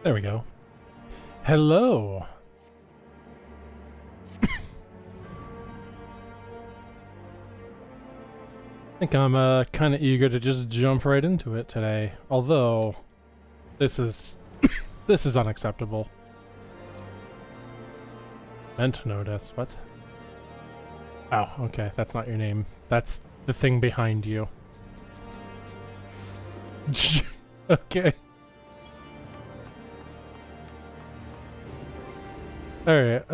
There we go. Hello. I think I'm kind of eager to just jump right into it today. Although, this is this is unacceptable. Meant notice. What? Oh, okay. That's not your name. That's the thing behind you. Okay. Alright,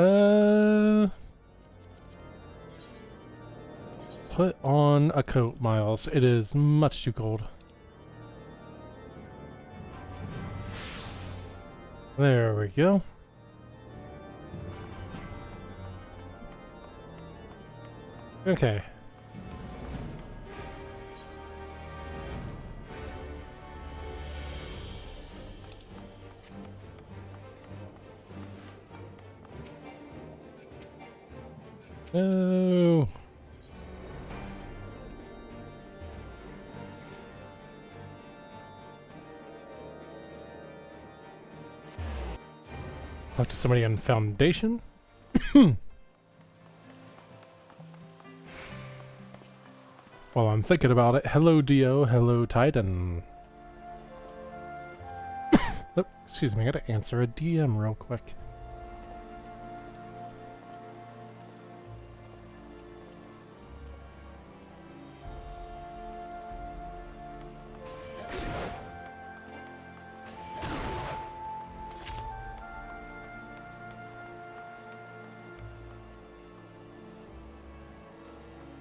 put on a coat, Miles. It is much too cold. There we go. Okay. No. Talk to somebody on Foundation. While I'm thinking about it, hello Dio, hello Titan. Oh, excuse me, I gotta answer a DM real quick.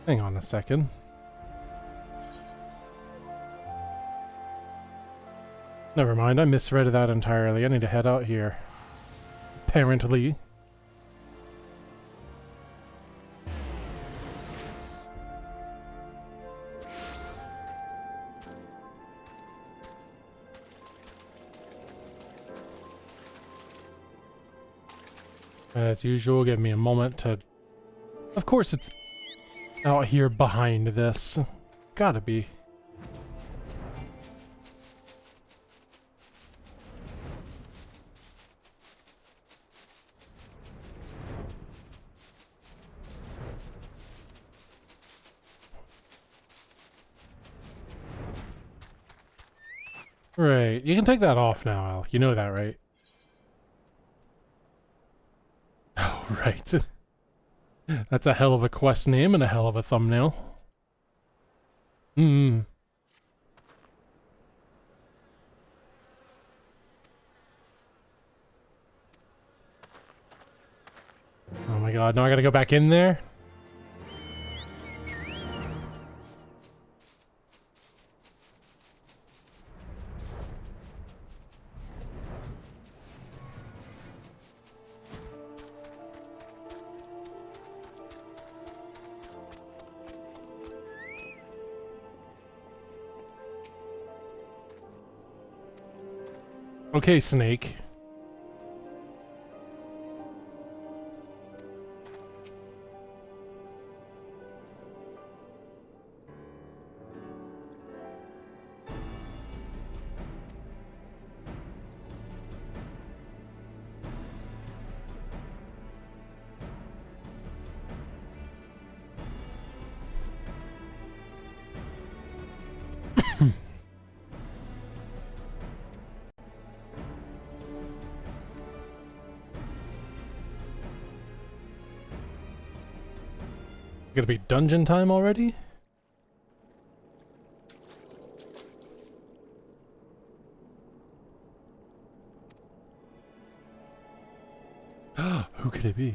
Hang on a second. Never mind, I misread that entirely. I need to head out here. Apparently. As usual, give me a moment to... Of course it's out here behind this. Gotta be. Right, you can take that off now, Al. You know that, right? Oh, right. That's a hell of a quest name and a hell of a thumbnail. Hmm. Oh my god, now I gotta go back in there? Okay, Snake. Gonna be dungeon time already? Who could it be?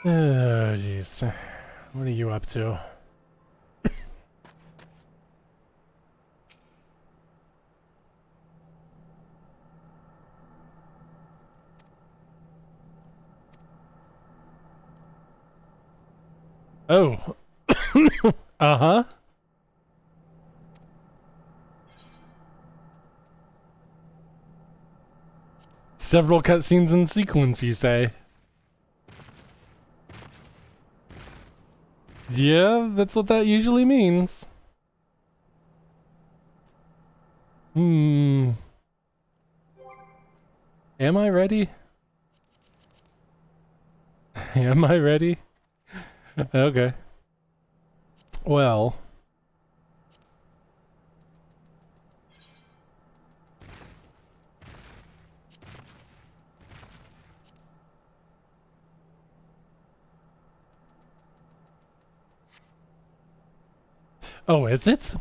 Oh, jeez. What are you up to? Oh. Uh-huh. Several cutscenes in sequence, you say? Yeah, that's what that usually means. Hmm. Am I ready? Am I ready? Okay. Well. Oh, is it?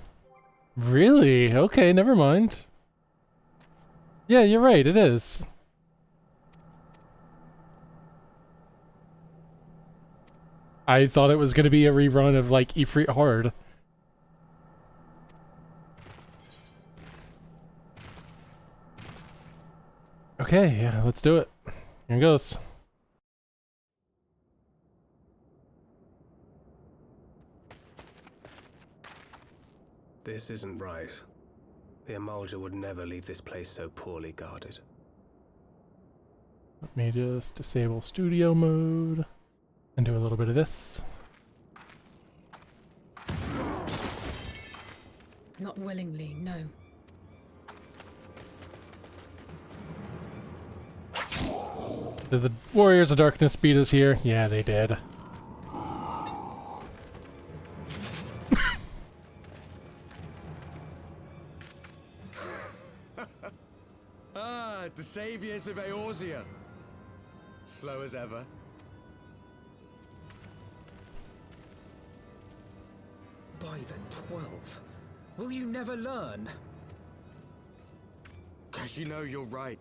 Really? Okay, never mind. Yeah, you're right, it is. I thought it was gonna be a rerun of, like, Ifrit Hard. Okay, yeah, let's do it. Here it goes. This isn't right. The Emulger would never leave this place so poorly guarded. Let me just disable studio mode and do a little bit of this. Not willingly, no. Did the Warriors of Darkness beat us here? Yeah, they did. The saviors of Eorzea. Slow as ever. By the 12, will you never learn? You know, you're right.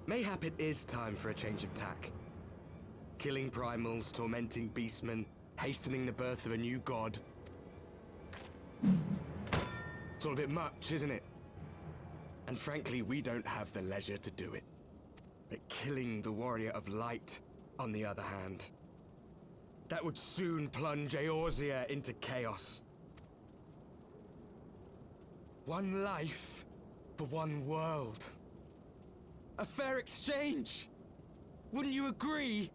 Mayhap it is time for a change of tack. Killing primals, tormenting beastmen, hastening the birth of a new god. It's all a bit much, isn't it? And frankly, we don't have the leisure to do it. But killing the Warrior of Light, on the other hand, that would soon plunge Eorzea into chaos. One life for one world. A fair exchange! Wouldn't you agree?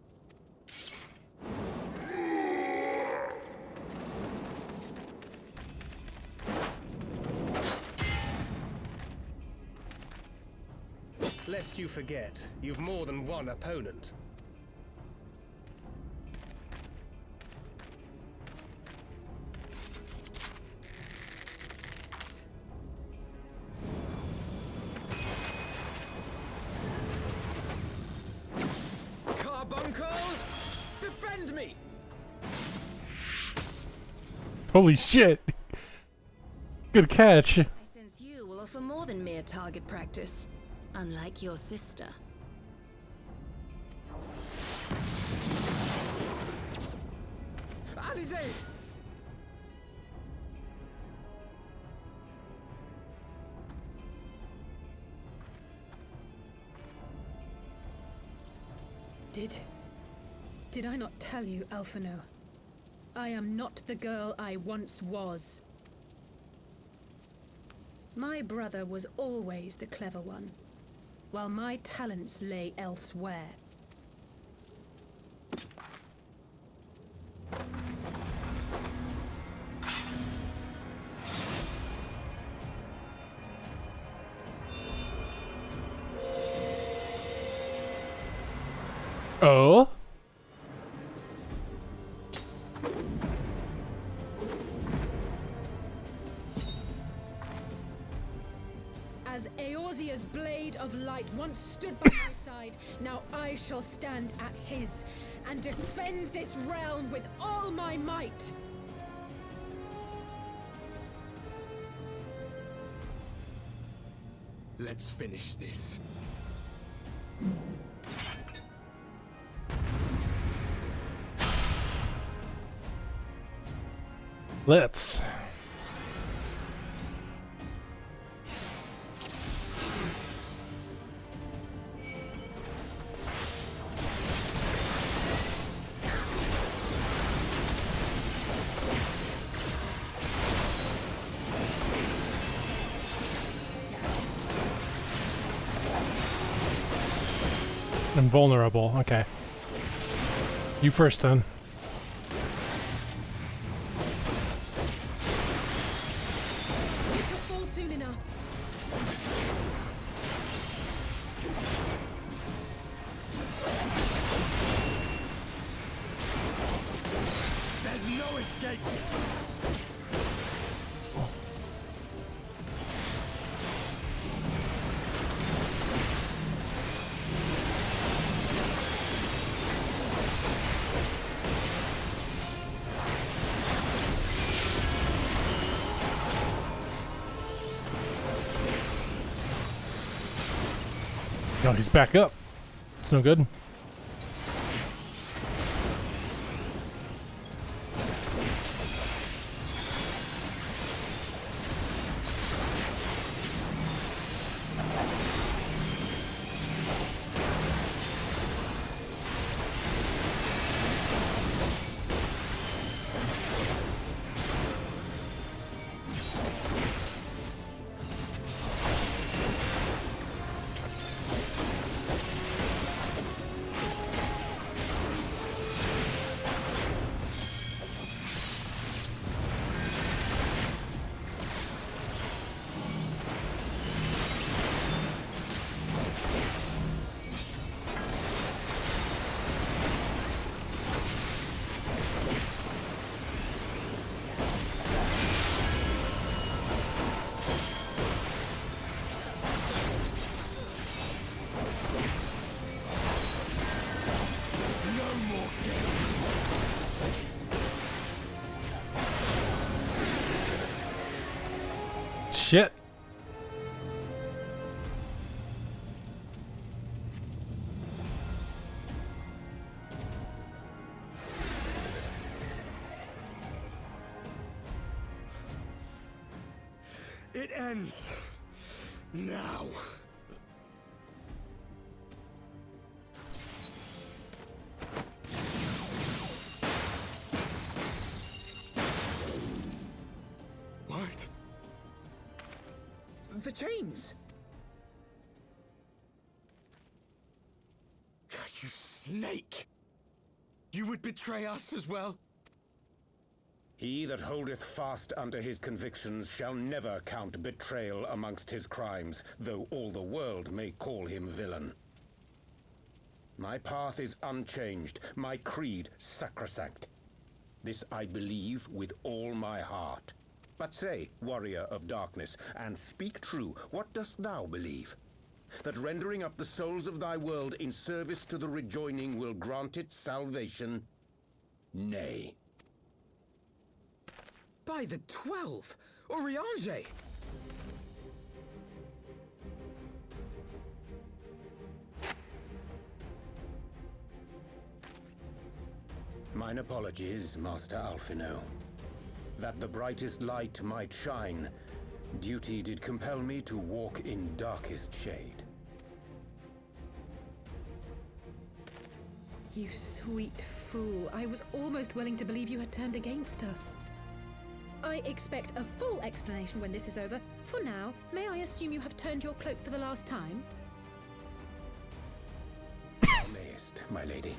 Lest you forget, you've more than one opponent. Carbuncle! Defend me! Holy shit! Good catch. I sense you will offer more than mere target practice, unlike your sister. Alizé! Did I not tell you, Alphino? I am not the girl I once was. My brother was always the clever one, while my talents lay elsewhere. Oh? As Eorzea's blade of light once stood by my side, now I shall stand at his, and defend this realm with all my might. Let's finish this. Let's. Invulnerable. Okay. You first, then. You shall fall soon enough. There's no escape! No, he's back up. It's no good. Shit. It ends now. What? The chains! You snake! You would betray us as well? He that holdeth fast unto his convictions shall never count betrayal amongst his crimes, though all the world may call him villain. My path is unchanged, my creed sacrosanct. This I believe with all my heart. But say, warrior of darkness, and speak true, what dost thou believe? That rendering up the souls of thy world in service to the rejoining will grant it salvation? Nay. By the 12! Oriange! Mine apologies, Master Alphino. That the brightest light might shine, duty did compel me to walk in darkest shade. You sweet fool. I was almost willing to believe you had turned against us. I expect a full explanation when this is over. For now, may I assume you have turned your cloak for the last time? Thou mayest, my lady.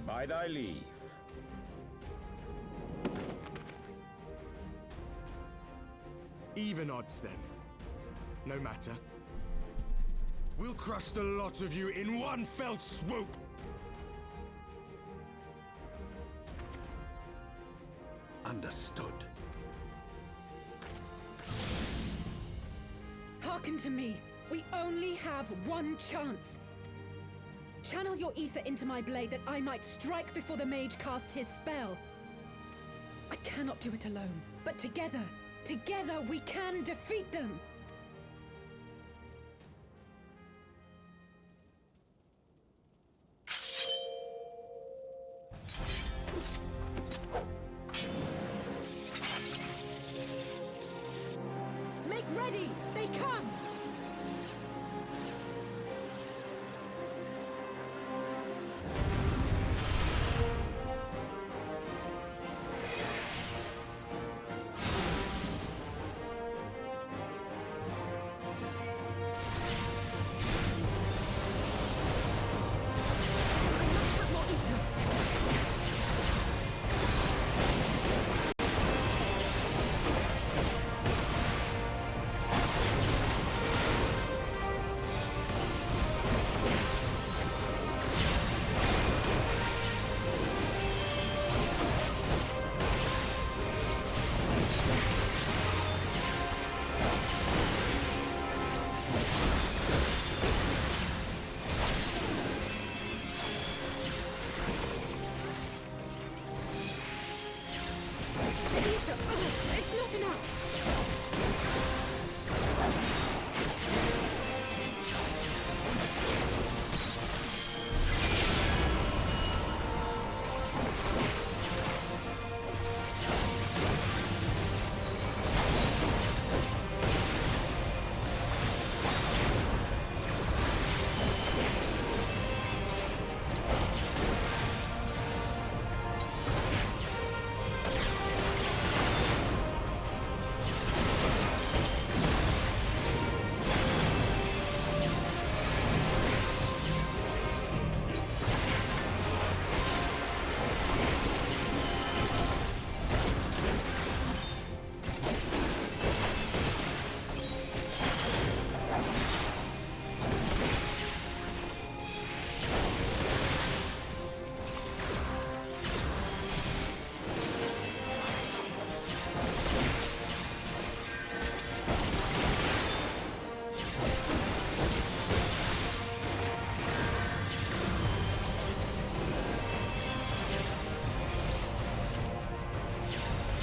By thy leave. Even odds then. No matter. We'll crush the lot of you in one fell swoop! Understood. Hearken to me. We only have one chance. Channel your ether into my blade that I might strike before the mage casts his spell. I cannot do it alone, but together we can defeat them. Make ready! They come!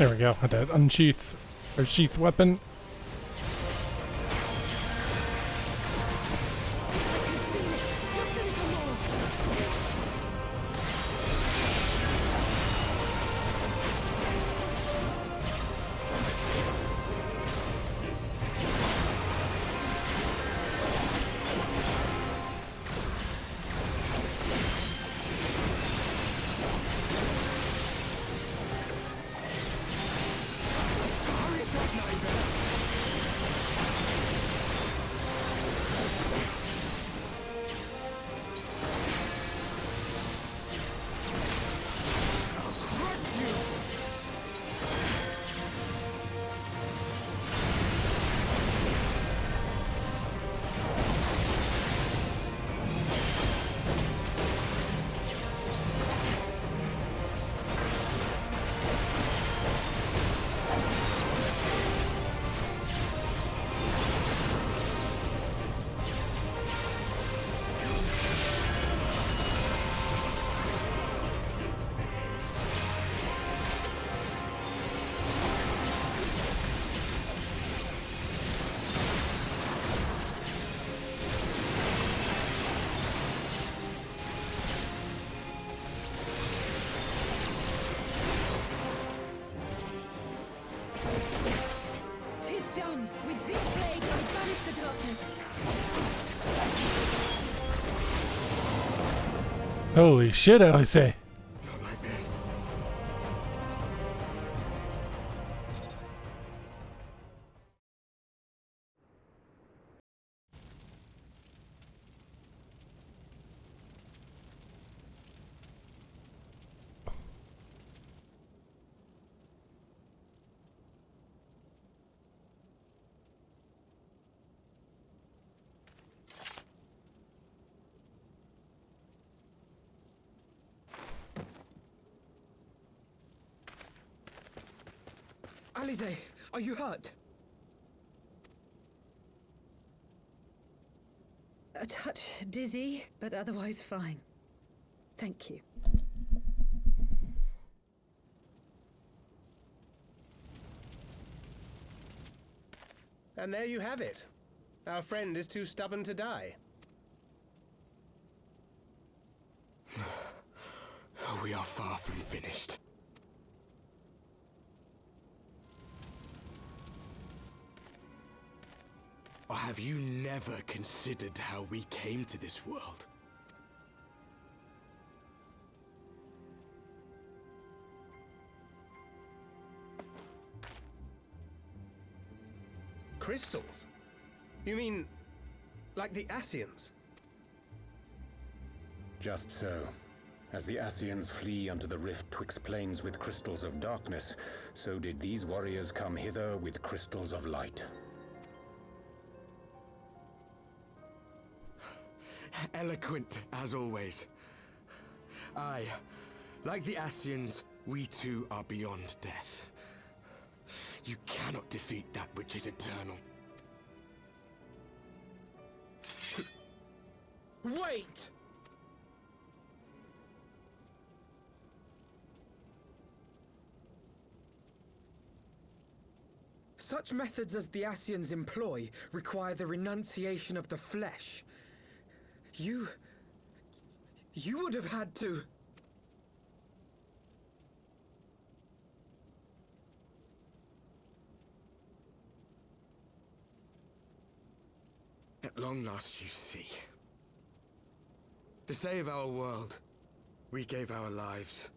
There we go. Had to unsheath or sheath weapon. Holy shit, I say. Not like this. Alize, are you hurt? A touch dizzy, but otherwise fine. Thank you. And there you have it. Our friend is too stubborn to die. We are far from finished. Or have you never considered how we came to this world? Crystals? You mean, like the Ascians? Just so. As the Ascians flee unto the rift twixt planes with crystals of darkness, so did these warriors come hither with crystals of light. Eloquent, as always. Aye, like the Ascians, we too are beyond death. You cannot defeat that which is eternal. Wait! Such methods as the Ascians employ require the renunciation of the flesh. You would have had to... At long last you see. To save our world, we gave our lives.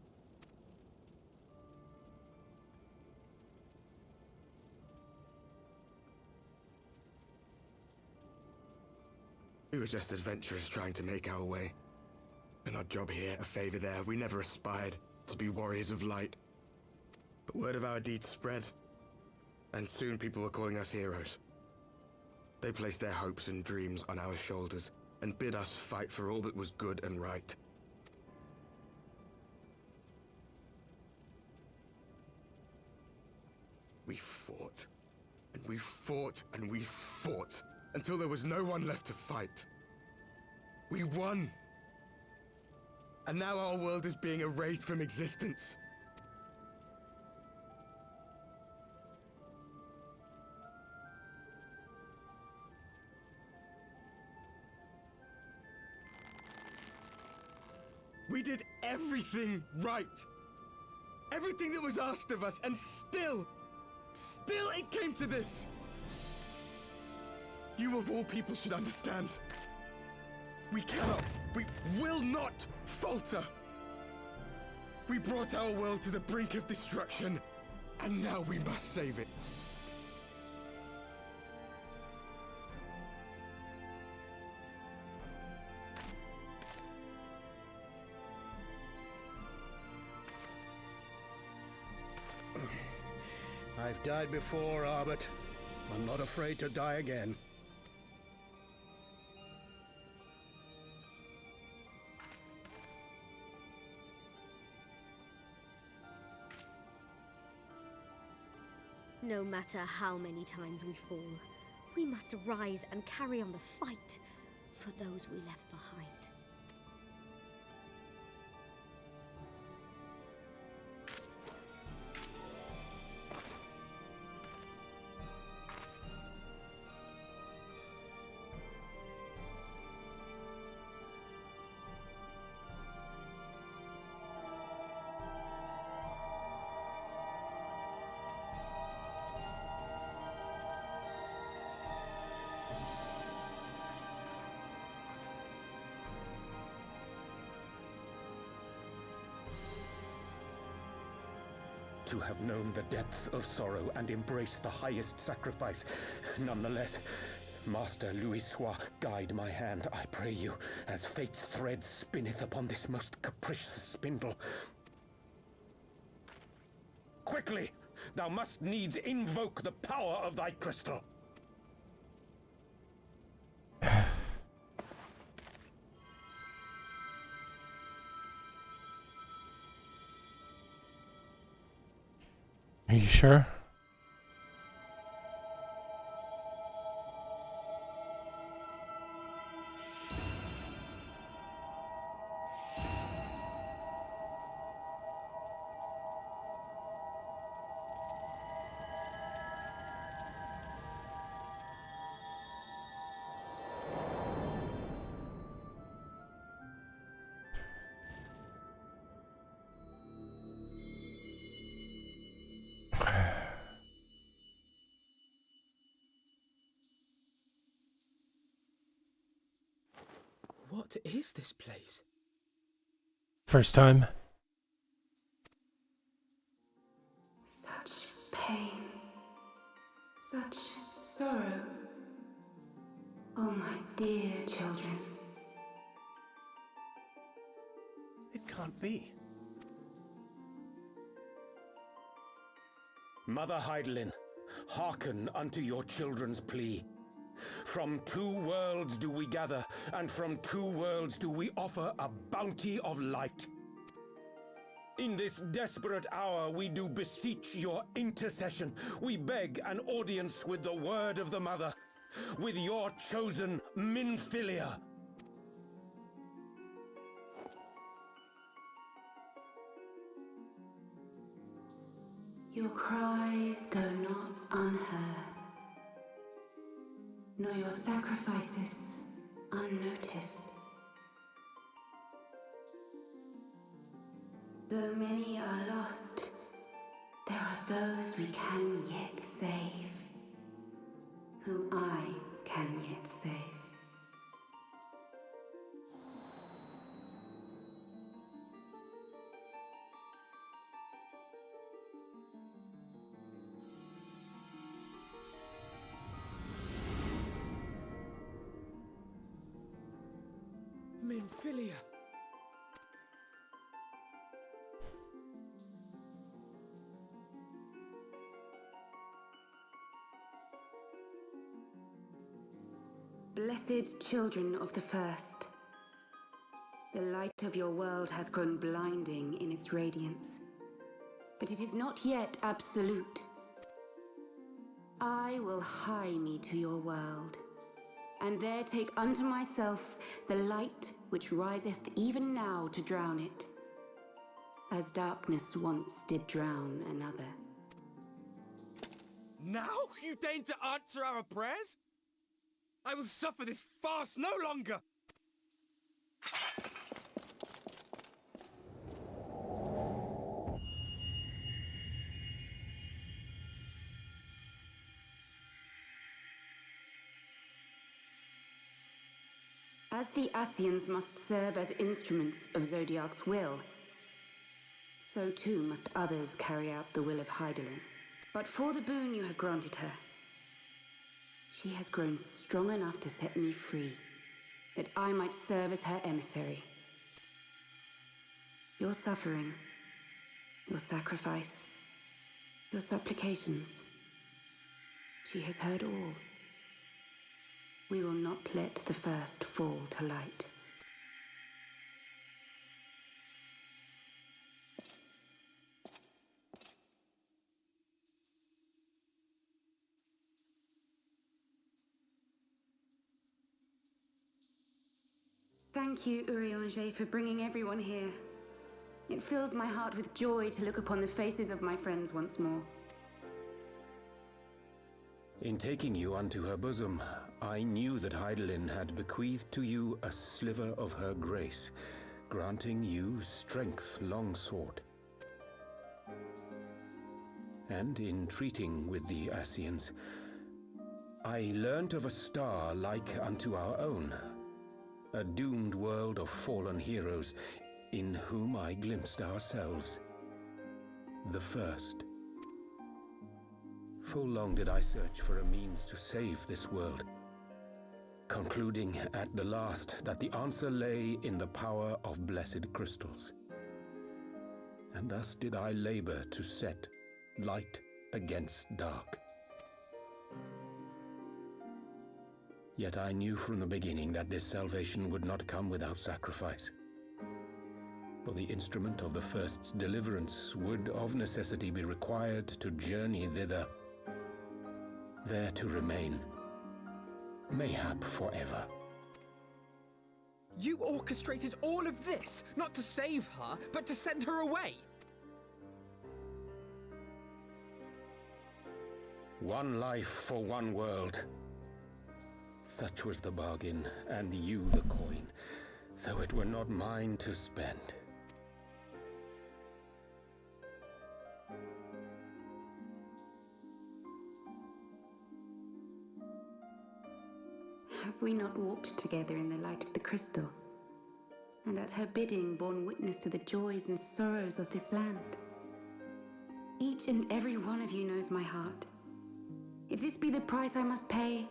We were just adventurers trying to make our way. An odd job here, a favor there. We never aspired to be warriors of light. But word of our deeds spread, and soon people were calling us heroes. They placed their hopes and dreams on our shoulders, and bid us fight for all that was good and right. We fought, and we fought, and we fought, until there was no one left to fight. We won! And now our world is being erased from existence. We did everything right. Everything that was asked of us, and still it came to this. You of all people should understand. We will not falter. We brought our world to the brink of destruction, and now we must save it. I've died before, Arbet. I'm not afraid to die again. No matter how many times we fall, we must rise and carry on the fight for those we left behind. To have known the depth of sorrow and embraced the highest sacrifice. Nonetheless, Master Louis-Sois, guide my hand, I pray you, as fate's thread spinneth upon this most capricious spindle. Quickly! Thou must needs invoke the power of thy crystal. Are you sure? What is this place? First time. Such pain. Such sorrow. Oh, my dear children. It can't be. Mother Heidelin, hearken unto your children's plea. From two worlds do we gather, and from two worlds do we offer a bounty of light. In this desperate hour we do beseech your intercession. We beg an audience with the word of the Mother, with your chosen Minfilia. Your cries go not unheard, nor your sacrifices unnoticed. Though many are lost, there are those we can yet save, whom I can yet save. Minfilia. Blessed children of the first, the light of your world hath grown blinding in its radiance, but it is not yet absolute. I will hie me to your world, and there take unto myself the light which riseth even now to drown it, as darkness once did drown another. Now you deign to answer our prayers? I will suffer this farce no longer! As the Ascians must serve as instruments of Zodiark's will, so too must others carry out the will of Hydaelyn. But for the boon you have granted her, she has grown strong enough to set me free, that I might serve as her emissary. Your suffering, your sacrifice, your supplications, she has heard all. We will not let the first fall to light. Thank you, Urianger, for bringing everyone here. It fills my heart with joy to look upon the faces of my friends once more. In taking you unto her bosom, I knew that Hydaelyn had bequeathed to you a sliver of her grace, granting you strength long sought. And in treating with the Ascians, I learnt of a star like unto our own, a doomed world of fallen heroes in whom I glimpsed ourselves, the first. Full long did I search for a means to save this world, concluding at the last that the answer lay in the power of blessed crystals. And thus did I labor to set light against dark. Yet I knew from the beginning that this salvation would not come without sacrifice. For the instrument of the first's deliverance would of necessity be required to journey thither, there to remain, mayhap forever. You orchestrated all of this, not to save her, but to send her away! One life for one world. Such was the bargain, and you the coin, though it were not mine to spend. Have we not walked together in the light of the crystal, and at her bidding borne witness to the joys and sorrows of this land? Each and every one of you knows my heart. If this be the price I must pay,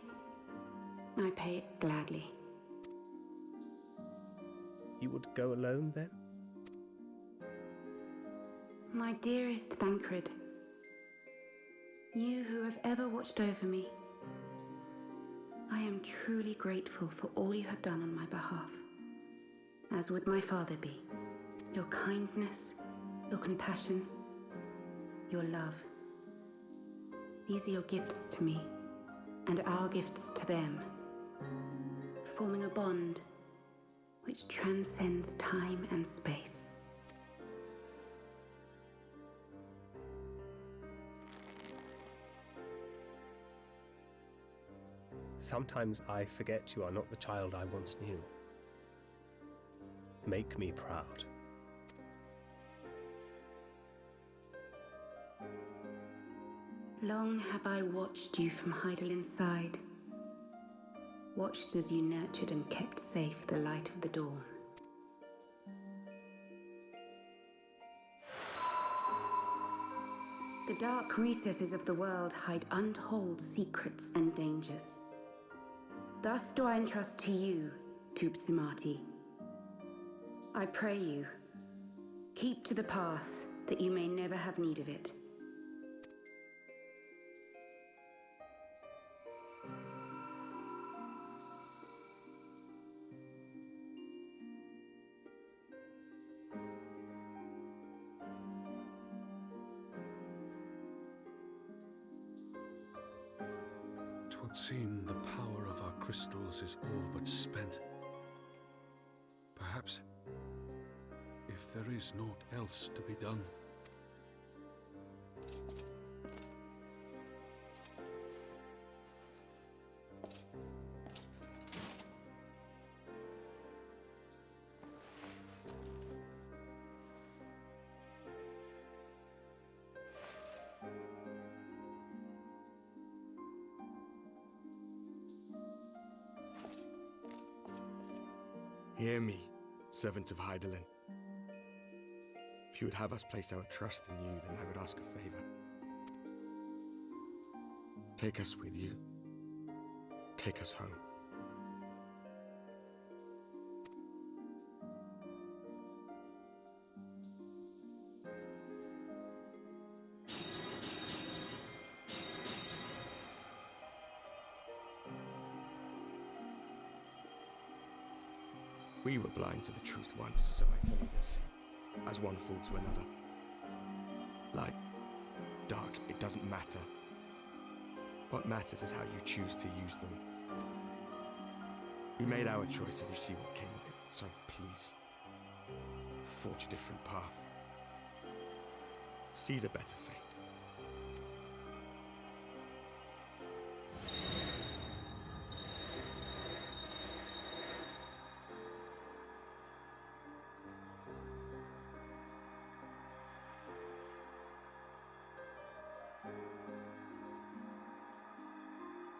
I pay it gladly. You would go alone, then? My dearest Thancred, you who have ever watched over me, I am truly grateful for all you have done on my behalf, as would my father be. Your kindness, your compassion, your love. These are your gifts to me, and our gifts to them, forming a bond which transcends time and space. Sometimes I forget you are not the child I once knew. Make me proud. Long have I watched you from Hydaelyn's side, watched as you nurtured and kept safe the light of the dawn. The dark recesses of the world hide untold secrets and dangers. Thus do I entrust to you, Tupsimati. I pray you, keep to the path that you may never have need of it. Twould seem the power of our crystals is all but spent. Perhaps, if there is naught else to be done. Hear me, servant of Hydaelyn. If you would have us place our trust in you, then I would ask a favor. Take us with you. Take us home. We were blind to the truth once, so I tell you this, as one fool to another. Light, dark, it doesn't matter. What matters is how you choose to use them. We made our choice and you see what came of it, so please, forge a different path. Seize a better fate.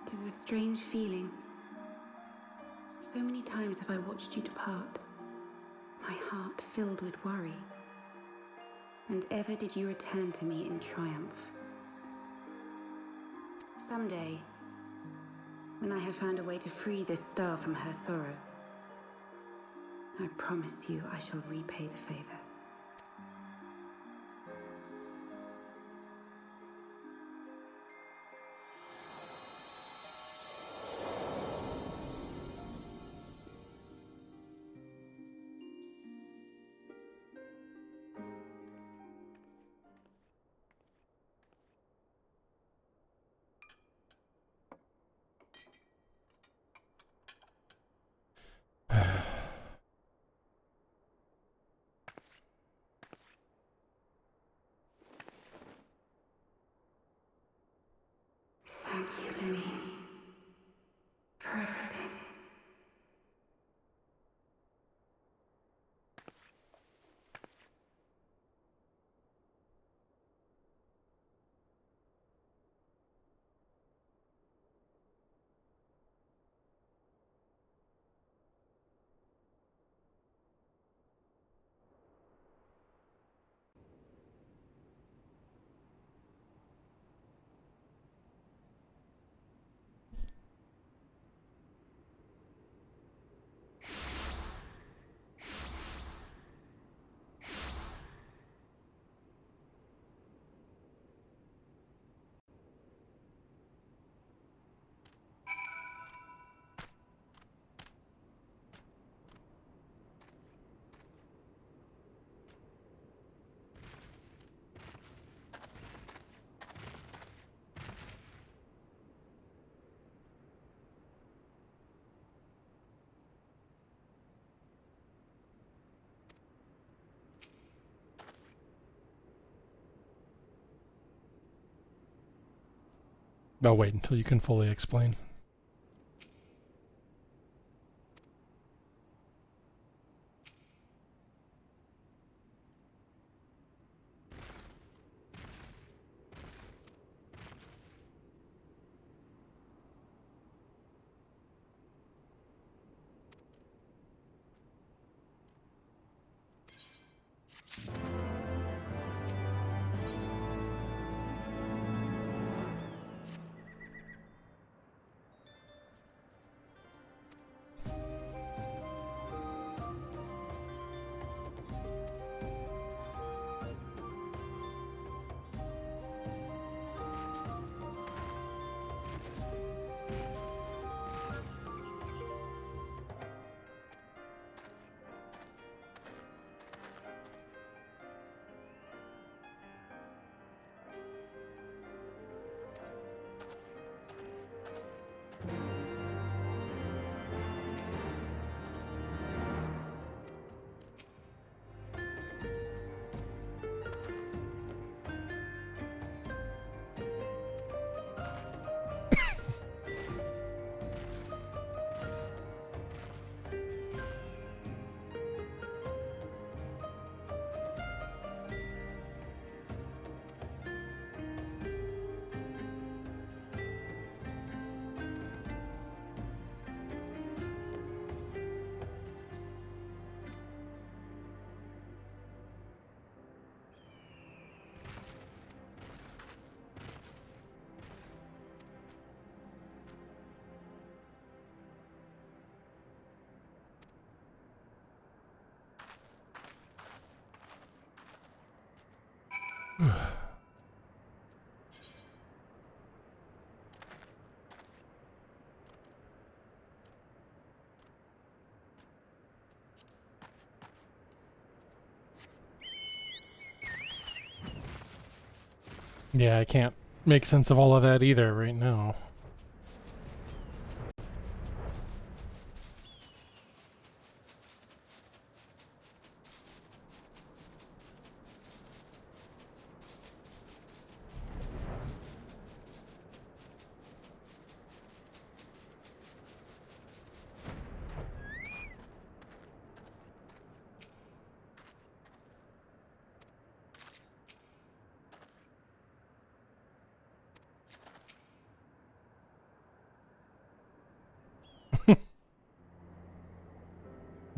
It is a strange feeling. So many times have I watched you depart, my heart filled with worry. And ever did you return to me in triumph. Someday, when I have found a way to free this star from her sorrow, I promise you I shall repay the favor. Thank you, Lemine, for everything. I'll wait until you can fully explain. Yeah, I can't make sense of all of that either right now.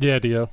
Yeah, Dio.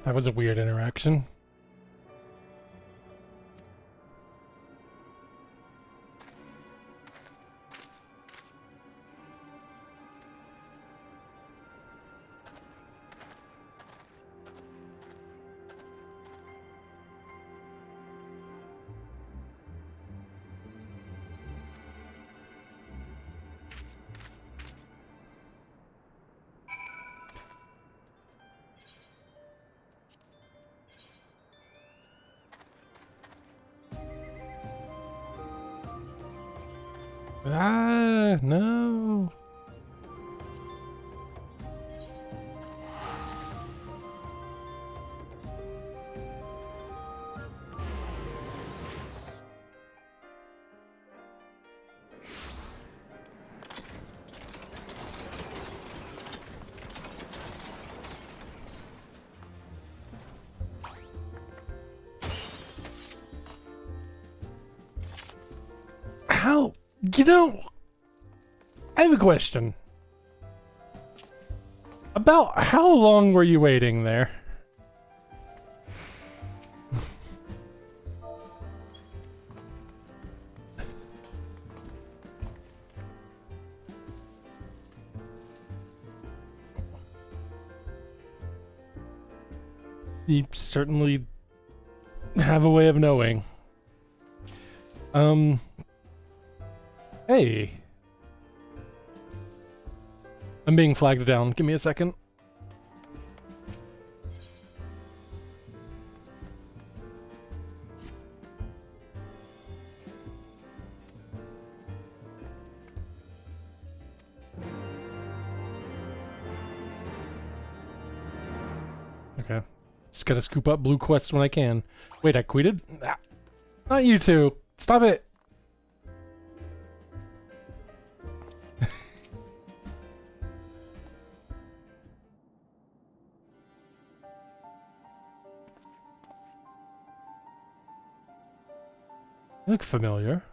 That was a weird interaction. Ah, no. How? You know, I have a question. About how long were you waiting there? You certainly have a way of knowing. Hey. I'm being flagged down. Give me a second. Okay. Just gotta scoop up blue quests when I can. Wait, I quitted? Ah, not you two. Stop it. Look familiar.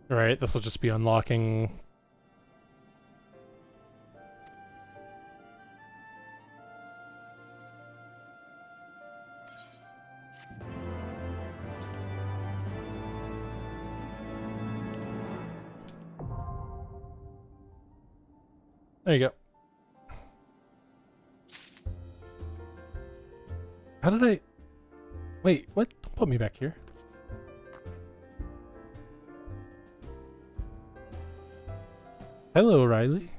Right, this will just be unlocking. There you go. How did I... Wait, what? Don't put me back here. Hello, Riley.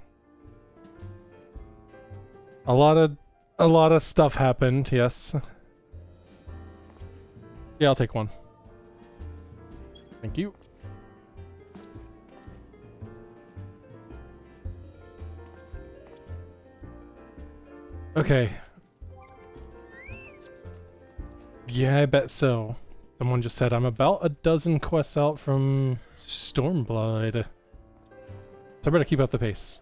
A lot of stuff happened, yes. Yeah, I'll take one. Thank you. Okay. Yeah, I bet so. Someone just said I'm about a dozen quests out from Stormblood. So I better keep up the pace.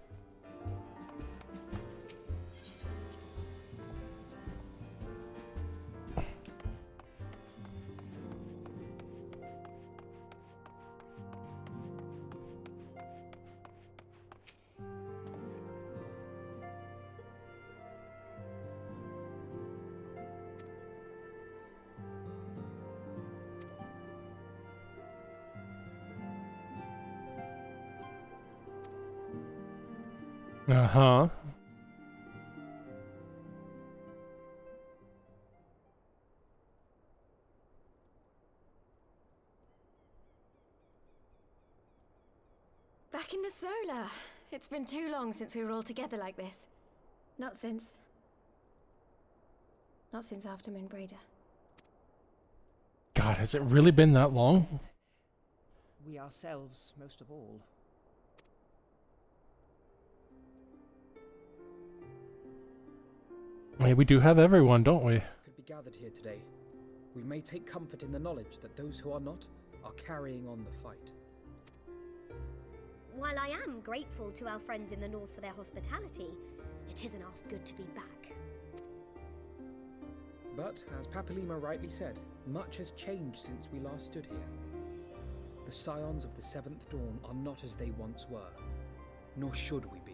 Uh-huh. Back in the solar. It's been too long since we were all together like this. Not since after Moonbraider. God, has it really been that long? We ourselves, most of all. Hey, we do have everyone, don't we? Could be gathered here today. We may take comfort in the knowledge that those who are not are carrying on the fight. While I am grateful to our friends in the north for their hospitality, it isn't half good to be back. But, as Papalima rightly said, much has changed since we last stood here. The Scions of the Seventh Dawn are not as they once were, nor should we be.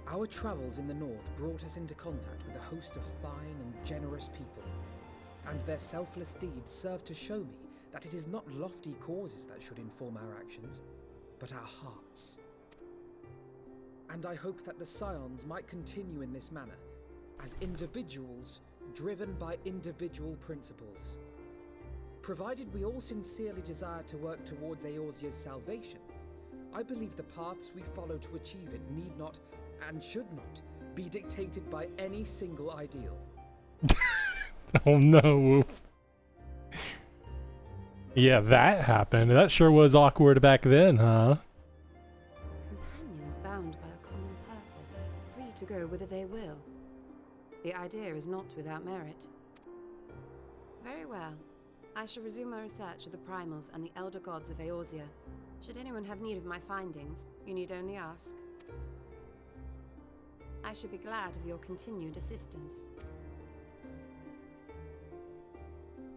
Our travels in the north brought us into contact with a host of fine and generous people, and their selfless deeds serve to show me that it is not lofty causes that should inform our actions, but our hearts. And I hope that the Scions might continue in this manner, as individuals driven by individual principles. Provided we all sincerely desire to work towards Eorzea's salvation, I believe the paths we follow to achieve it need not, and should not, be dictated by any single ideal. Oh no. Yeah, that happened. That sure was awkward back then, huh? Companions bound by a common purpose, free to go whither they will. The idea is not without merit. Very well. I shall resume my research of the primals and the elder gods of Eorzea. Should anyone have need of my findings, you need only ask. I should be glad of your continued assistance.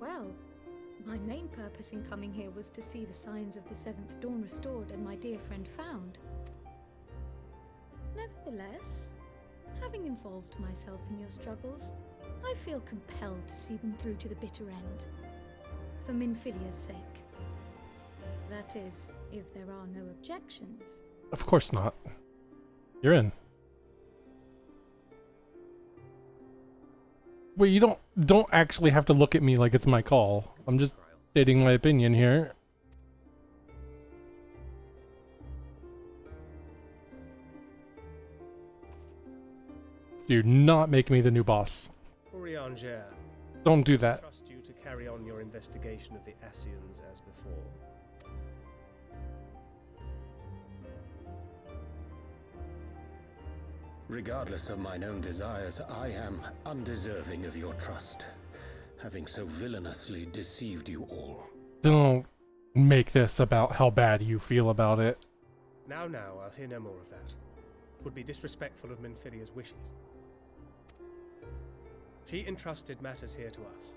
Well, my main purpose in coming here was to see the signs of the Seventh Dawn restored and my dear friend found. Nevertheless, having involved myself in your struggles, I feel compelled to see them through to the bitter end. For Minfilia's sake. That is, if there are no objections. Of course not. You're in. Wait, you don't actually have to look at me like it's my call. I'm just stating my opinion here. Do not make me the new boss. Urianger, Don't do that. I trust you to carry on your investigation of the Ascians as before. Regardless of mine own desires, I am undeserving of your trust, having so villainously deceived you all. Don't make this about how bad you feel about it. Now, I'll hear no more of that. It would be disrespectful of Minfilia's wishes. She entrusted matters here to us,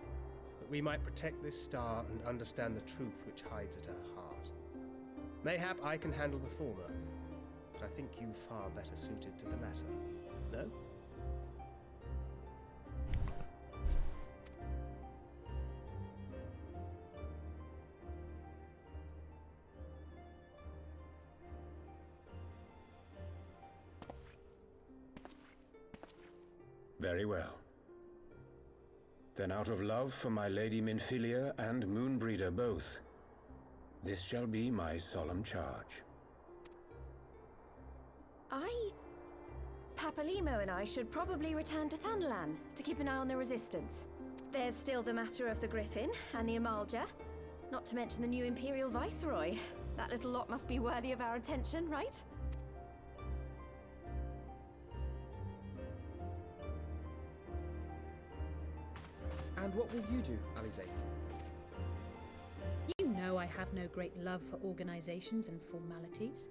but that we might protect this star and understand the truth which hides at her heart. Mayhap I can handle the former, but I think you far better suited to the latter. No? Very well. Then out of love for my Lady Minfilia and Moonbreeder both, this shall be my solemn charge. Papalimo and I should probably return to Thanalan to keep an eye on the Resistance. There's still the matter of the Griffin and the Amalja, not to mention the new Imperial Viceroy. That little lot must be worthy of our attention, right? And what will you do, Alizé? You know I have no great love for organizations and formalities.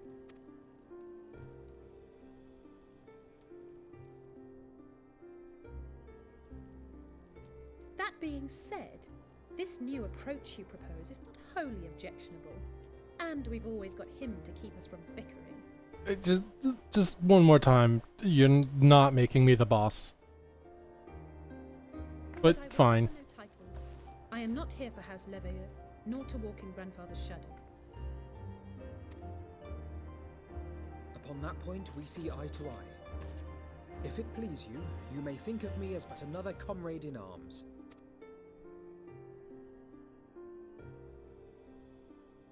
That being said, this new approach you propose is not wholly objectionable, and we've always got him to keep us from bickering. Just one more time. You're not making me the boss. But I will fine. suffer no titles. I am not here for House Leveilleur, nor to walk in Grandfather's shadow. Upon that point, we see eye to eye. If it please you, you may think of me as but another comrade in arms.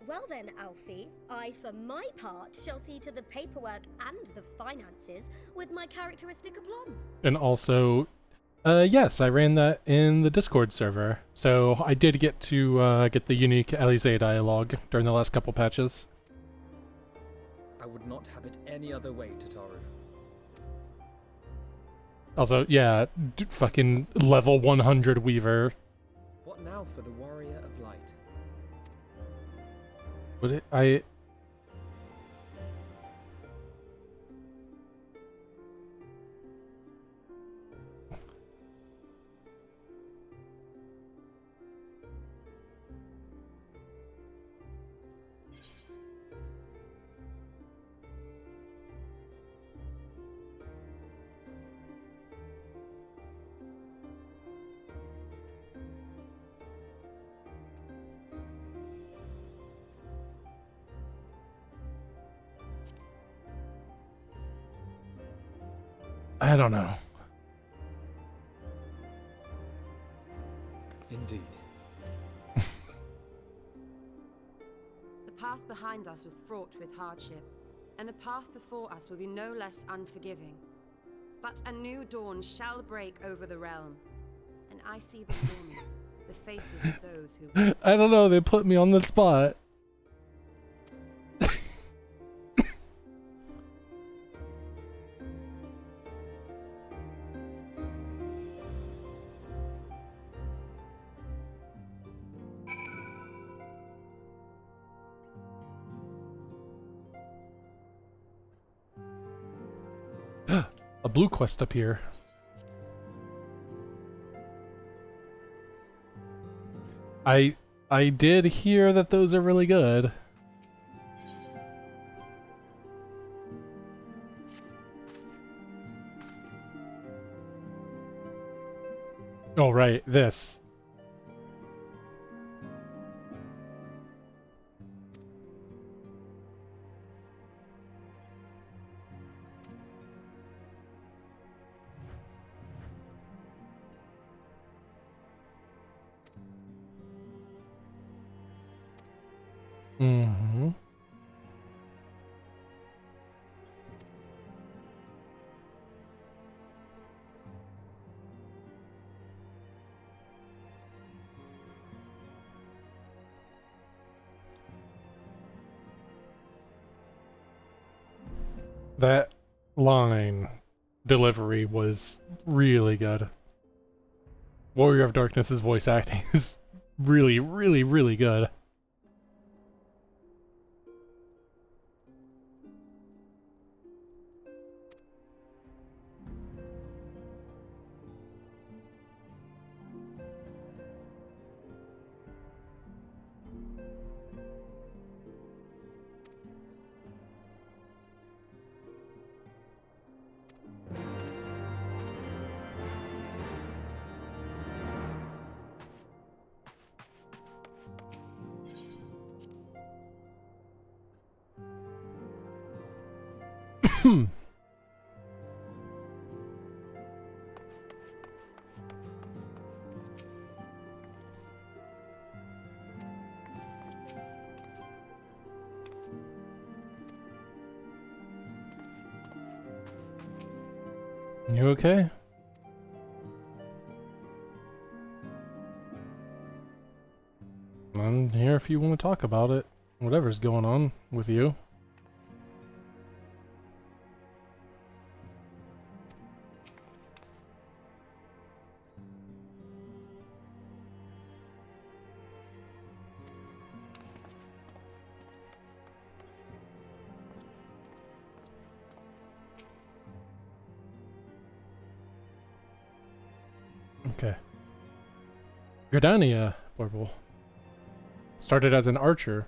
Well then, Alfie, I for my part shall see to the paperwork and the finances with my characteristic aplomb. And also, yes, I ran that in the Discord server, so I did get to get the unique Alizé dialogue during the last couple patches. I would not have it any other way, Tataru. Also, yeah, fucking level 100 Weaver. What now for the Warrior of Light? But I... I don't know. Indeed. The path behind us was fraught with hardship, and the path before us will be no less unforgiving. But a new dawn shall break over the realm, and I see before me the faces of those who... I don't know, they put me on the spot. A blue quest up here. I did hear that those are really good. Oh right, this. Mm-hmm. That line delivery was really good. Warrior of Darkness's voice acting is really, really, really good. You okay? I'm here if you want to talk about it. Whatever's going on with you. Okay. Gridania, Blurble. Started as an archer.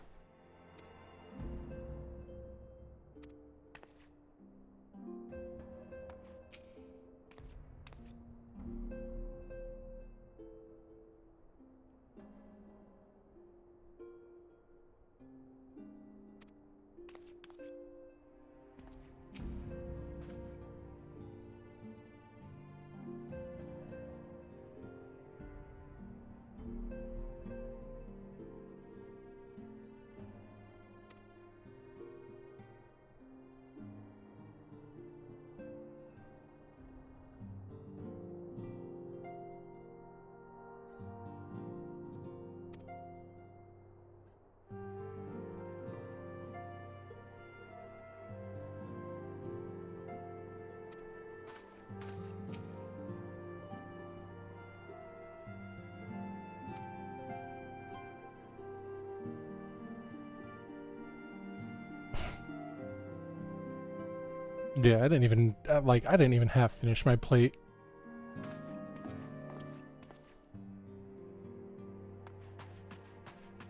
Yeah, I didn't even I didn't even half finish my plate.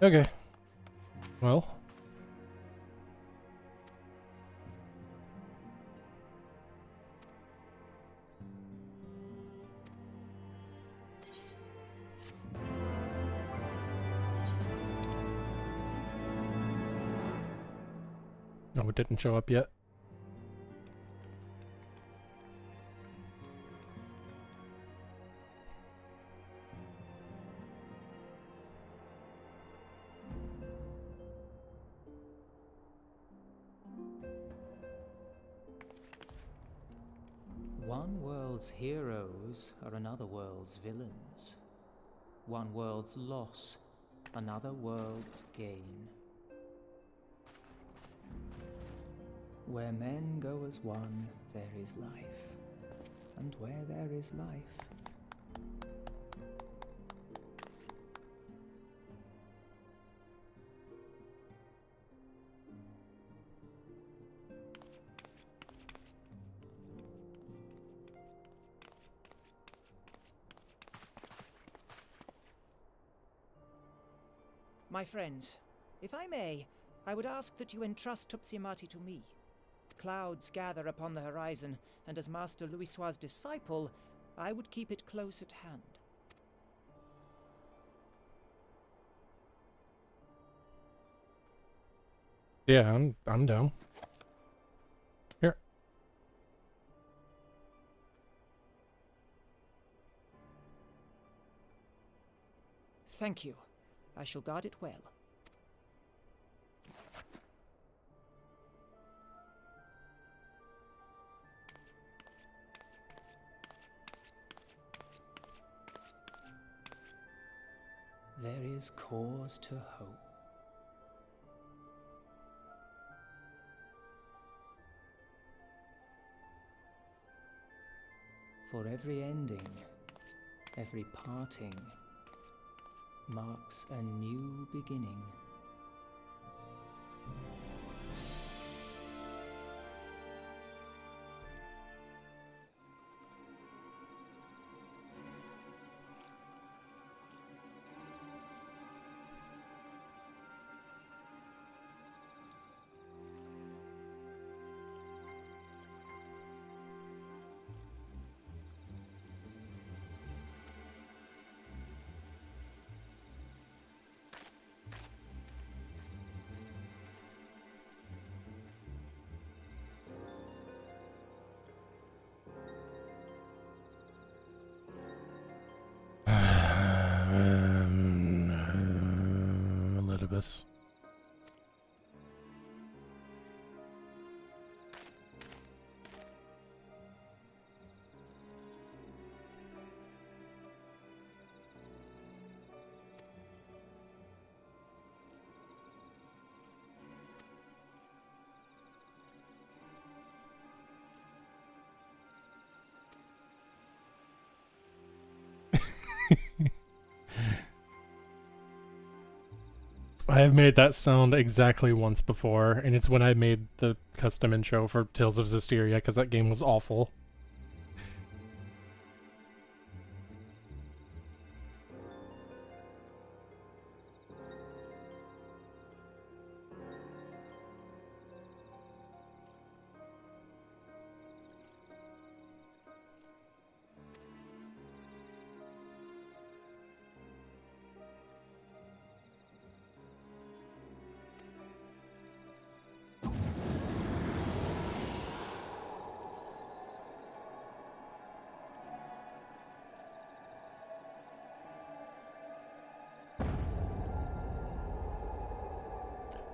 Okay. Well. No, it didn't show up yet. One world's heroes are another world's villains. One world's loss, another world's gain. Where men go as one, there is life. And where there is life, My friends, if I may, I would ask that you entrust Tupsimati to me. Clouds gather upon the horizon, and as Master Louisoix's disciple, I would keep it close at hand. Yeah, I'm down. Here. Thank you. I shall guard it well. there is cause to hope. For every ending, every parting, marks a new beginning. Anubis. I have made that sound exactly once before, and it's when I made the custom intro for Tales of Zestiria, because that game was awful.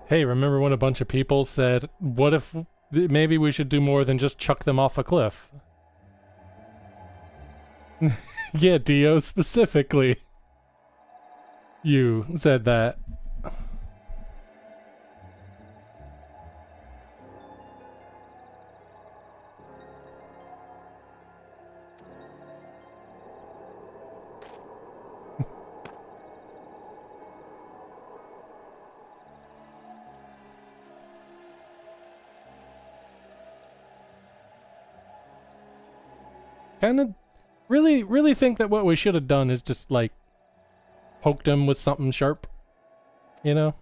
Hey, remember when a bunch of people said, what if maybe we should do more than just chuck them off a cliff? Yeah, Dio, specifically. You said that. Kind of really think that what we should have done is just like poked him with something sharp, you know?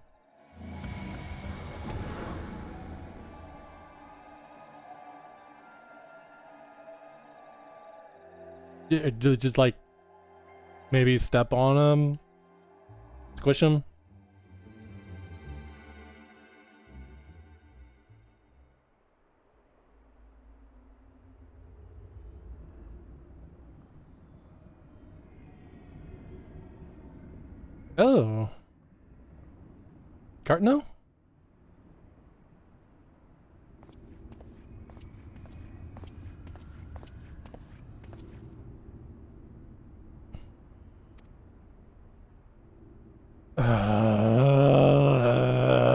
Just like maybe step on him, squish him. Oh. No?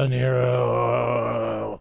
Nero.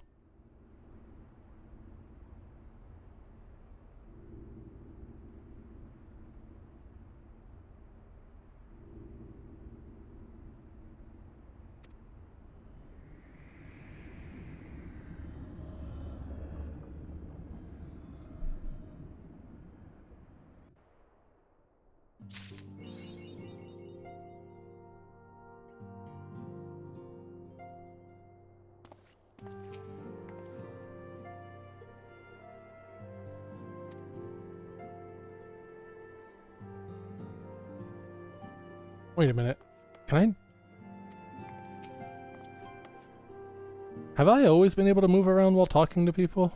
Wait a minute. Can I... Have I always been able to move around while talking to people?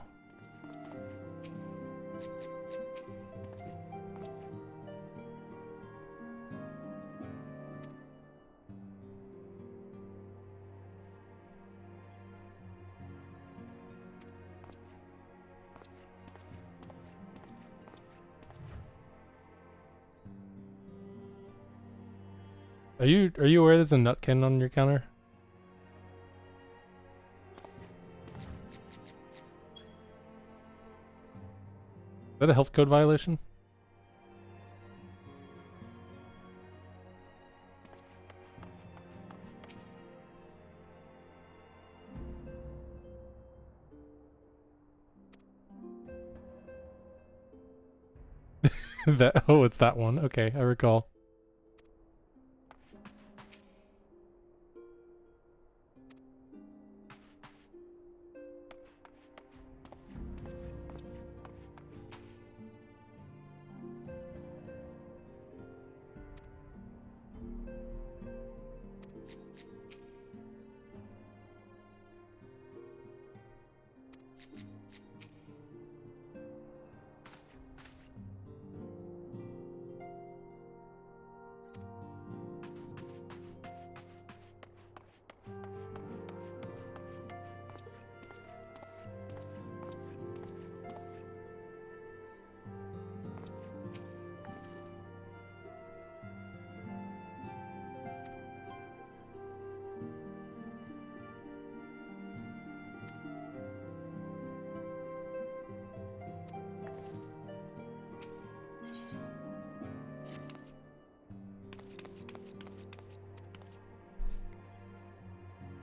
Are you aware there's a nutkin on your counter? Is that a health code violation? Oh, it's that one. Okay, I recall.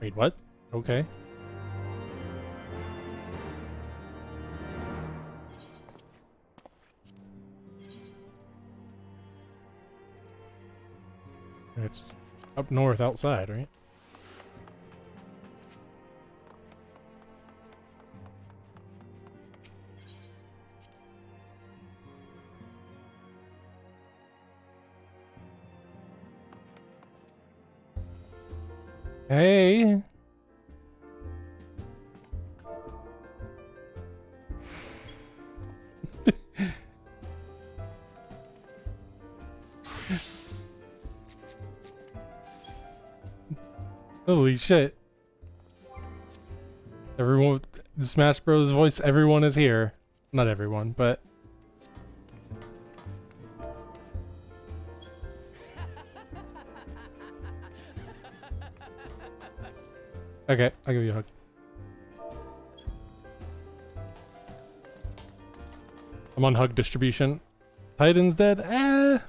Wait, what? Okay. It's up north outside, right? Hey! Holy shit. Everyone, the Smash Bros. Voice, everyone is here. Not everyone, but... Okay, I'll give you a hug. I'm on hug distribution. Titan's dead? Eh.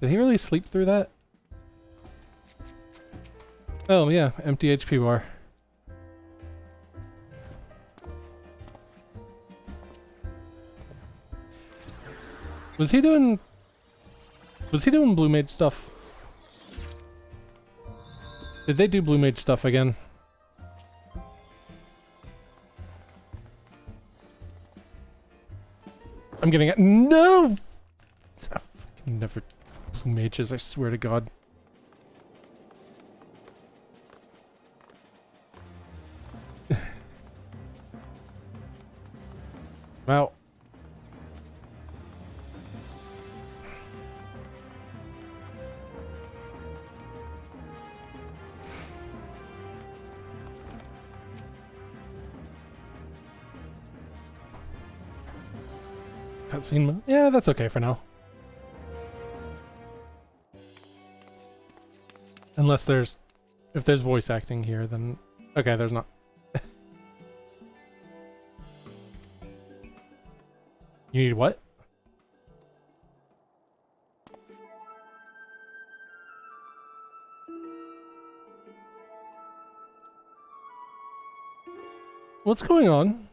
Did he really sleep through that? Oh yeah, empty HP bar. Was he doing Blue Mage stuff? Did they do Blue Mage stuff again? I'm getting it. No! Never Blue Mages, I swear to God. Wow. Cutscene mode? Yeah, that's okay for now. Unless there's... If there's voice acting here, then... Okay, there's not. You need what? What's going on?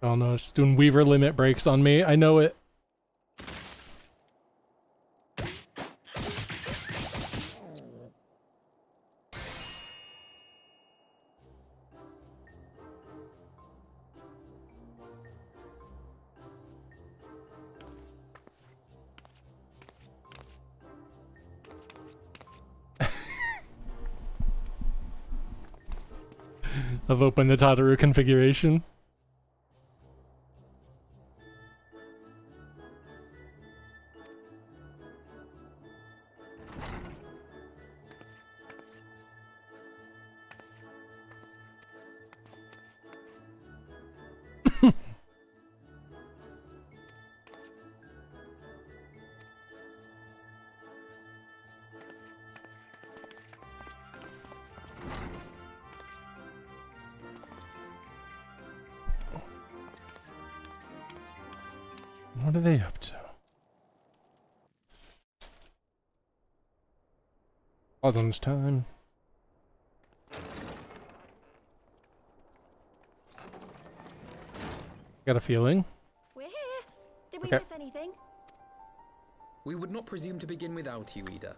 Oh no, it's doing Weaver limit breaks on me. I know it. I've opened the Tataru configuration. What are they up to? Pause on this time. Got a feeling. We're here. Did we Okay. miss anything? We would not presume to begin without you, Ida.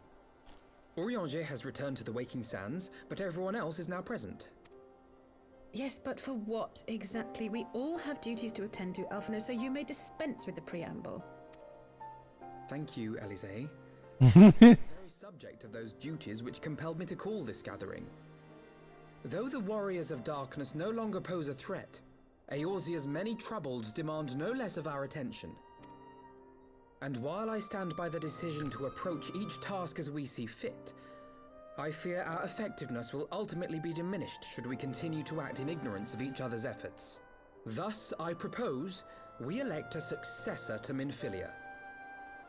Urianger has returned to the Waking Sands, but everyone else is now present. Yes, but for what exactly? We all have duties to attend to, Alphino, so you may dispense with the preamble. Thank you, Elise. The very subject of those duties which compelled me to call this gathering. Though the Warriors of Darkness no longer pose a threat, Eorzea's many troubles demand no less of our attention. And while I stand by the decision to approach each task as we see fit, I fear our effectiveness will ultimately be diminished should we continue to act in ignorance of each other's efforts. Thus, I propose we elect a successor to Minfilia.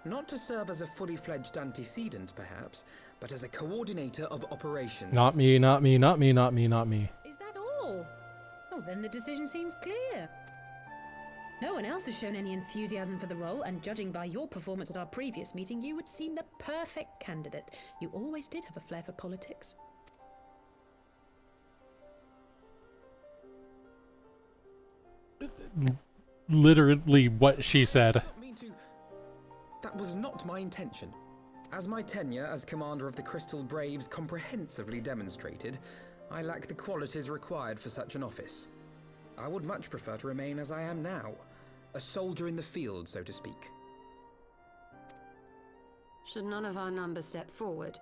Not to serve as a fully fledged antecedent, perhaps, but as a coordinator of operations. Not me, not me, not me, not me, not me. Is that all? Well, then the decision seems clear. No one else has shown any enthusiasm for the role, and judging by your performance at our previous meeting, you would seem the perfect candidate. You always did have a flair for politics. Literally what she said. That was not my intention. As my tenure as commander of the Crystal Braves comprehensively demonstrated, I lack the qualities required for such an office. I would much prefer to remain as I am now, a soldier in the field, so to speak. Should none of our number step forward,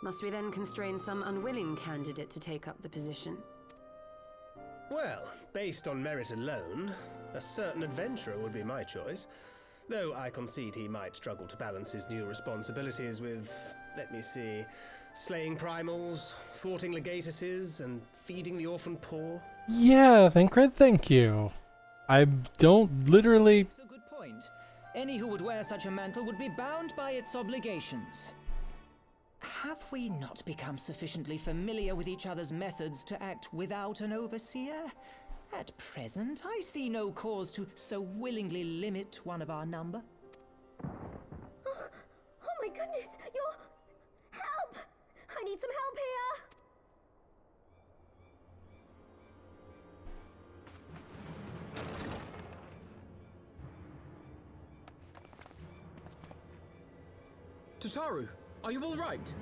must we then constrain some unwilling candidate to take up the position? Well, based on merit alone, a certain adventurer would be my choice. Though I concede he might struggle to balance his new responsibilities with, let me see, slaying primals, thwarting legatuses, and feeding the orphan poor. Yeah, Thancred, thank you. I don't literally... That's a good point. Any who would wear such a mantle would be bound by its obligations. Have we not become sufficiently familiar with each other's methods to act without an overseer? At present, I see no cause to so willingly limit one of our number. Oh my goodness, you're... Help! I need some help here! Tataru, are you all right?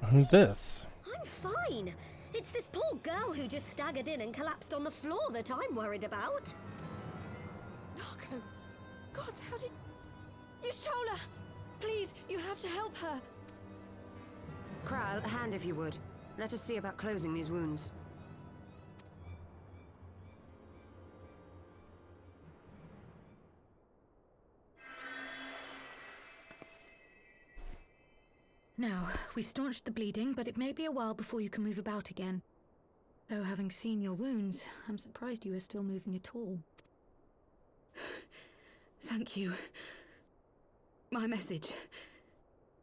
Who's this? I'm fine. It's this poor girl who just staggered in and collapsed on the floor that I'm worried about. Narco! God, how did... Yashola! Please, you have to help her. Kral, a hand if you would. Let us see about closing these wounds. Now, we've staunched the bleeding, but it may be a while before you can move about again. Though having seen your wounds, I'm surprised you are still moving at all. Thank you. My message.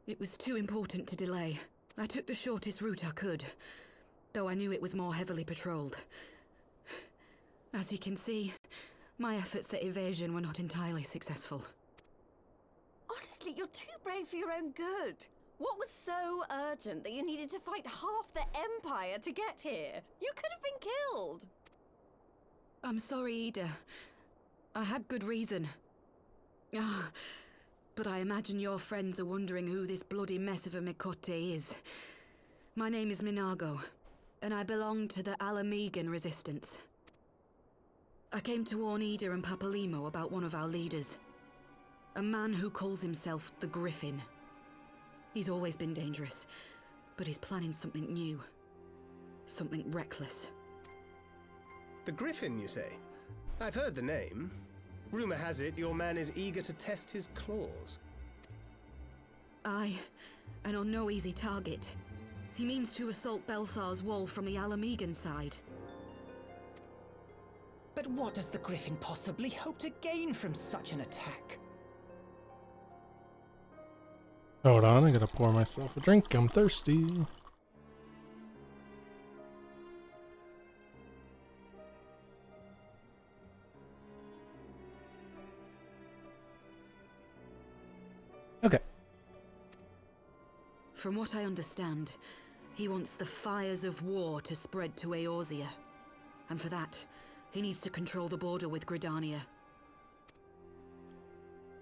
It was too important to delay. I took the shortest route I could, though I knew it was more heavily patrolled. As you can see, my efforts at evasion were not entirely successful. Honestly, you're too brave for your own good. What was so urgent that you needed to fight half the Empire to get here? You could have been killed. I'm sorry, Ida. I had good reason. But I imagine your friends are wondering who this bloody mess of a Mikote is. My name is Minago, and I belong to the Alamegan Resistance. I came to warn Ida and Papalimo about one of our leaders. A man who calls himself the Griffin. He's always been dangerous, but he's planning something new. Something reckless. The Griffin, you say? I've heard the name. Rumor has it your man is eager to test his claws. Aye, and on no easy target. He means to assault Belsar's wall from the Alamegan side. But what does the Griffin possibly hope to gain from such an attack? Hold on, I gotta pour myself a drink. I'm thirsty. Okay. From what I understand, he wants the fires of war to spread to Eorzea. And for that, he needs to control the border with Gridania.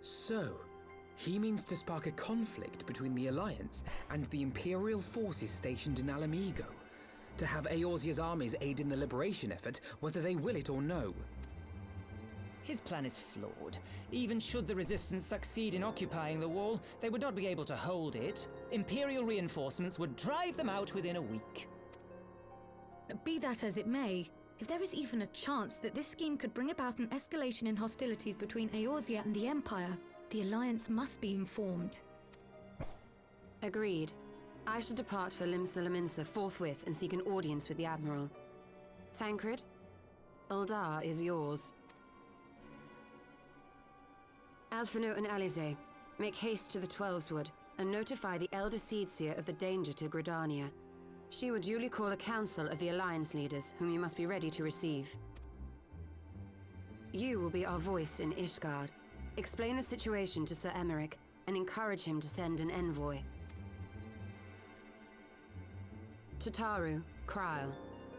So, he means to spark a conflict between the Alliance and the Imperial forces stationed in Alamigo, to have Eorzea's armies aid in the liberation effort, whether they will it or no. His plan is flawed. Even should the Resistance succeed in occupying the wall, they would not be able to hold it. Imperial reinforcements would drive them out within a week. Be that as it may, if there is even a chance that this scheme could bring about an escalation in hostilities between Eorzea and the Empire, the Alliance must be informed. Agreed. I shall depart for Lim-Sulaminsa forthwith and seek an audience with the Admiral. Thancred, Uldar is yours. Alphino and Alize, make haste to the Twelveswood and notify the Elder Seedseer of the danger to Gridania. She will duly call a council of the Alliance leaders, whom you must be ready to receive. You will be our voice in Ishgard. Explain the situation to Sir Emeric and encourage him to send an envoy. To Taru, Krile,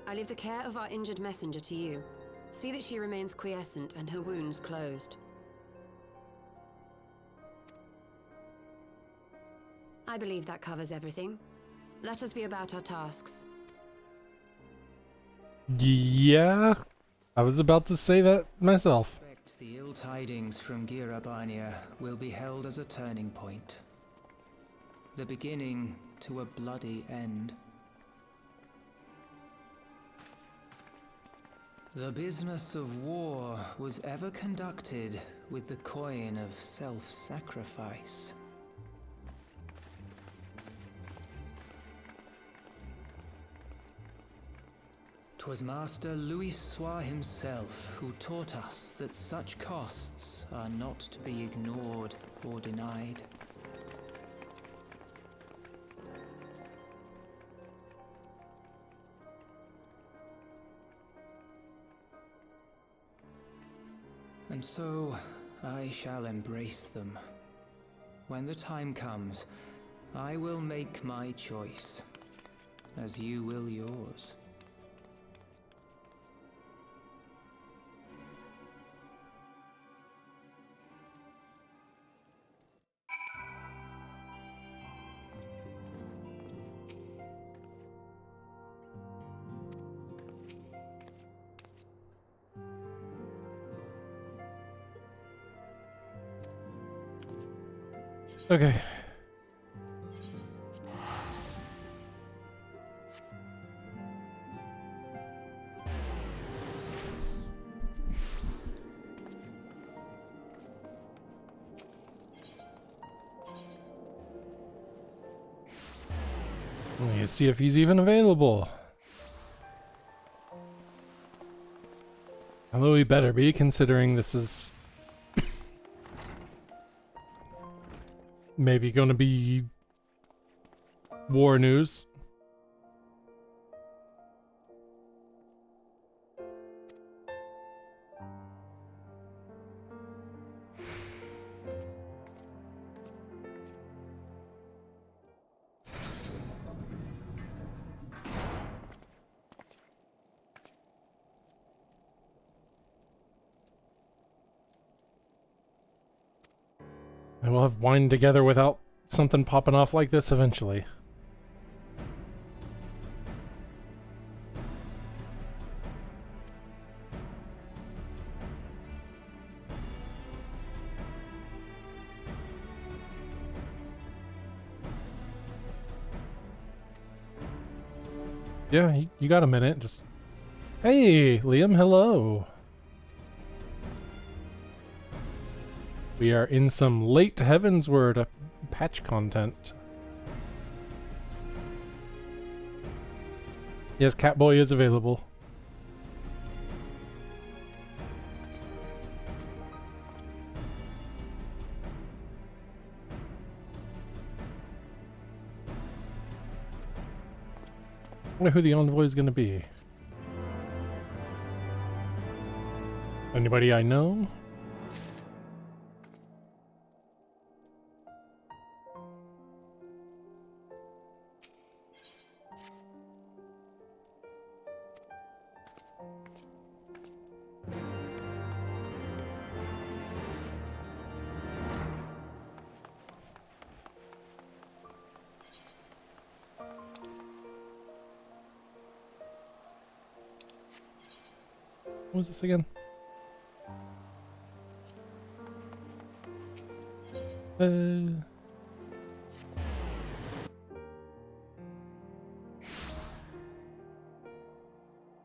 I leave the care of our injured messenger to you. See that she remains quiescent and her wounds closed. I believe that covers everything. Let us be about our tasks. Yeah, I was about to say that myself. The ill tidings from Girabania will be held as a turning point. The beginning to a bloody end. The business of war was ever conducted with the coin of self-sacrifice. 'Twas Master Louisoix himself who taught us that such costs are not to be ignored or denied. And so, I shall embrace them. When the time comes, I will make my choice, as you will yours. Okay. Let's see if he's even available. Although he better be, considering this is maybe going to be war news. And we'll have wine together without something popping off like this eventually. Yeah, you got a minute. Just, hey, Liam, hello. We are in some late Heavensward patch content. Yes, Catboy is available. I wonder who the envoy is going to be. Anybody I know? What was this again?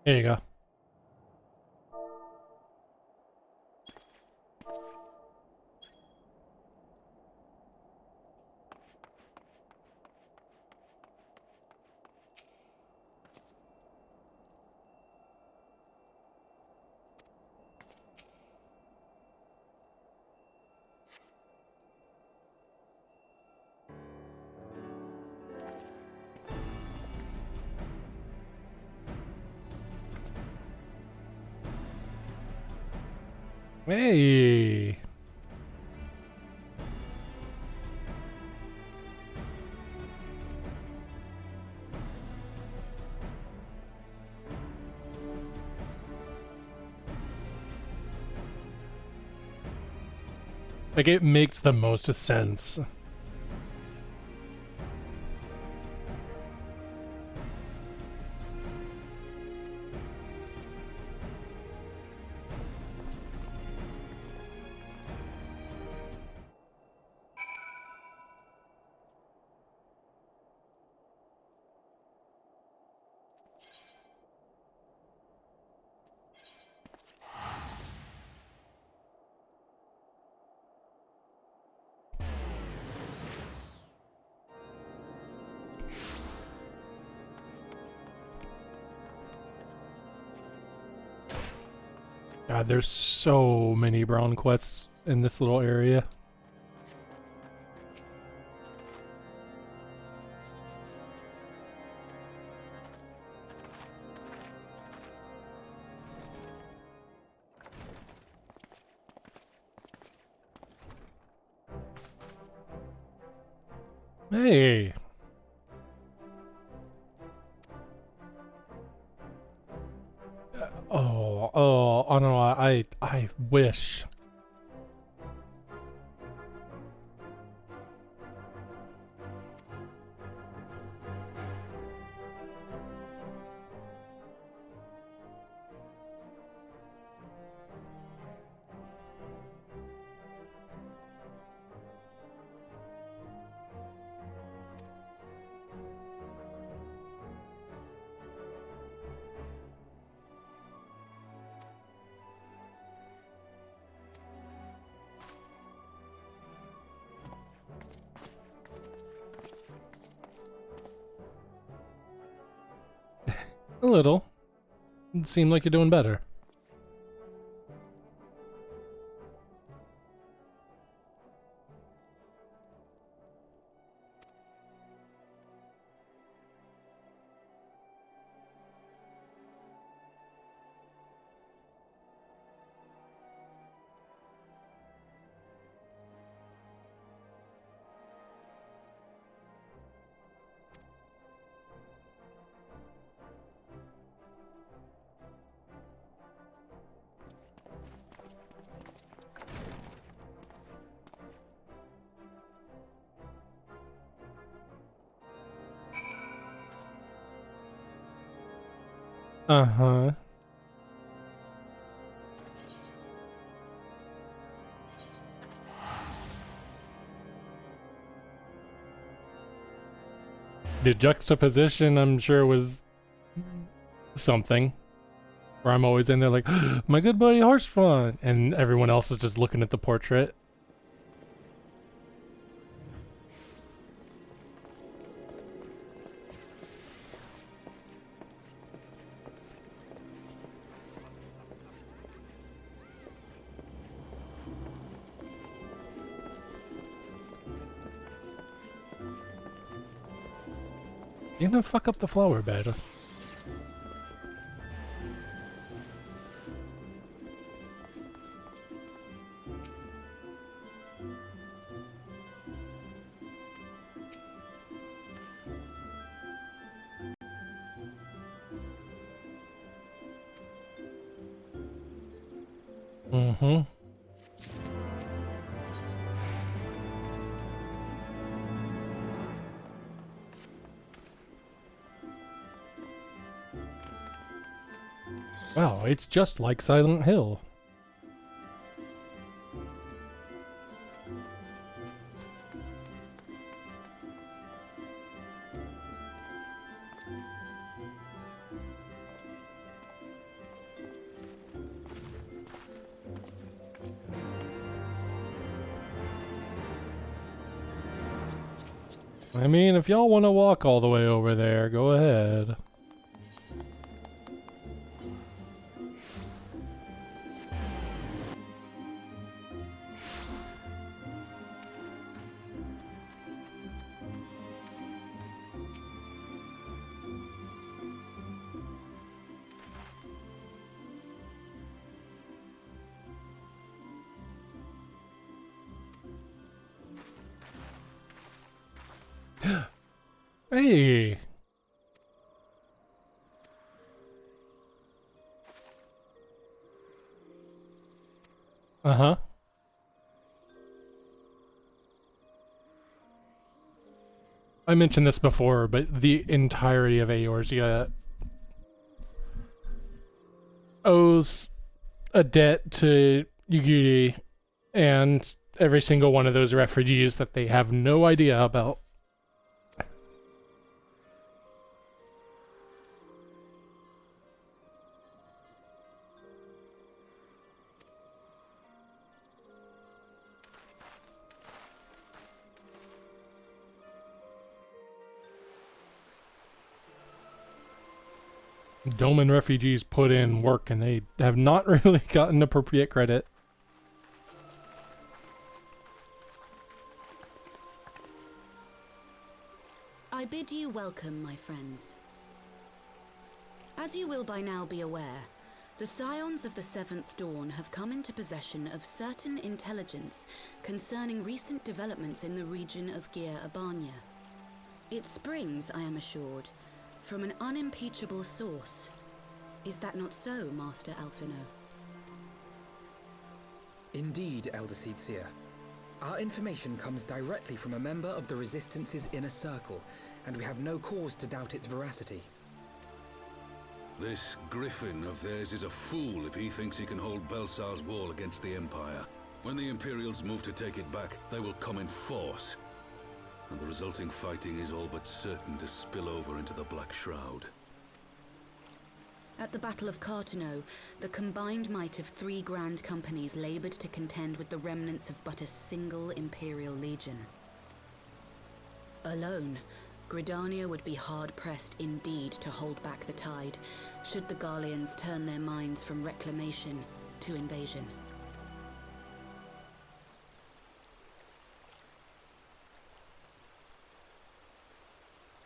There you go. Hey! Like, it makes the most sense. God, there's so many brown quests in this little area. Hey! Oh no, I wish. A little. It seemed like you're doing better. Uh-huh. The juxtaposition, I'm sure, was something. Where I'm always in there like, my good buddy Horsefawn, and everyone else is just looking at the portrait. You're gonna fuck up the flower bed. Mm-hmm. Wow, it's just like Silent Hill. I mean, if y'all want to walk all the way over there, go ahead. Hey. Uh-huh. I mentioned this before, but the entirety of Eorzea owes a debt to Yugiri and every single one of those refugees that they have no idea about. Doman refugees put in work and they have not really gotten appropriate credit. I bid you welcome, my friends. As you will by now be aware, the Scions of the Seventh Dawn have come into possession of certain intelligence concerning recent developments in the region of Gyr Abania. It springs, I am assured, from an unimpeachable source. Is that not so, Master Alphino? Indeed, Elder Seedseer. Our information comes directly from a member of the Resistance's inner circle, and we have no cause to doubt its veracity. This Griffin of theirs is a fool if he thinks he can hold Belsar's wall against the Empire. When the Imperials move to take it back, they will come in force. And the resulting fighting is all but certain to spill over into the Black Shroud. At the Battle of Cartano, the combined might of 3 grand companies labored to contend with the remnants of but a single Imperial legion. Alone, Gridania would be hard-pressed indeed to hold back the tide, should the Garleans turn their minds from reclamation to invasion.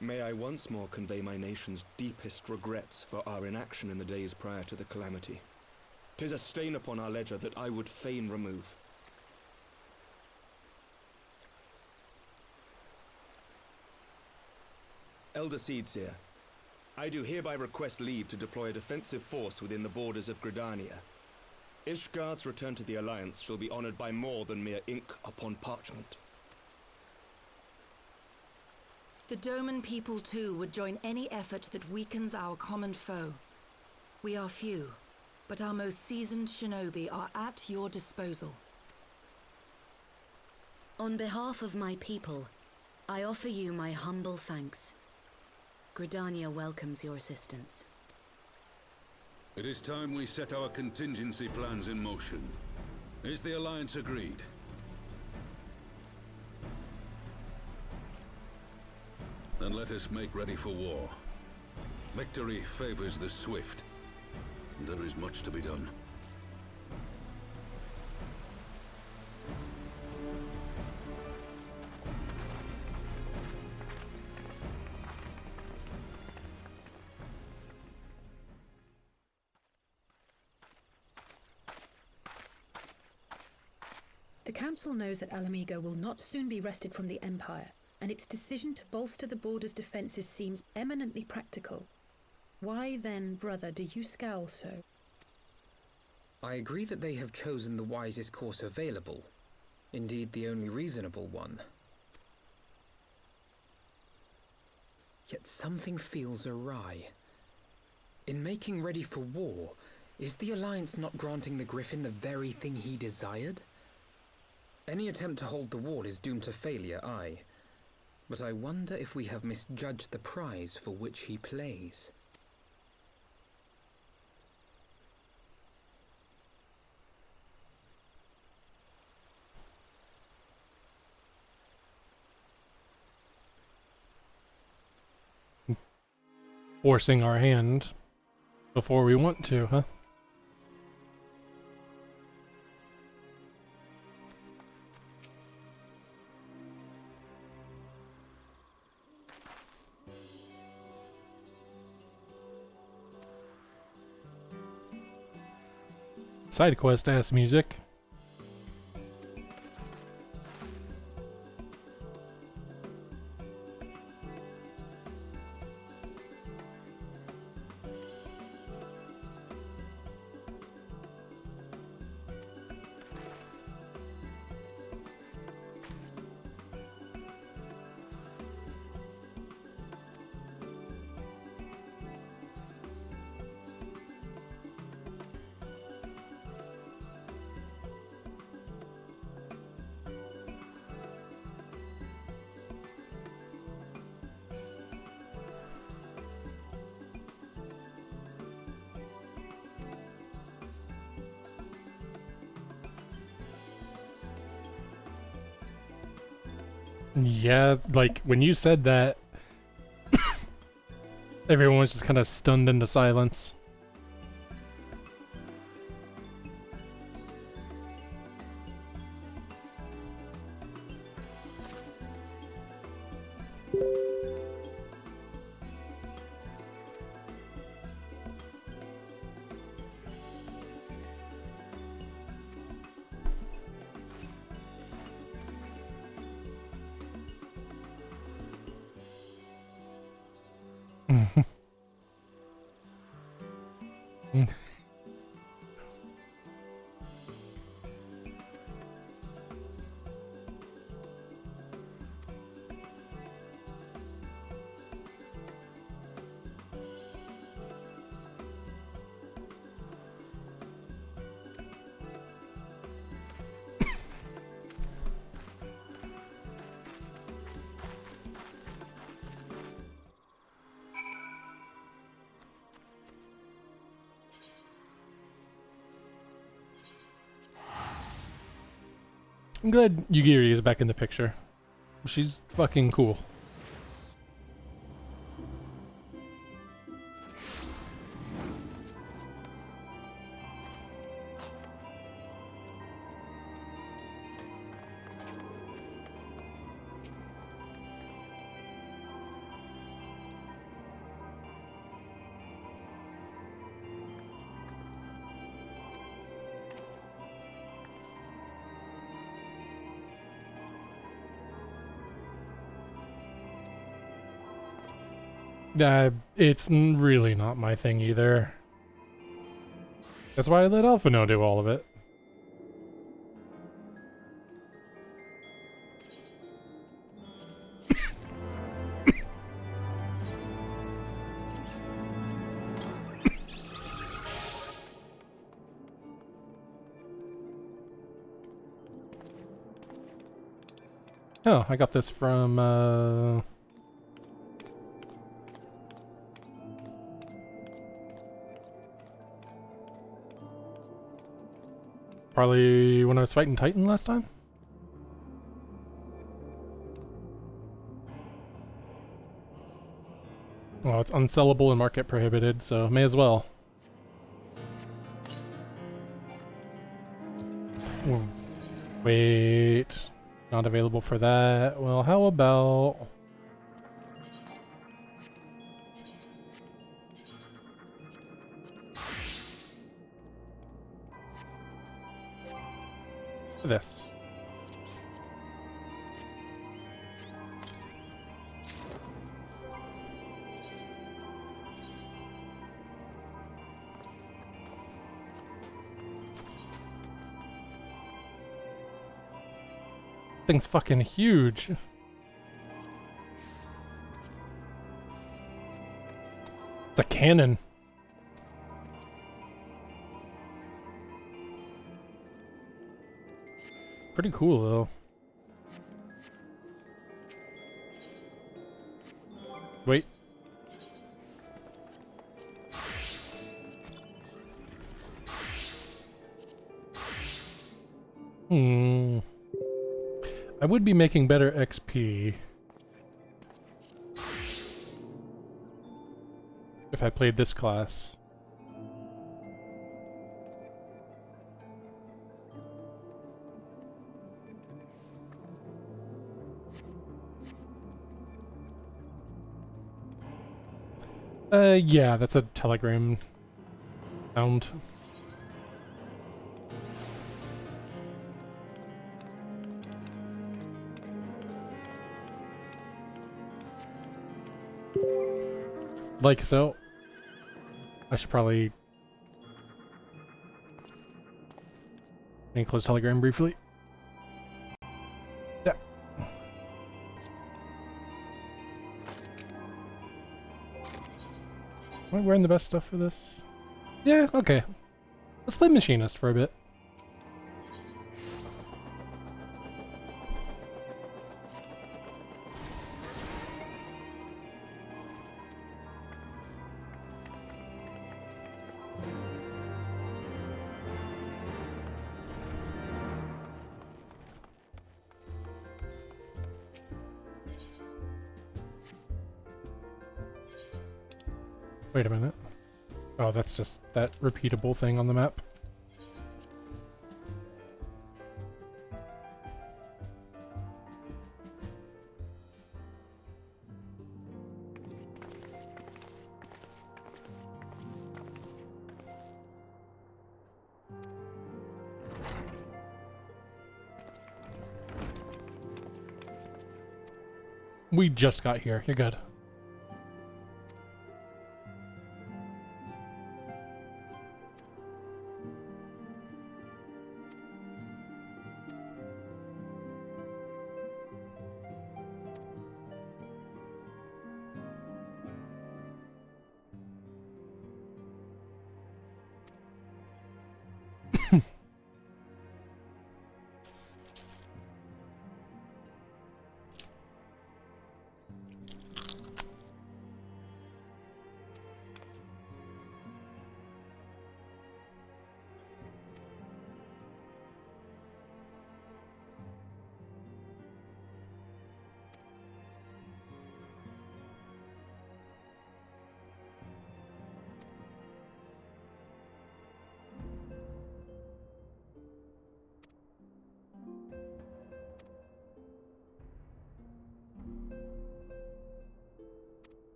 May I once more convey my nation's deepest regrets for our inaction in the days prior to the calamity. 'Tis a stain upon our ledger that I would fain remove. Elder Seedseer, I do hereby request leave to deploy a defensive force within the borders of Gridania. Ishgard's return to the Alliance shall be honored by more than mere ink upon parchment. The Doman people too would join any effort that weakens our common foe. We are few, but our most seasoned shinobi are at your disposal. On behalf of my people, I offer you my humble thanks. Gridania welcomes your assistance. It is time we set our contingency plans in motion. Is the Alliance agreed? Then let us make ready for war. Victory favors the swift, and there is much to be done. The Council knows that Alamigo will not soon be wrested from the Empire, and its decision to bolster the border's defences seems eminently practical. Why then, brother, do you scowl so? I agree that they have chosen the wisest course available. Indeed, the only reasonable one. Yet something feels awry. In making ready for war, is the Alliance not granting the Griffin the very thing he desired? Any attempt to hold the wall is doomed to failure, aye. But I wonder if we have misjudged the prize for which he plays. Forcing our hand before we want to, huh? Side quest ass music. Yeah, like when you said that, everyone was just kind of stunned into silence. I'm glad Yugiri is back in the picture. She's fucking cool. It's really not my thing either. That's why I let Alphino do all of it. Oh, I got this from, probably when I was fighting Titan last time? Well, it's unsellable and market prohibited, so may as well. Wait, not available for that. Well, how about... this. Thing's fucking huge. It's a cannon. Pretty cool though. Wait. I would be making better XP if I played this class. Yeah, that's a telegram sound. Like so. I should probably close telegram briefly. Yeah. Am I wearing the best stuff for this? Yeah, okay. Let's play Machinist for a bit. Wait a minute. Oh, that's just that repeatable thing on the map. We just got here. You're good.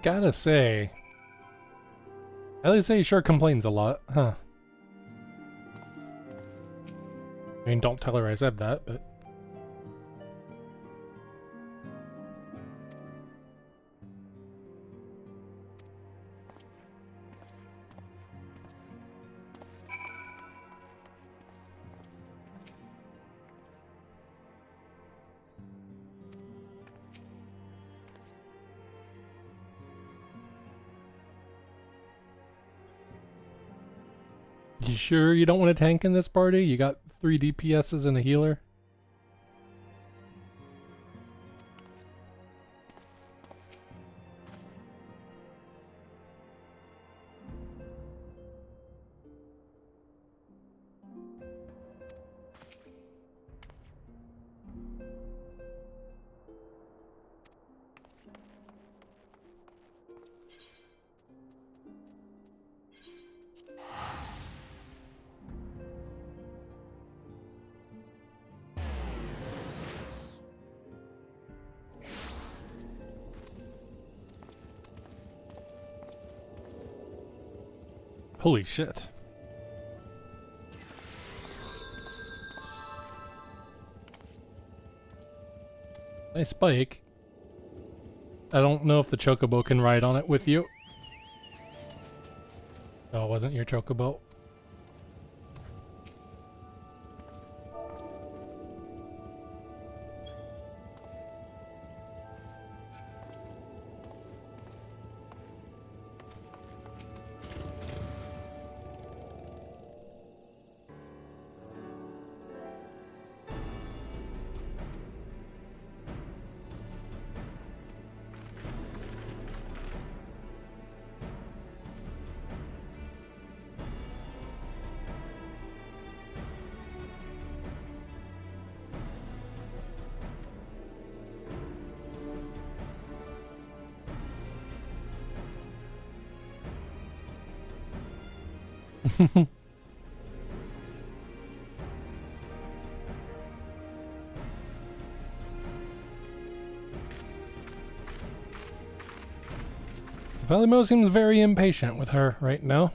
Gotta say, LSA sure complains a lot, huh? I mean, don't tell her I said that, but... You sure you don't want a tank in this party? You got 3 DPSs and a healer? Holy shit. Nice bike. I don't know if the chocobo can ride on it with you. Oh, it wasn't your chocobo. Valumo seems very impatient with her right now.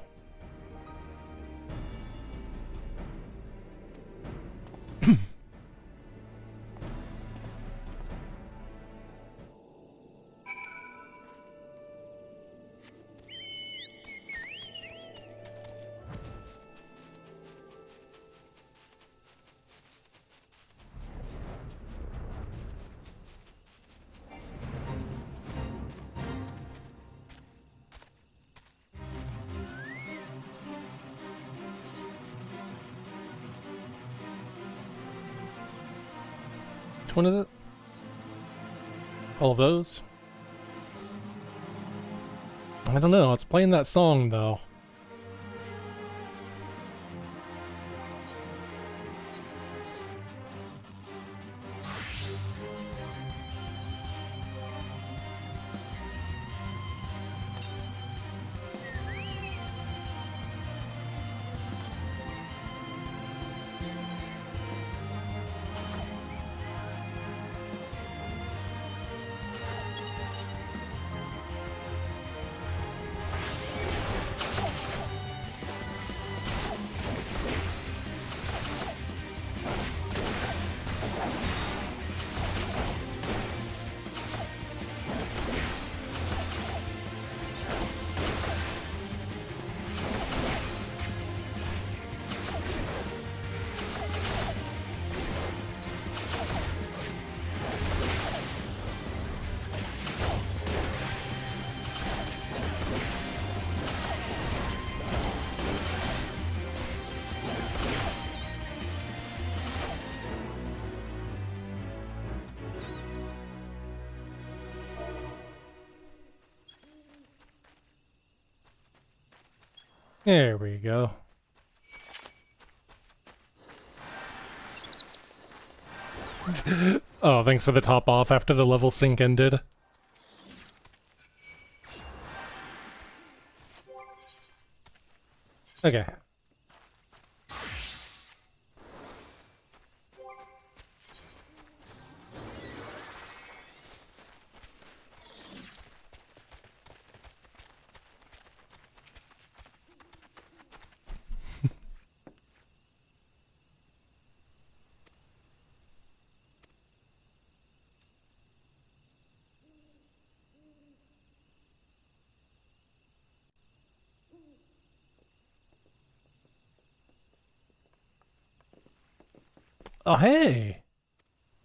one is it? All of those? I don't know. It's playing that song though. There we go. Oh, thanks for the top off after the level sync ended. Okay. Oh, hey!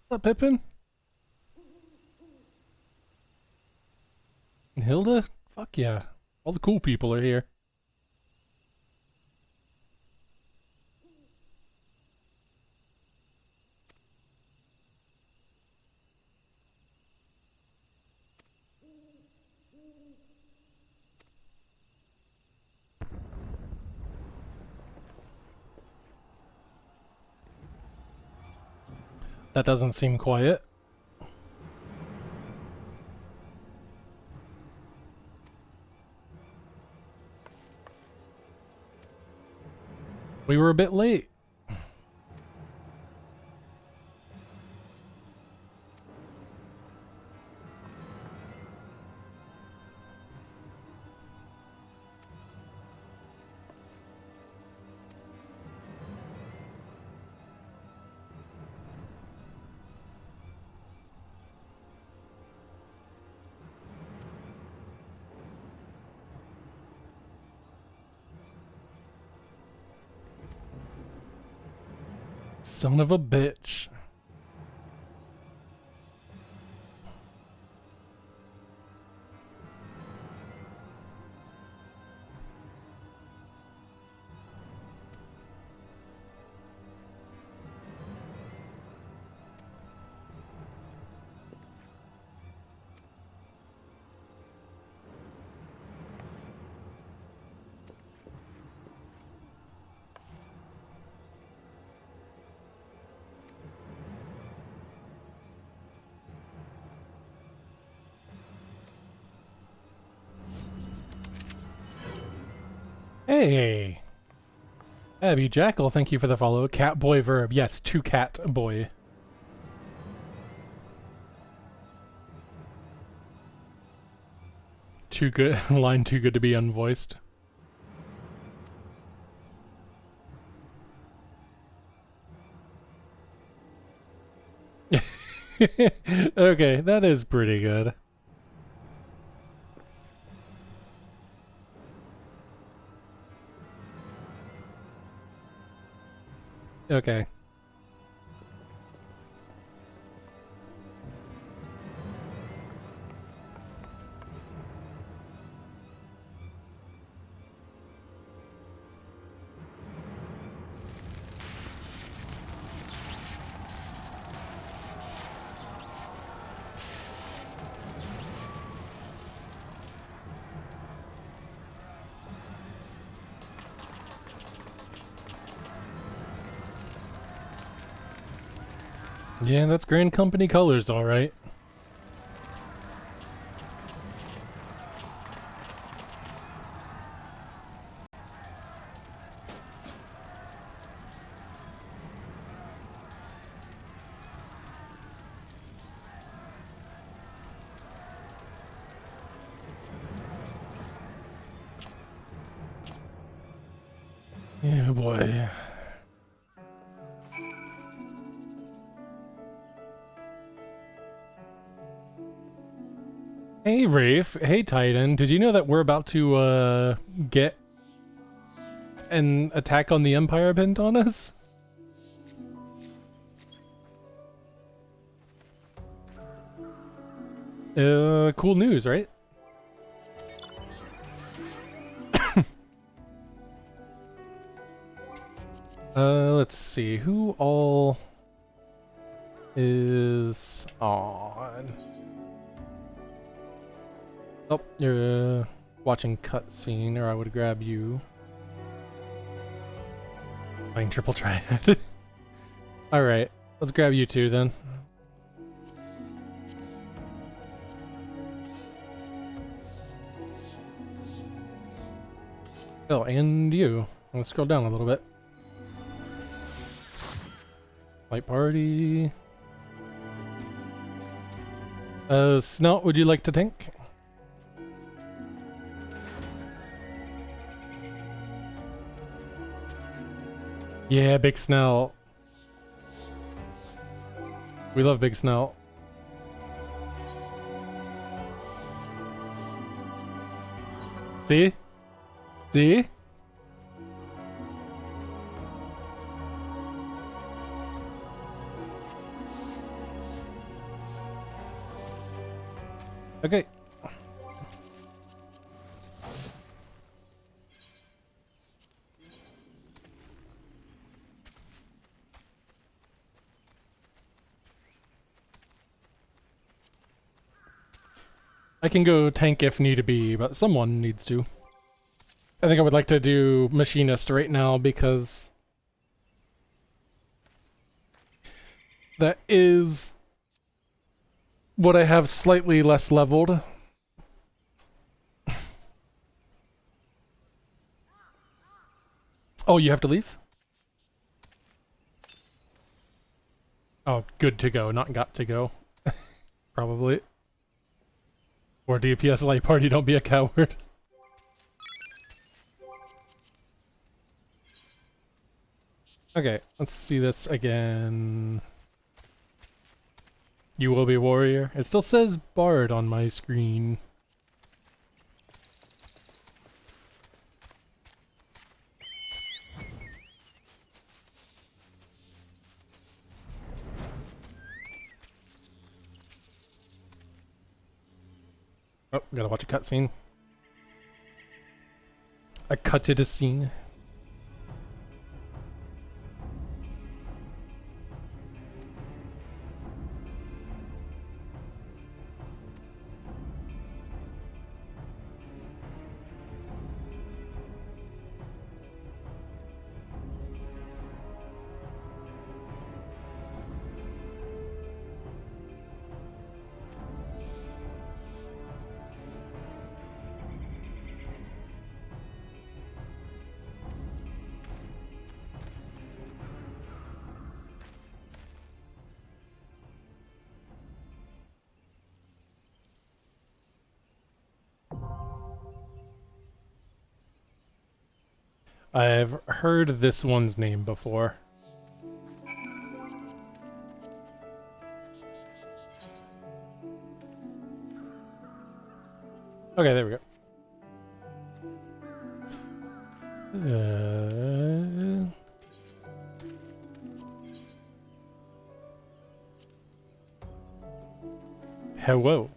What's up, Pippin? Hilda? Fuck yeah. All the cool people are here. That doesn't seem quiet. We were a bit late. Son of a bitch. Hey! Abby Jackal, thank you for the follow. Catboy verb. Yes, to cat boy. Too good. Line too good to be unvoiced. Okay, that is pretty good. Okay. Yeah, that's Grand Company colors, all right. Yeah, boy. Hey, Rafe. Hey, Titan. Did you know that we're about to, get an attack on the Empire pinned on us? Cool news, right? Let's see. Who all is on? Oh, you're watching cutscene, or I would grab you. Playing triple triad. Alright, let's grab you two then. Oh, and you. Let's scroll down a little bit. Light party. Snout, would you like to tank? Yeah, Big Snout. We love Big Snout. See? See? Okay. I can go tank if need be, but someone needs to. I think I would like to do machinist right now because that is what I have slightly less leveled. Oh, you have to leave? Oh, good to go, not got to go. Probably. Or DPS light party, don't be a coward. Okay, let's see this again. You will be warrior. It still says bard on my screen. Oh, gotta watch a cutscene. I cutted a scene. I've heard this one's name before. Okay, there we go. Hello.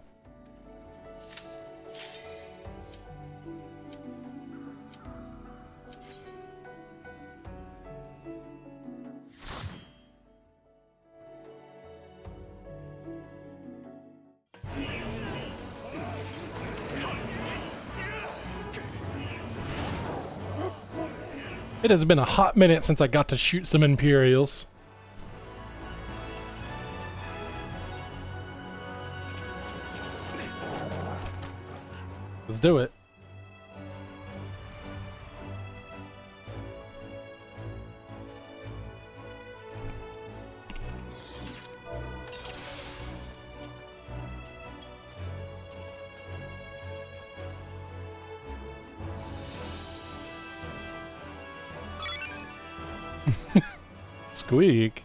It has been a hot minute since I got to shoot some Imperials. Let's do it. Squeak.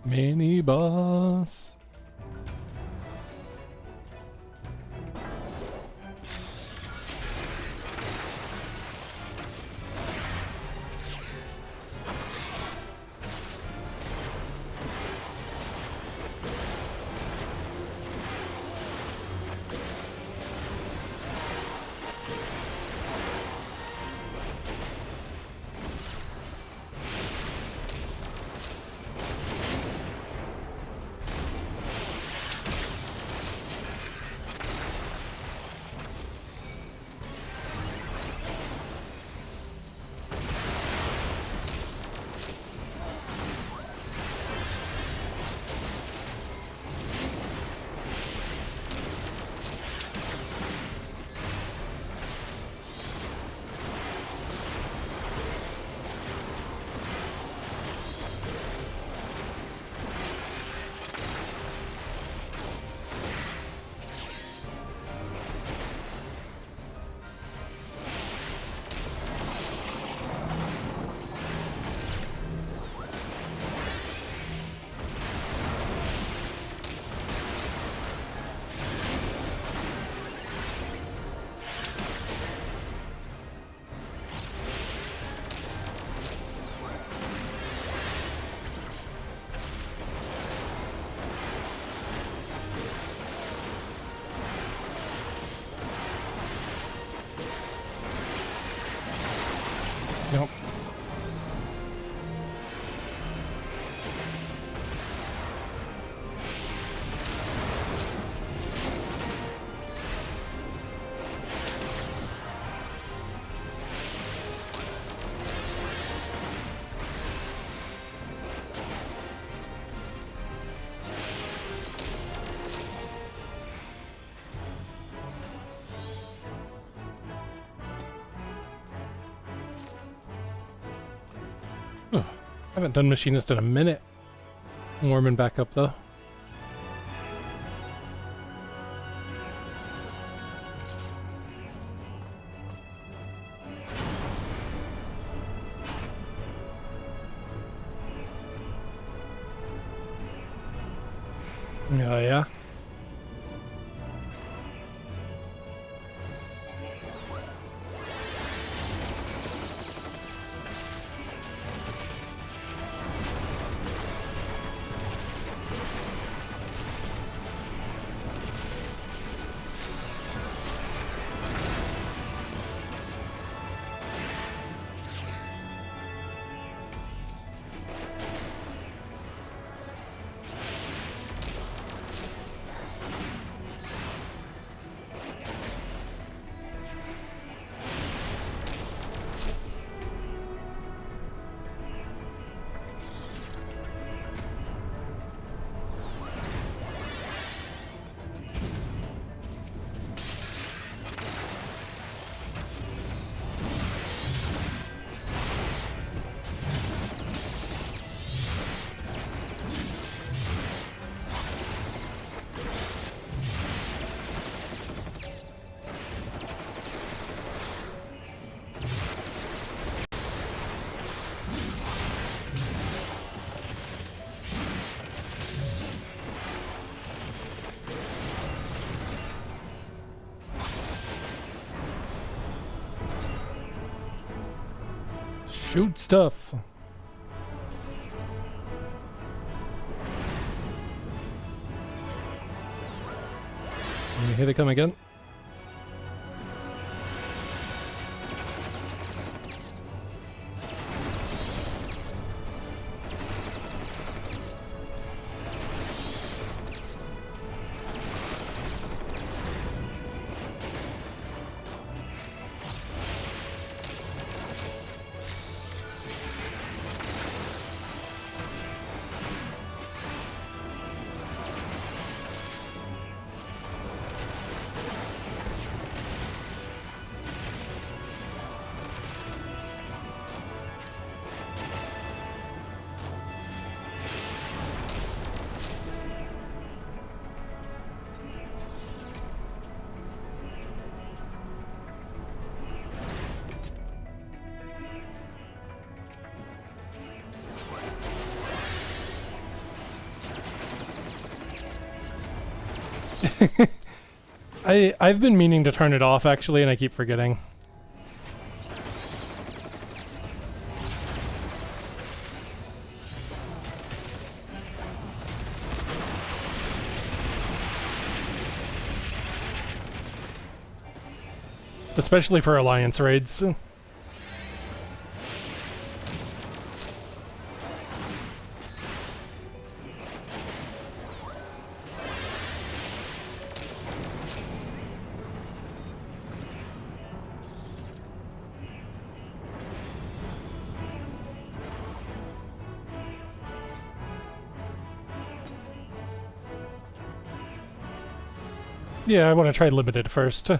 Mini boss. Nope. Haven't done Machinist in a minute. Warming back up though. Oh yeah. Shoot stuff. Here they come again. I've been meaning to turn it off actually, and I keep forgetting. Especially for Alliance raids. Yeah, I want to try limited first.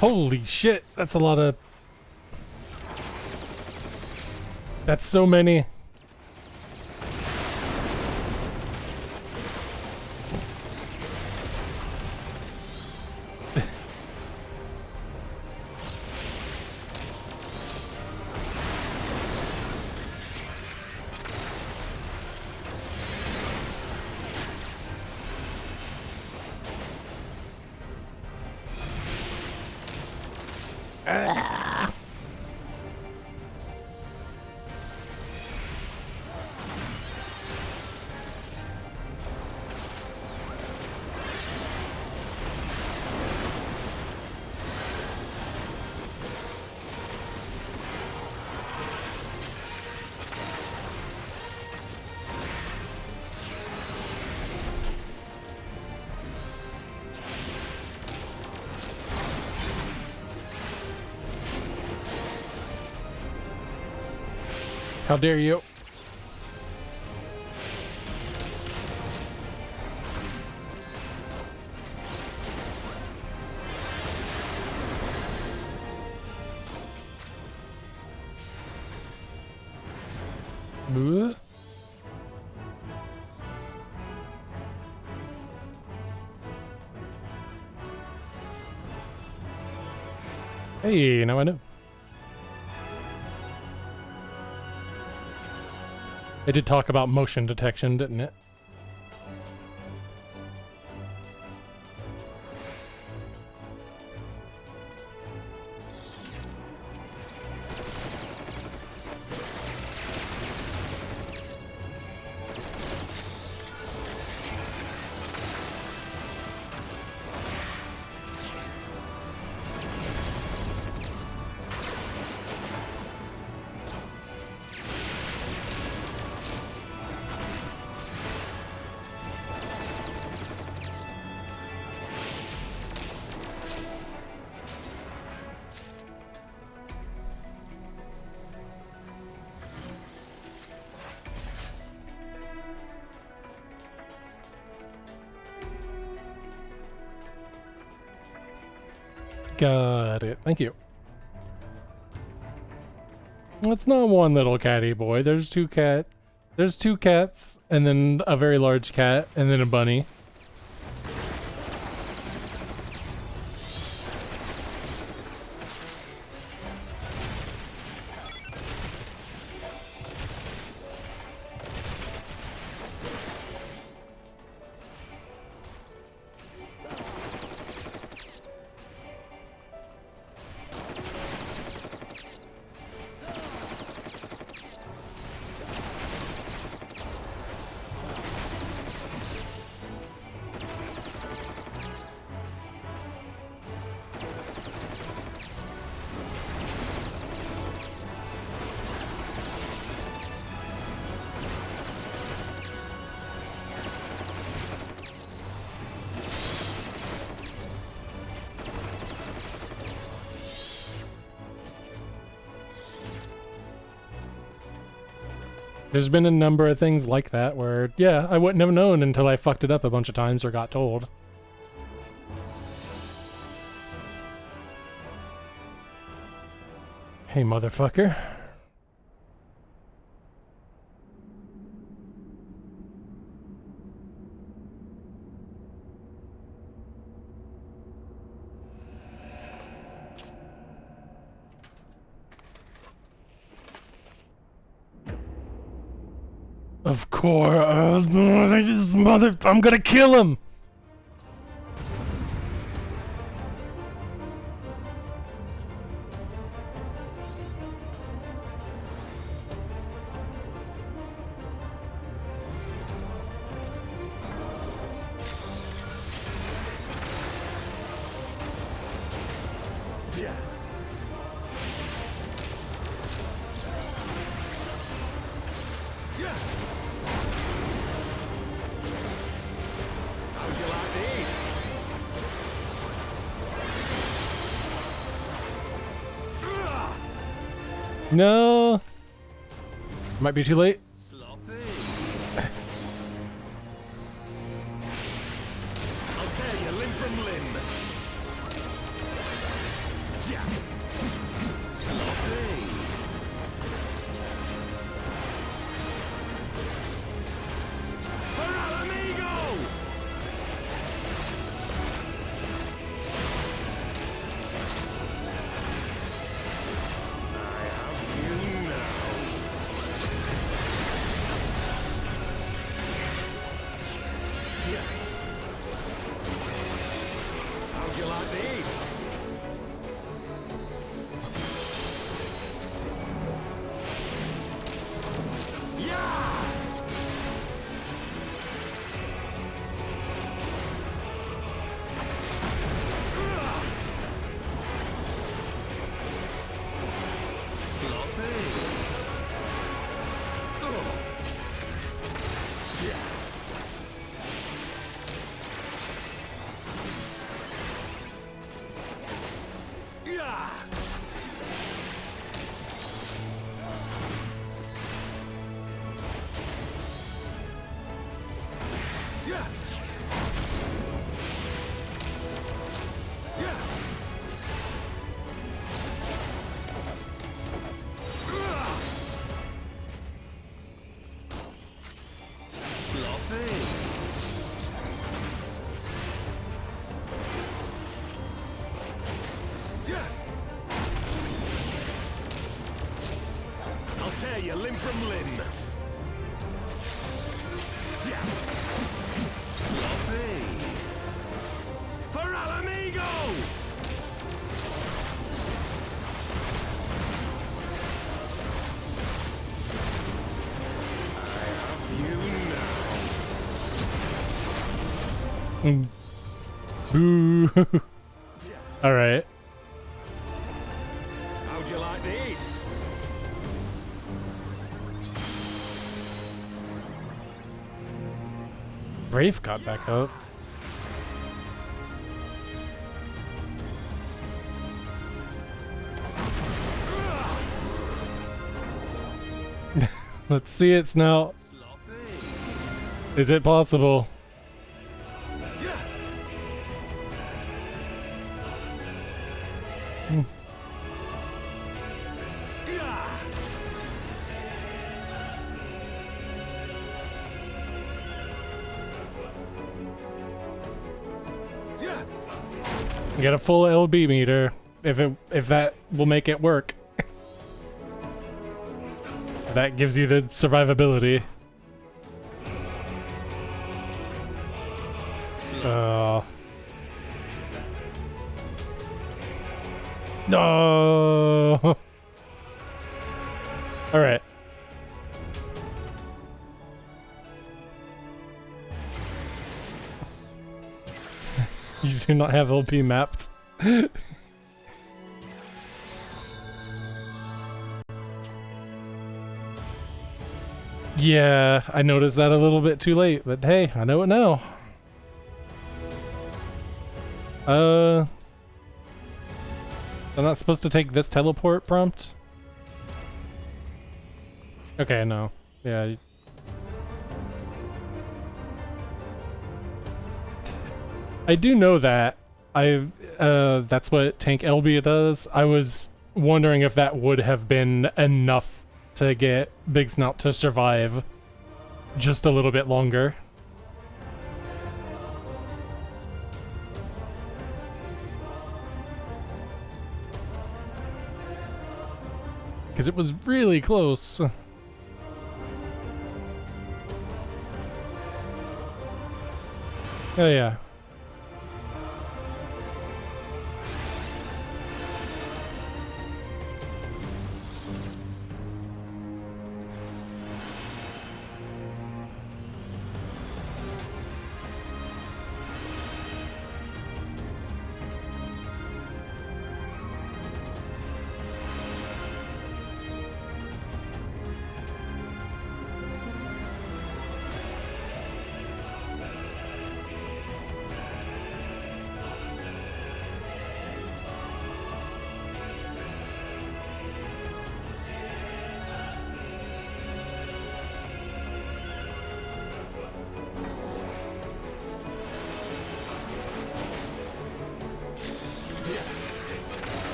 Holy shit, that's a lot of... That's so many. Ah. How dare you? Bleh. Hey, now I know. It did talk about motion detection, didn't it? Got it. Thank you. It's not one little catty boy. There's two cats, and then a very large cat, and then a bunny. There's been a number of things like that where, yeah, I wouldn't have known until I fucked it up a bunch of times or got told. Hey, motherfucker. Of course, this mother, I'm gonna kill him! No, might be too late. I'll tear you limb from limb. Yeah. Sloppy. Hurrah, amigo! from limb. Sloppy. For Alamigo! Boo. All right. How'd you like this? Brave got back up. Let's see it, Snout. Is it possible? Get a full LB meter if that will make it work. That gives you the survivability. No. All right. You do not have LP mapped. Yeah, I noticed that a little bit too late, but hey, I know it now. I'm not supposed to take this teleport prompt? Okay, no. Yeah. I do know that. That's what Tank Elbia does. I was wondering if that would have been enough to get Big Snout to survive just a little bit longer. Because it was really close. Oh yeah.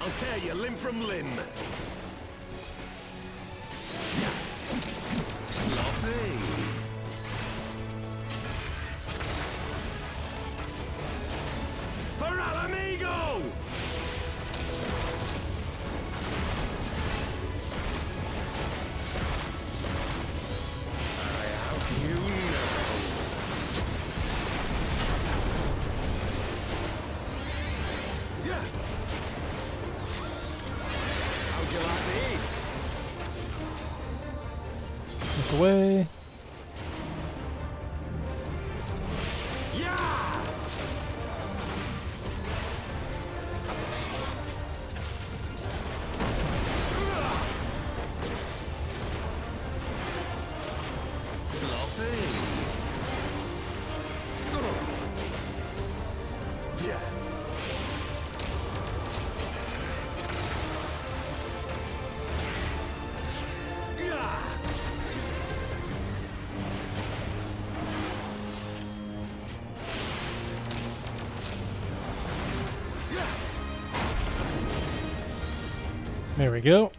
I'll tear you limb from limb. Sloppy. For Alamigo! I have you now. Yeah. How'd you like these? Look away. Yeah! Sloppy. Yeah. Yeah. There we go.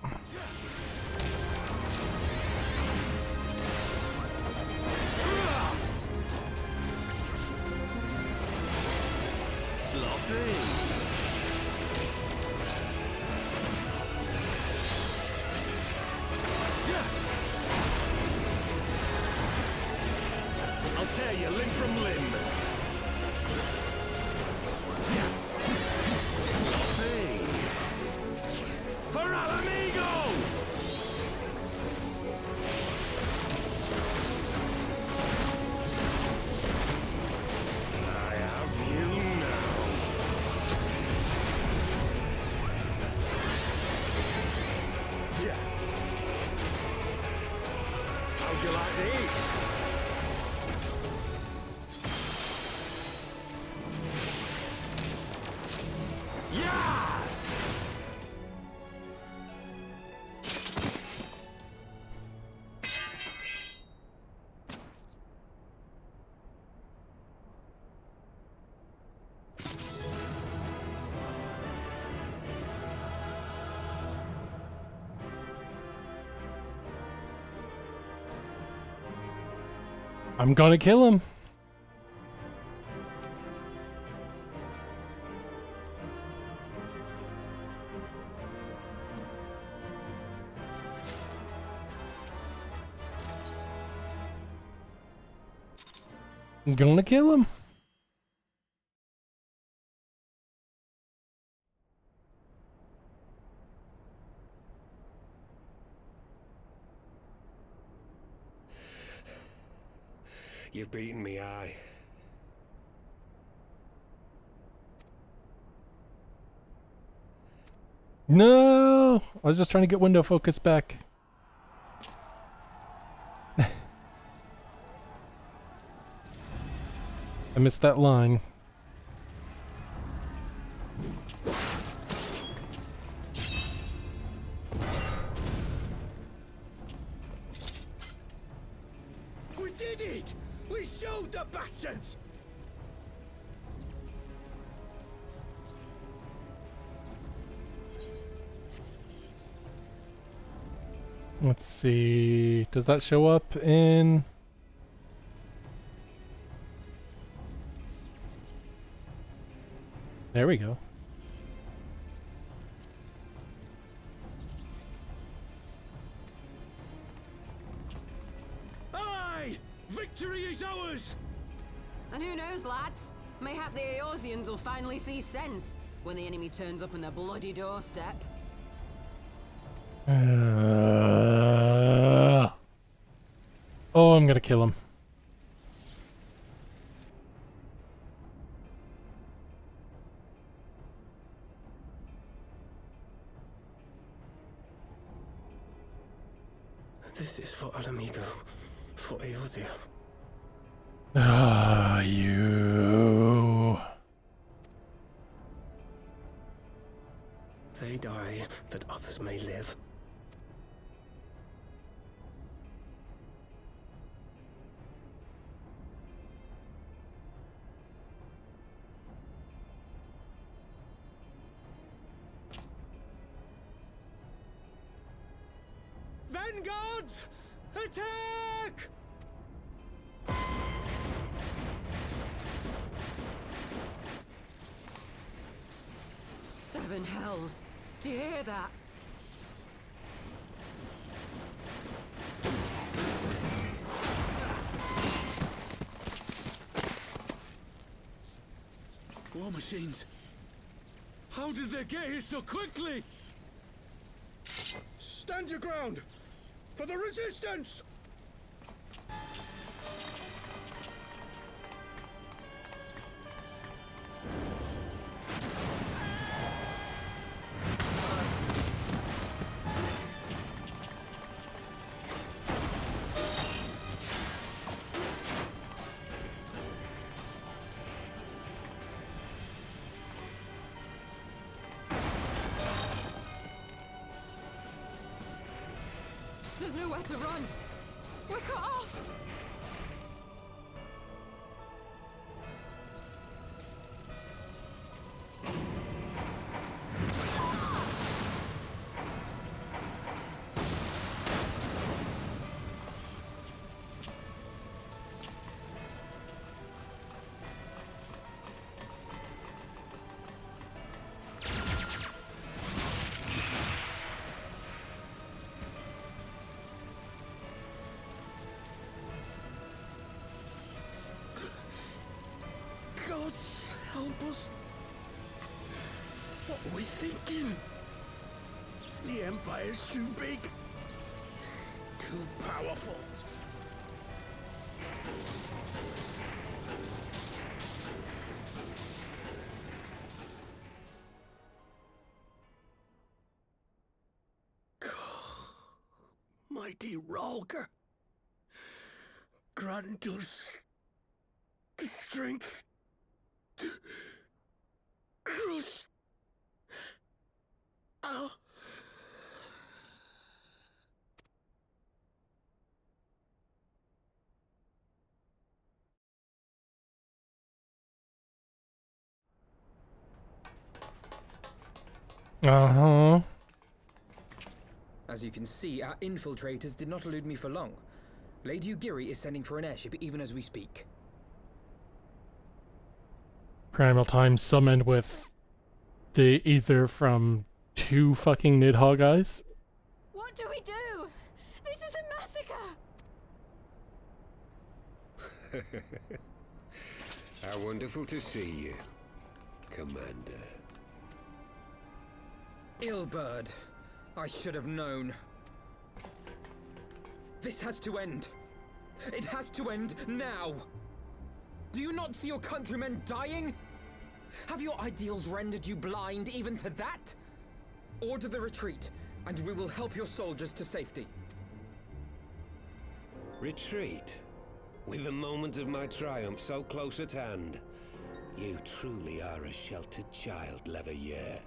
I'll tear you limb from limb. Sloppy. For Alamigo! I have you now. Yeah. How'd you like these? I'm gonna kill him. I'm gonna kill him. You've beaten me, aye. No! I was just trying to get window focus back. I missed that line. We did it! We showed the bastards! Let's see. Does that show up in... There we go. Aye! Victory is ours! And who knows, lads? Mayhap the Eorzeans will finally see sense when the enemy turns up on their bloody doorstep. Oh, I'm gonna kill him. This is for Alamigo, for Eorzea. Ah, you. They die that others may live. Vanguards! Attack! Seven hells. Do you hear that? War machines. How did they get here so quickly? Stand your ground! For the resistance! There's nowhere to run. We're cut off. The Empire's too big. Too powerful. Mighty Rolger, grant us the strength to crush our... Uh-huh. As you can see, our infiltrators did not elude me for long. Lady Ugiri is sending for an airship even as we speak. Primal Time summoned with the ether from 2 fucking Nidhogg eyes. What do we do? This is a massacre! How wonderful to see you, Commander. Ilbird, I should have known. This has to end. It has to end now. Do you not see your countrymen dying? Have your ideals rendered you blind even to that? Order the retreat, and we will help your soldiers to safety. Retreat? With the moment of my triumph so close at hand? You truly are a sheltered child, Leveilleur.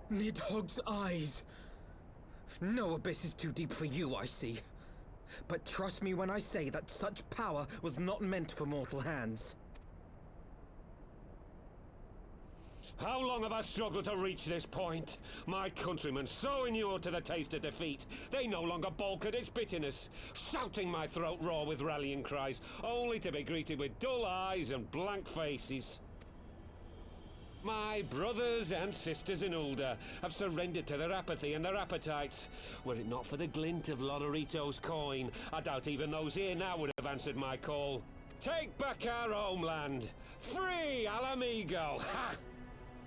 Nidhogg's eyes. No abyss is too deep for you, I see. But trust me when I say that such power was not meant for mortal hands. How long have I struggled to reach this point? My countrymen, so inured to the taste of defeat, they no longer balk at its bitterness, shouting my throat raw with rallying cries, only to be greeted with dull eyes and blank faces. My brothers and sisters in Ulda have surrendered to their apathy and their appetites. Were it not for the glint of Lodorito's coin, I doubt even those here now would have answered my call. Take back our homeland! Free Alamigo! Ha!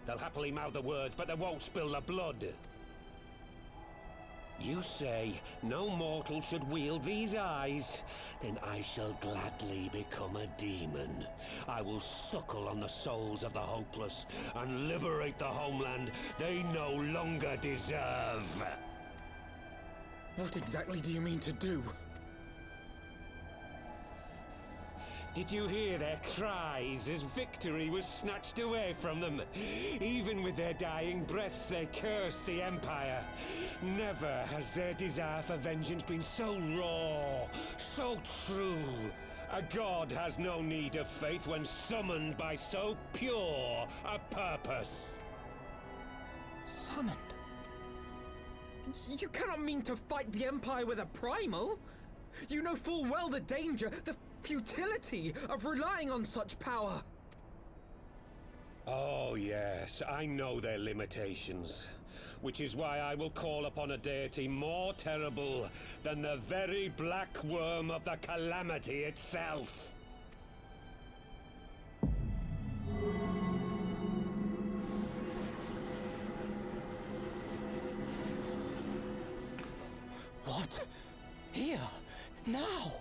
They'll happily mouth the words, but they won't spill the blood. You say no mortal should wield these eyes? Then I shall gladly become a demon. I will suckle on the souls of the hopeless and liberate the homeland they no longer deserve. What exactly do you mean to do? Did you hear their cries as victory was snatched away from them? Even with their dying breaths, they cursed the Empire. Never has their desire for vengeance been so raw, so true. A god has no need of faith when summoned by so pure a purpose. Summoned? You cannot mean to fight the Empire with a primal! You know full well the danger, the futility of relying on such power. Oh yes, I know their limitations. Which is why I will call upon a deity more terrible than the very black worm of the calamity itself. What? Here? Now?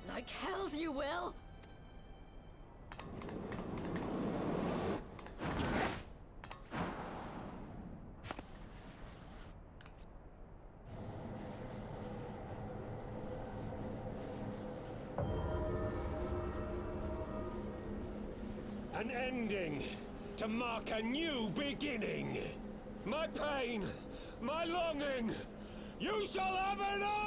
Like hells you will! An ending to mark a new beginning. My pain, my longing, you shall have it all!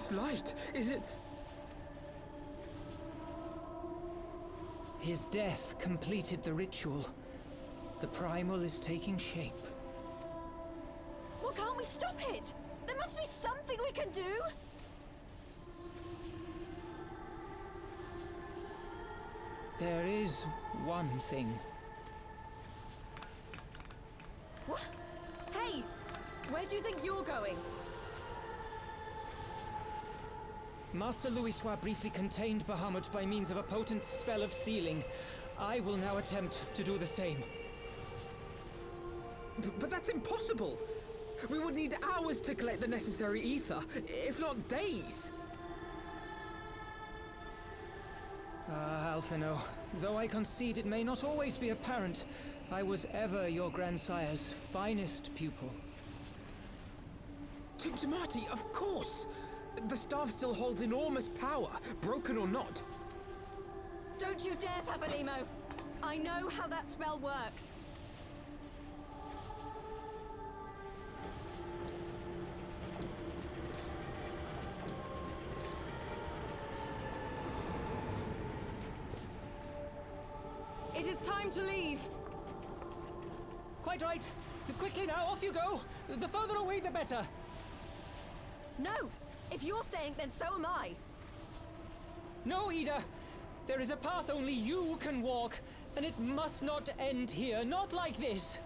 This light, is it... His death completed the ritual. The primal is taking shape. Well, can't we stop it? There must be something we can do! There is one thing. What? Hey! Where do you think you're going? Master Louisoix briefly contained Bahamut by means of a potent spell of sealing. I will now attempt to do the same. But that's impossible! We would need hours to collect the necessary ether, if not days! Ah, Alphino, though I concede it may not always be apparent, I was ever your grandsire's finest pupil. Tiptimati, of course! The staff still holds enormous power, broken or not. Don't you dare, Papalymo! I know how that spell works. It is time to leave. Quite right. Quickly now, off you go. The further away, the better. No! If you're staying, then so am I. No, Ida. There is a path only you can walk, and it must not end here. Not like this.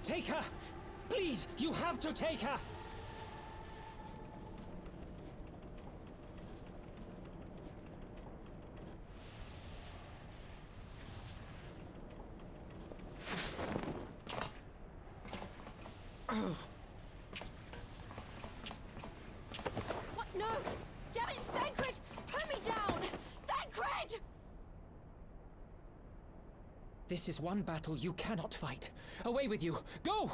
Take her! Please, you have to take her! What? No! Damn it, Thancred! Put me down! Thancred! This is one battle you cannot fight. Away with you! Go!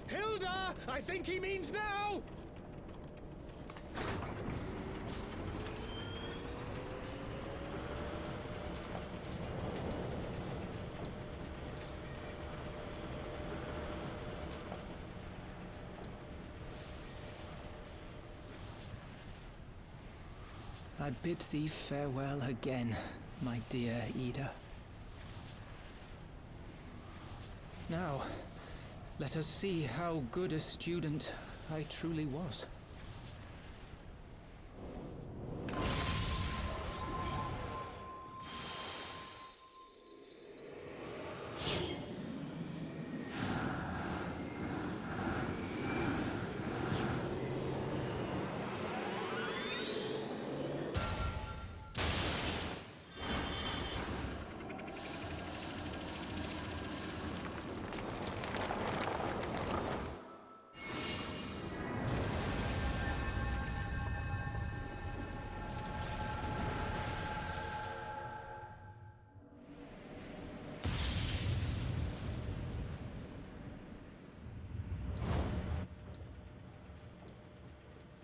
Hilda! I think he means now! I bid thee farewell again, my dear Ida. Now, let us see how good a student I truly was.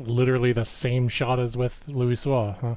Literally the same shot as with Louisoix, huh?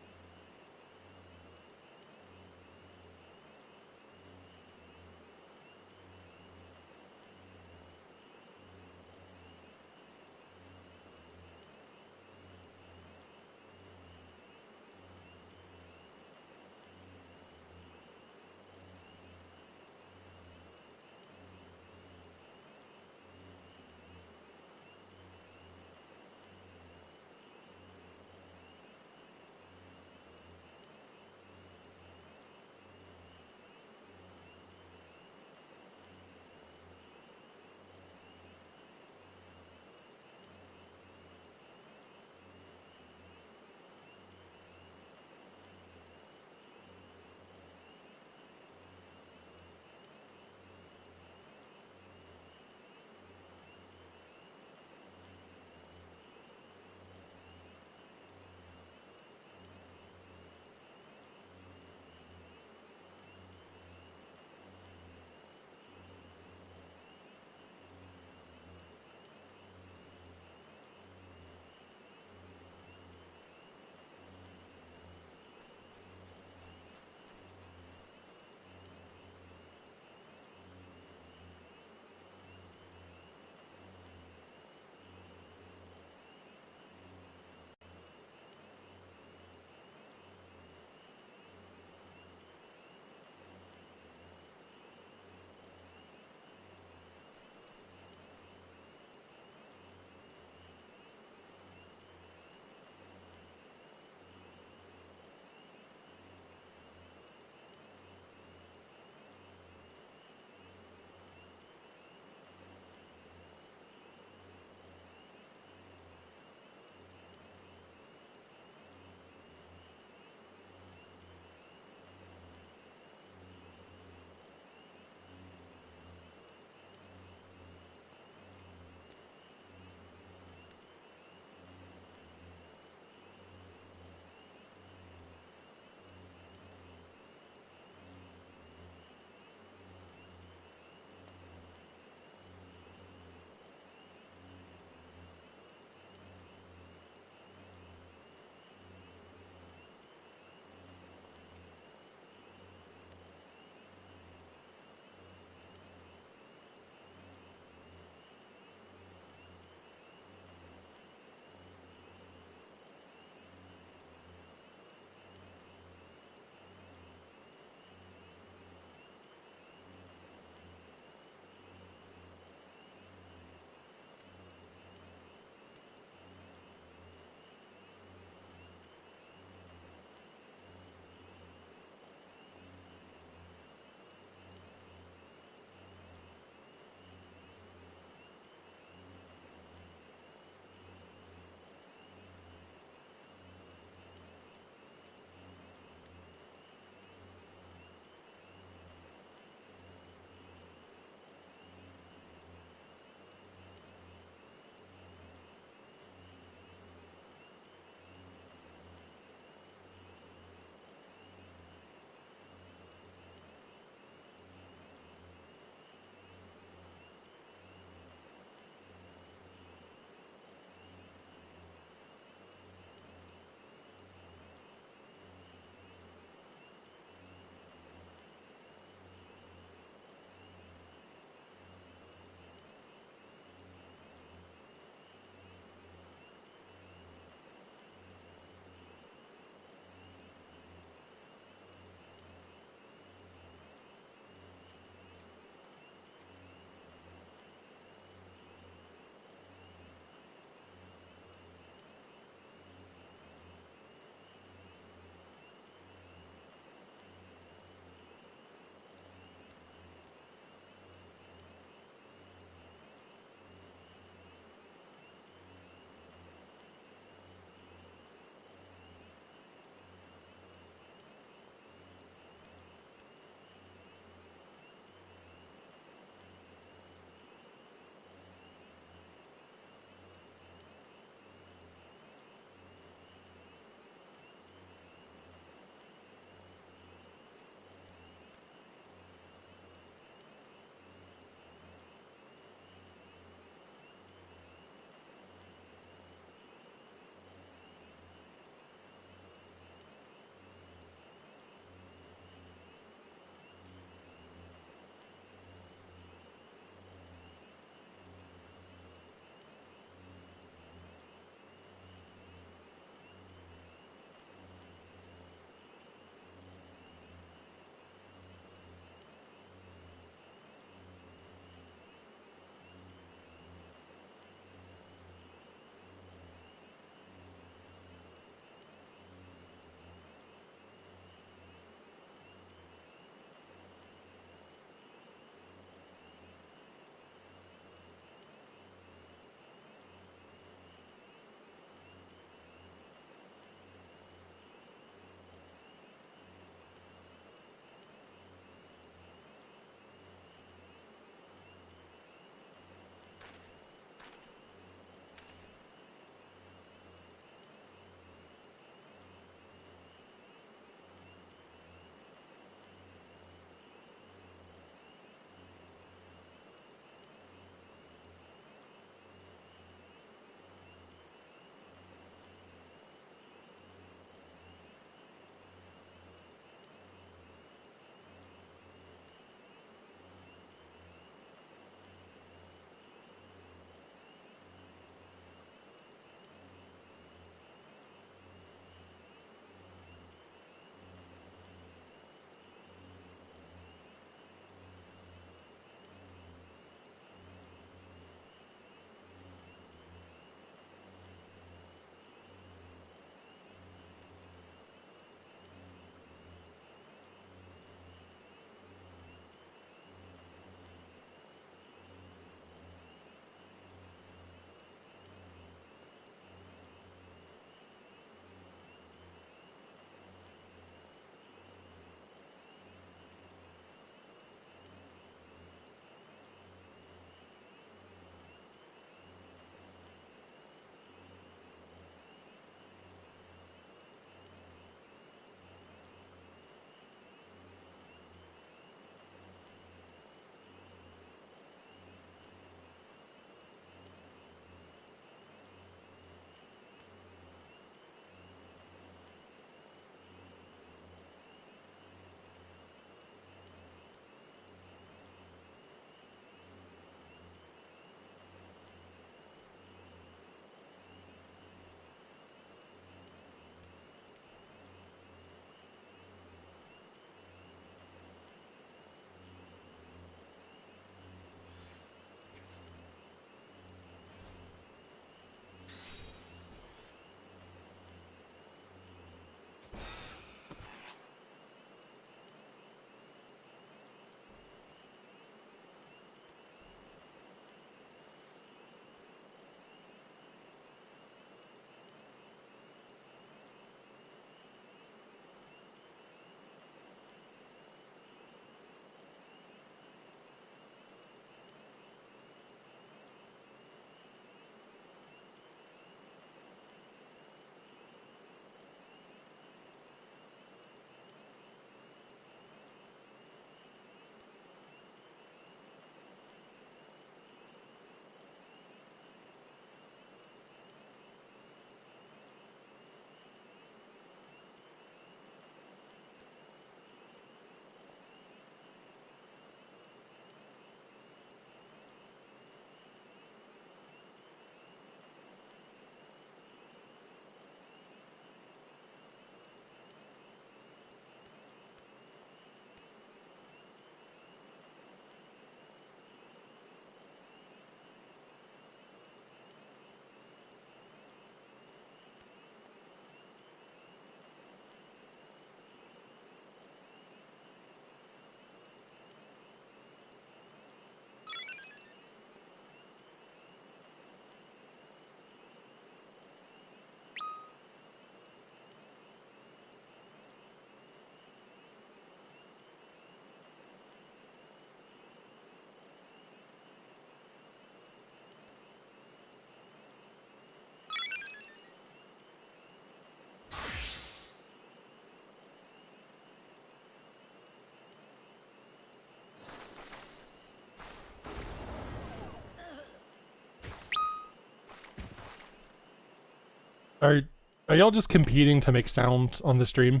Are y'all just competing to make sound on the stream?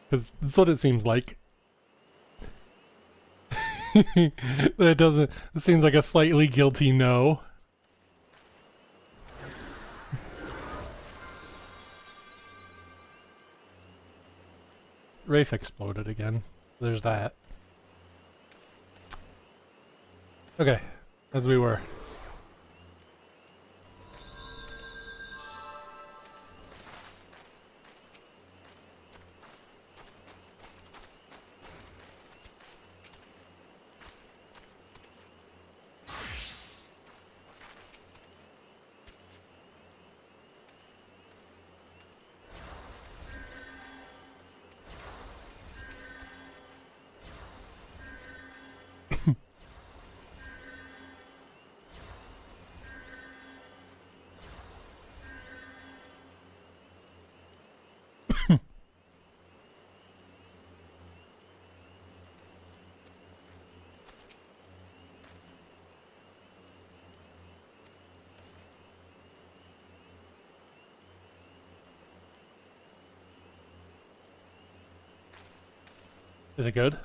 Because that's what it seems like. That doesn't... It seems like a slightly guilty no. Rafe exploded again. There's that. Okay, as we were. Is it good?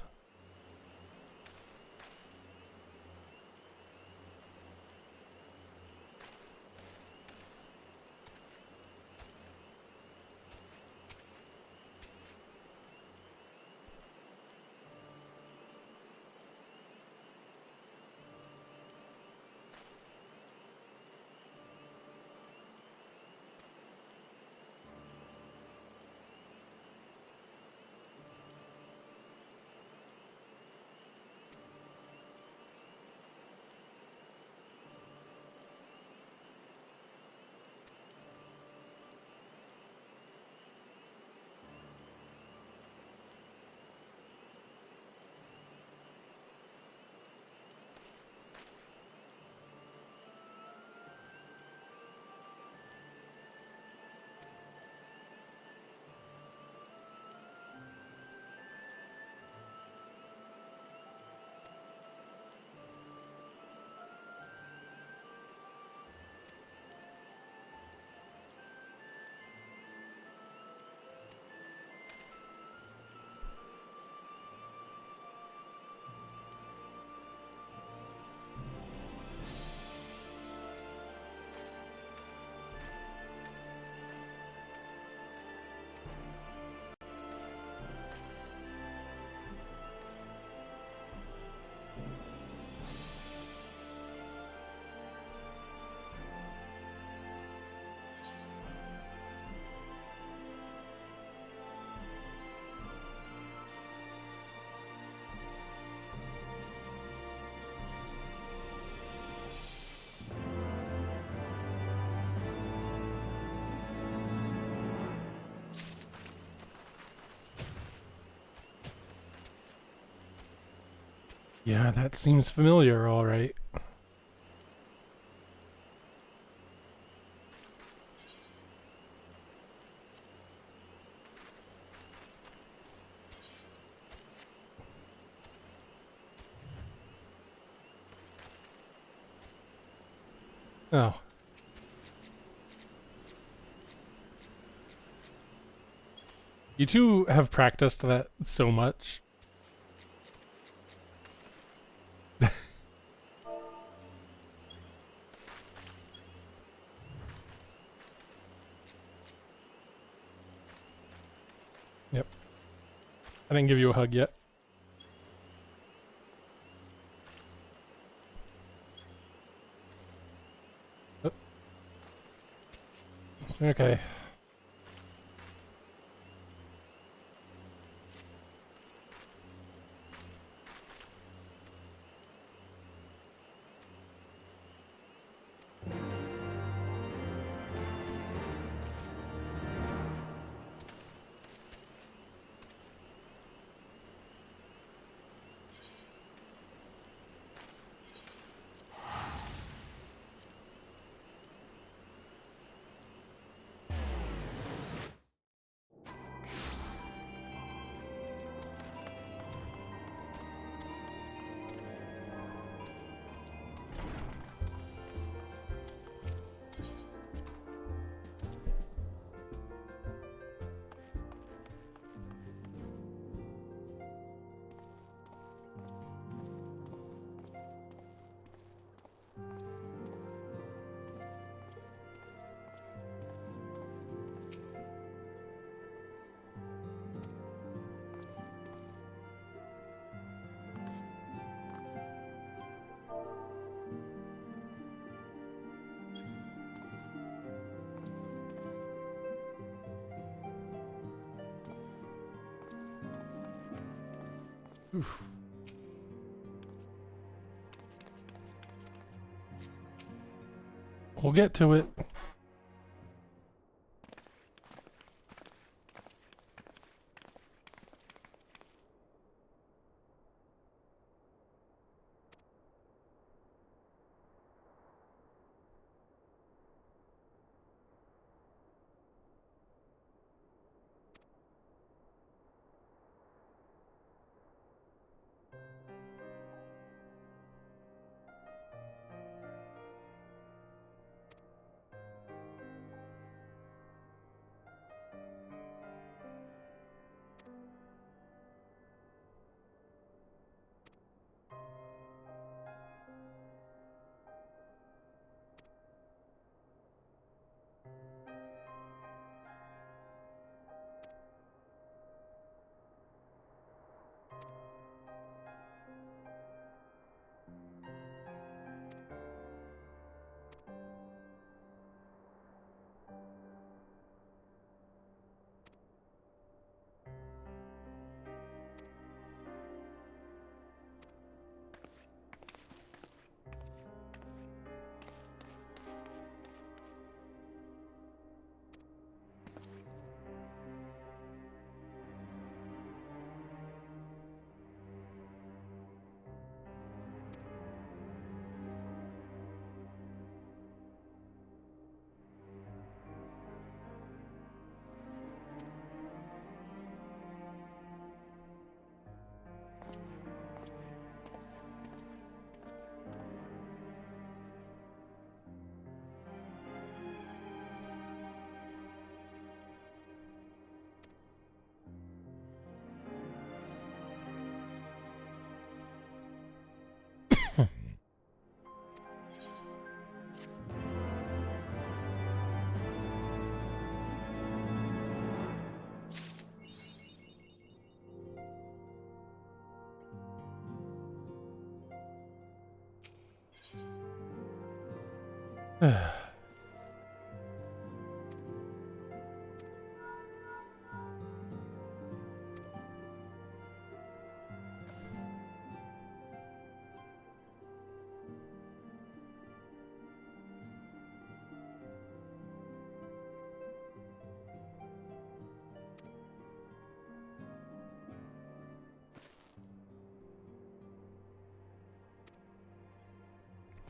Yeah, that seems familiar, all right. Oh. You two have practiced that so much. Yep. I didn't give you a hug yet. Oh. Okay. Oof. We'll get to it. Ugh.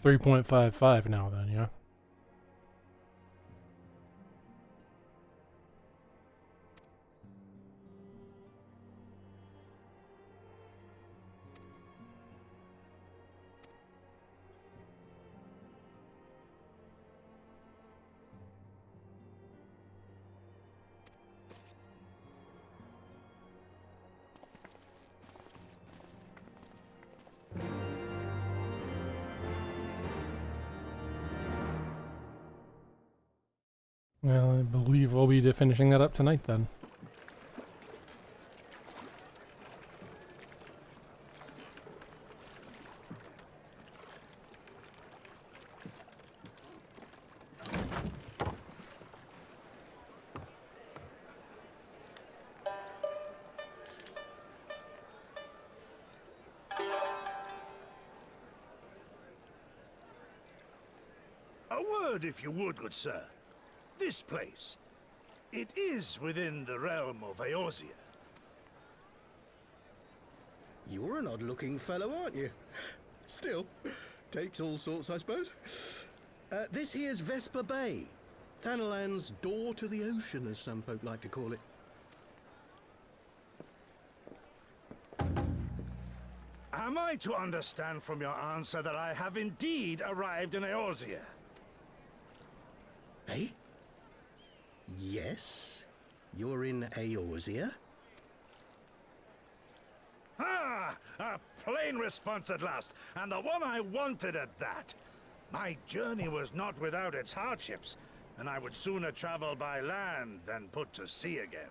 3.55 now then, yeah. Well, I believe we'll be finishing that up tonight then. A word, if you would, good sir. This place, it is within the realm of Eorzea. You're an odd-looking fellow, aren't you? Still, takes all sorts, I suppose. This here's Vesper Bay, Thanalan's door to the ocean, as some folk like to call it. Am I to understand from your answer that I have indeed arrived in Eorzea? Eh? Yes, you're in Eorzea. Ah! A plain response at last, and the one I wanted at that. My journey was not without its hardships, and I would sooner travel by land than put to sea again.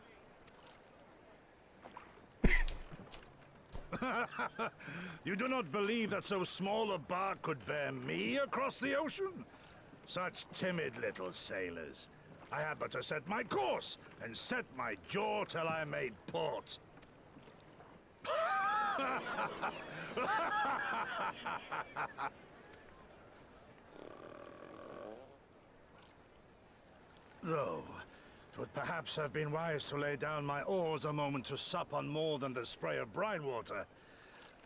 You do not believe that so small a bark could bear me across the ocean? Such timid little sailors. I had but to set my course and set my jaw till I made port. Though, it would perhaps have been wise to lay down my oars a moment to sup on more than the spray of brine water.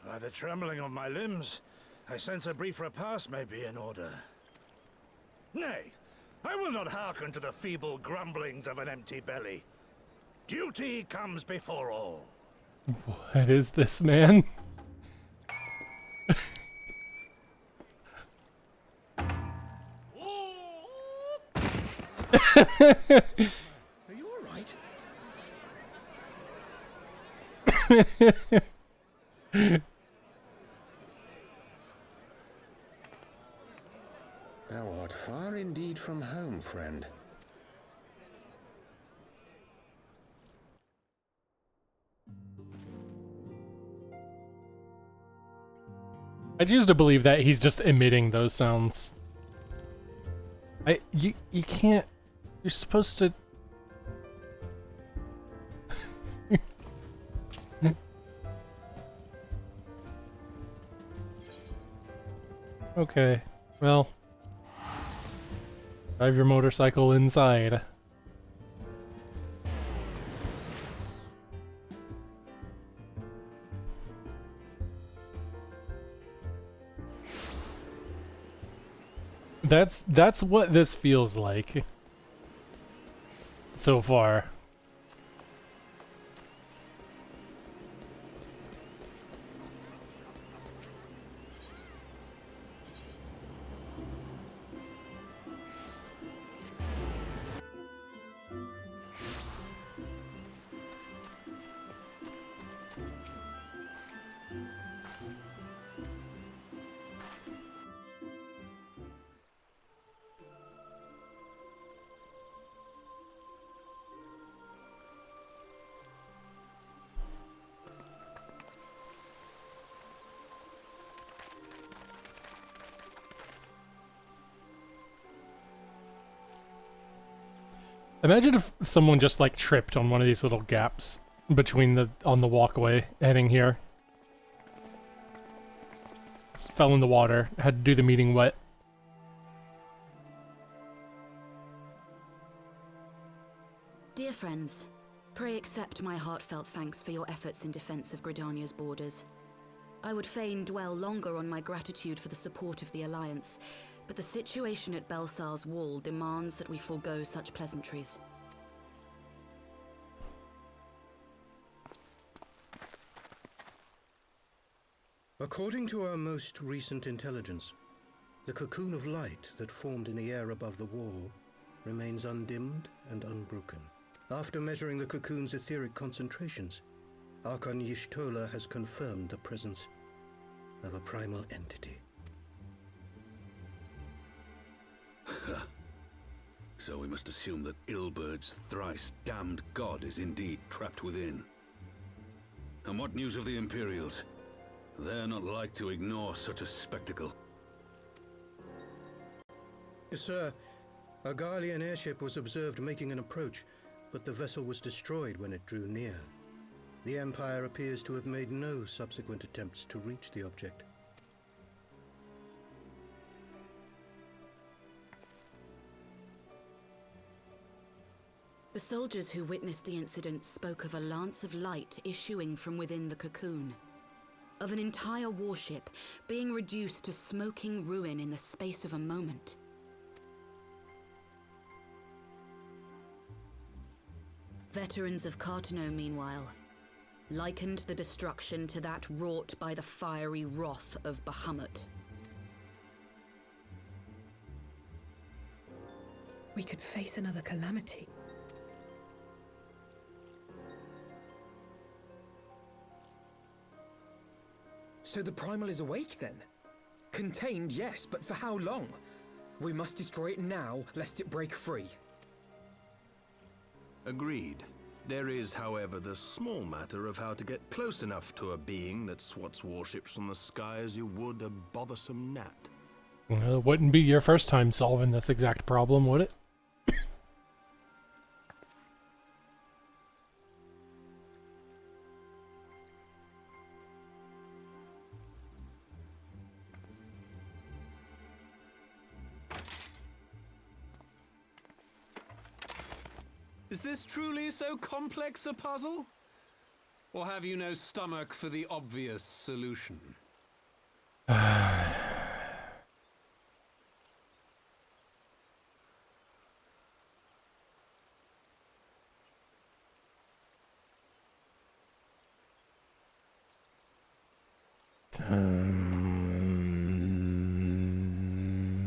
By the trembling of my limbs, I sense a brief repast may be in order. Nay, I will not hearken to the feeble grumblings of an empty belly. Duty comes before all. What is this, man? Are you all right? Thou art far indeed from home, friend. I choose to believe that he's just emitting those sounds. You can't. You're supposed to. Okay, well, drive your motorcycle inside. That's what this feels like so far. Imagine if someone just like tripped on one of these little gaps between on the walkway heading here. Just fell in the water, had to do the meeting wet. Dear friends, pray accept my heartfelt thanks for your efforts in defense of Gridania's borders. I would fain dwell longer on my gratitude for the support of the Alliance, but the situation at Belsar's Wall demands that we forego such pleasantries. According to our most recent intelligence, the cocoon of light that formed in the air above the wall remains undimmed and unbroken. After measuring the cocoon's etheric concentrations, Archon Y'shtola has confirmed the presence of a primal entity. So we must assume that Ilbert's thrice damned god is indeed trapped within. And what news of the Imperials? They're not like to ignore such a spectacle. Sir, a Garlean airship was observed making an approach, but the vessel was destroyed when it drew near. The Empire appears to have made no subsequent attempts to reach the object. The soldiers who witnessed the incident spoke of a lance of light issuing from within the cocoon. Of an entire warship being reduced to smoking ruin in the space of a moment. Veterans of Cartano, meanwhile, likened the destruction to that wrought by the fiery wrath of Bahamut. We could face another calamity. So the Primal is awake then? Contained, yes, but for how long? We must destroy it now, lest it break free. Agreed. There is, however, the small matter of how to get close enough to a being that swats warships from the sky as you would a bothersome gnat. It wouldn't be your first time solving this exact problem, would it? Is this truly so complex a puzzle? Or have you no stomach for the obvious solution?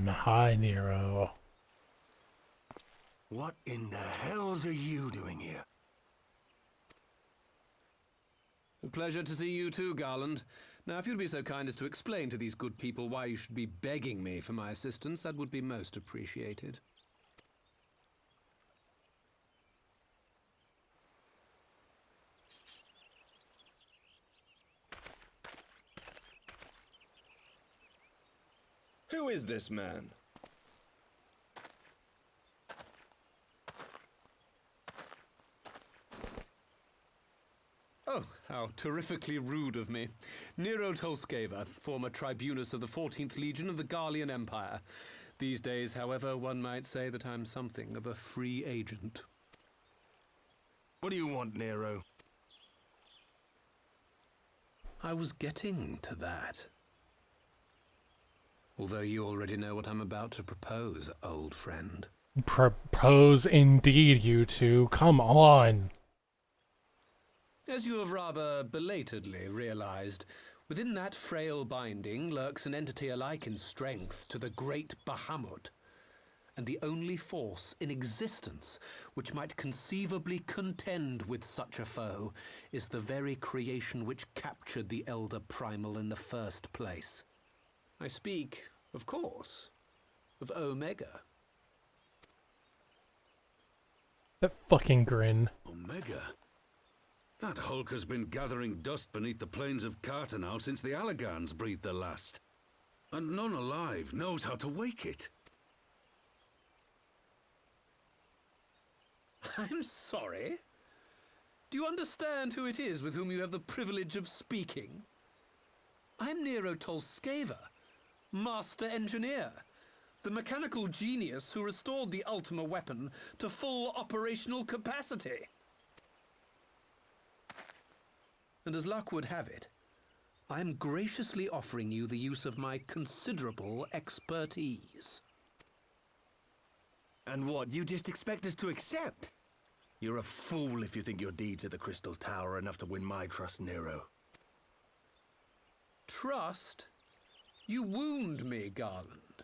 Hi, Nero. What in the hells are you doing here? A pleasure to see you too, Garland. Now, if you'd be so kind as to explain to these good people why you should be begging me for my assistance, that would be most appreciated. Who is this man? Oh, how terrifically rude of me. Nero Tolskeva, former tribunus of the 14th Legion of the Garlean Empire. These days, however, one might say that I'm something of a free agent. What do you want, Nero? I was getting to that. Although you already know what I'm about to propose, old friend. Propose indeed, you two. Come on. As you have rather belatedly realized, within that frail binding lurks an entity alike in strength to the great Bahamut, and the only force in existence which might conceivably contend with such a foe is the very creation which captured the Elder Primal in the first place. I speak, of course, of Omega. That fucking grin. Omega? That hulk has been gathering dust beneath the plains of Cartanau since the Allegans breathed their last. And none alive knows how to wake it. I'm sorry? Do you understand who it is with whom you have the privilege of speaking? I'm Nero Tolskeva, Master Engineer, the mechanical genius who restored the Ultima weapon to full operational capacity. And as luck would have it, I am graciously offering you the use of my considerable expertise. And what, you just expect us to accept? You're a fool if you think your deeds at the Crystal Tower are enough to win my trust, Nero. Trust? You wound me, Garland.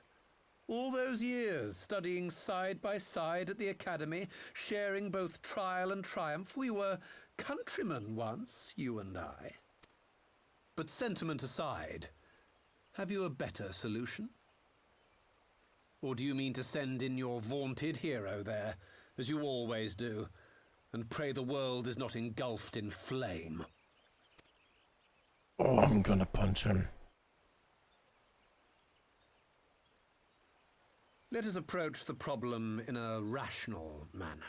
All those years, studying side by side at the Academy, sharing both trial and triumph, we were countrymen once, you and I. But sentiment aside, have you a better solution? Or do you mean to send in your vaunted hero there, as you always do, and pray the world is not engulfed in flame? Oh, I'm gonna punch him. Let us approach the problem in a rational manner.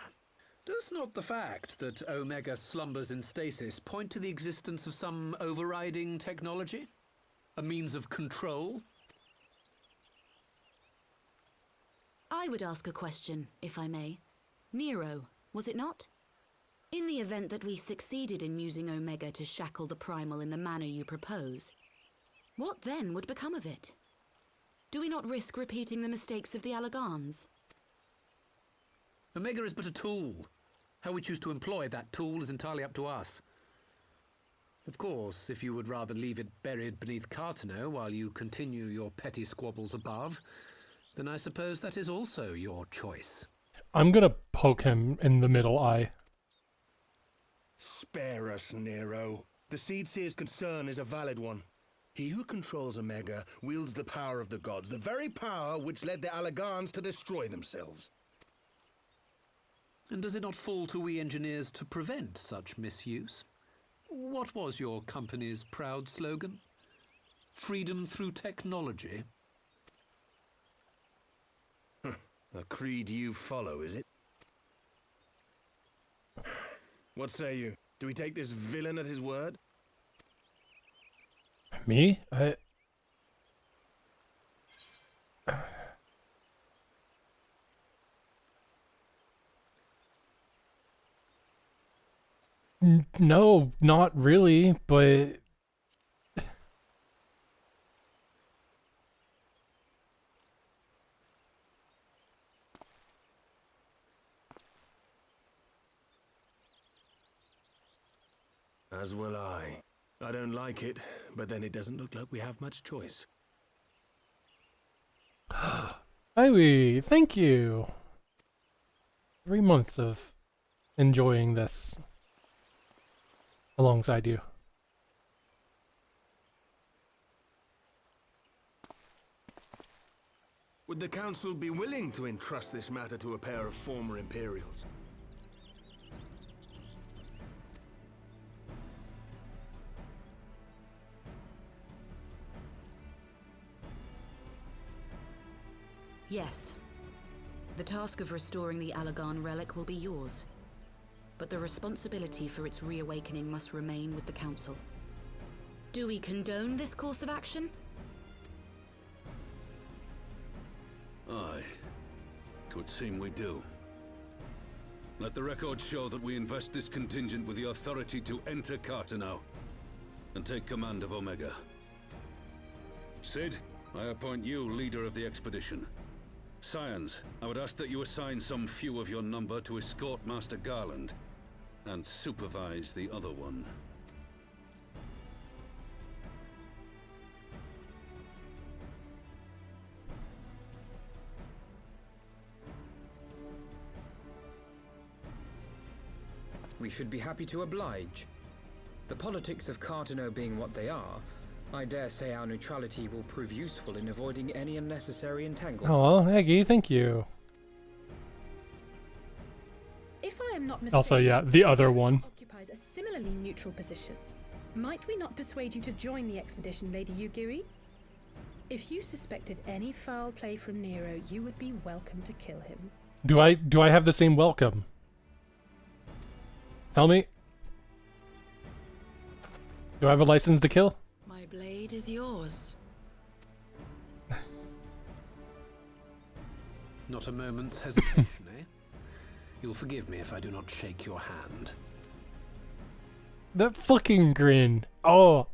Does not the fact that Omega slumbers in stasis point to the existence of some overriding technology? A means of control? I would ask a question, if I may. Nero, was it not? In the event that we succeeded in using Omega to shackle the Primal in the manner you propose, what then would become of it? Do we not risk repeating the mistakes of the Allegans? Omega is but a tool. How we choose to employ that tool is entirely up to us. Of course, if you would rather leave it buried beneath Cartanau while you continue your petty squabbles above, then I suppose that is also your choice. I'm gonna poke him in the middle eye. Spare us, Nero. The Seedseer's concern is a valid one. He who controls Omega wields the power of the gods, the very power which led the Allegans to destroy themselves. And does it not fall to we engineers to prevent such misuse? What was your company's proud slogan? Freedom through technology? A creed you follow, is it? What say you? Do we take this villain at his word? Me? No, not really, but As will I. I don't like it, but then it doesn't look like we have much choice. Ivy, thank you. 3 months of enjoying this alongside you. Would the Council be willing to entrust this matter to a pair of former Imperials? Yes. The task of restoring the Allagan relic will be yours. But the responsibility for its reawakening must remain with the Council. Do we condone this course of action? Aye. 'Twould seem we do. Let the record show that we invest this contingent with the authority to enter Carteneau and take command of Omega. Cid, I appoint you leader of the expedition. Scions, I would ask that you assign some few of your number to escort Master Garland and supervise the other one. We should be happy to oblige. The politics of Carteneau being what they are, I dare say our neutrality will prove useful in avoiding any unnecessary entanglements. Oh, Aggie, thank you. If I am not mistaken, Also, yeah, the other one. occupies a similarly neutral position. Might we not persuade you to join the expedition, Lady Yugiri? If you suspected any foul play from Nero, you would be welcome to kill him. Do I have the same welcome? Tell me. Do I have a license to kill? My blade is yours. Not a moment's hesitation, eh? You'll forgive me if I do not shake your hand. That fucking grin. Oh.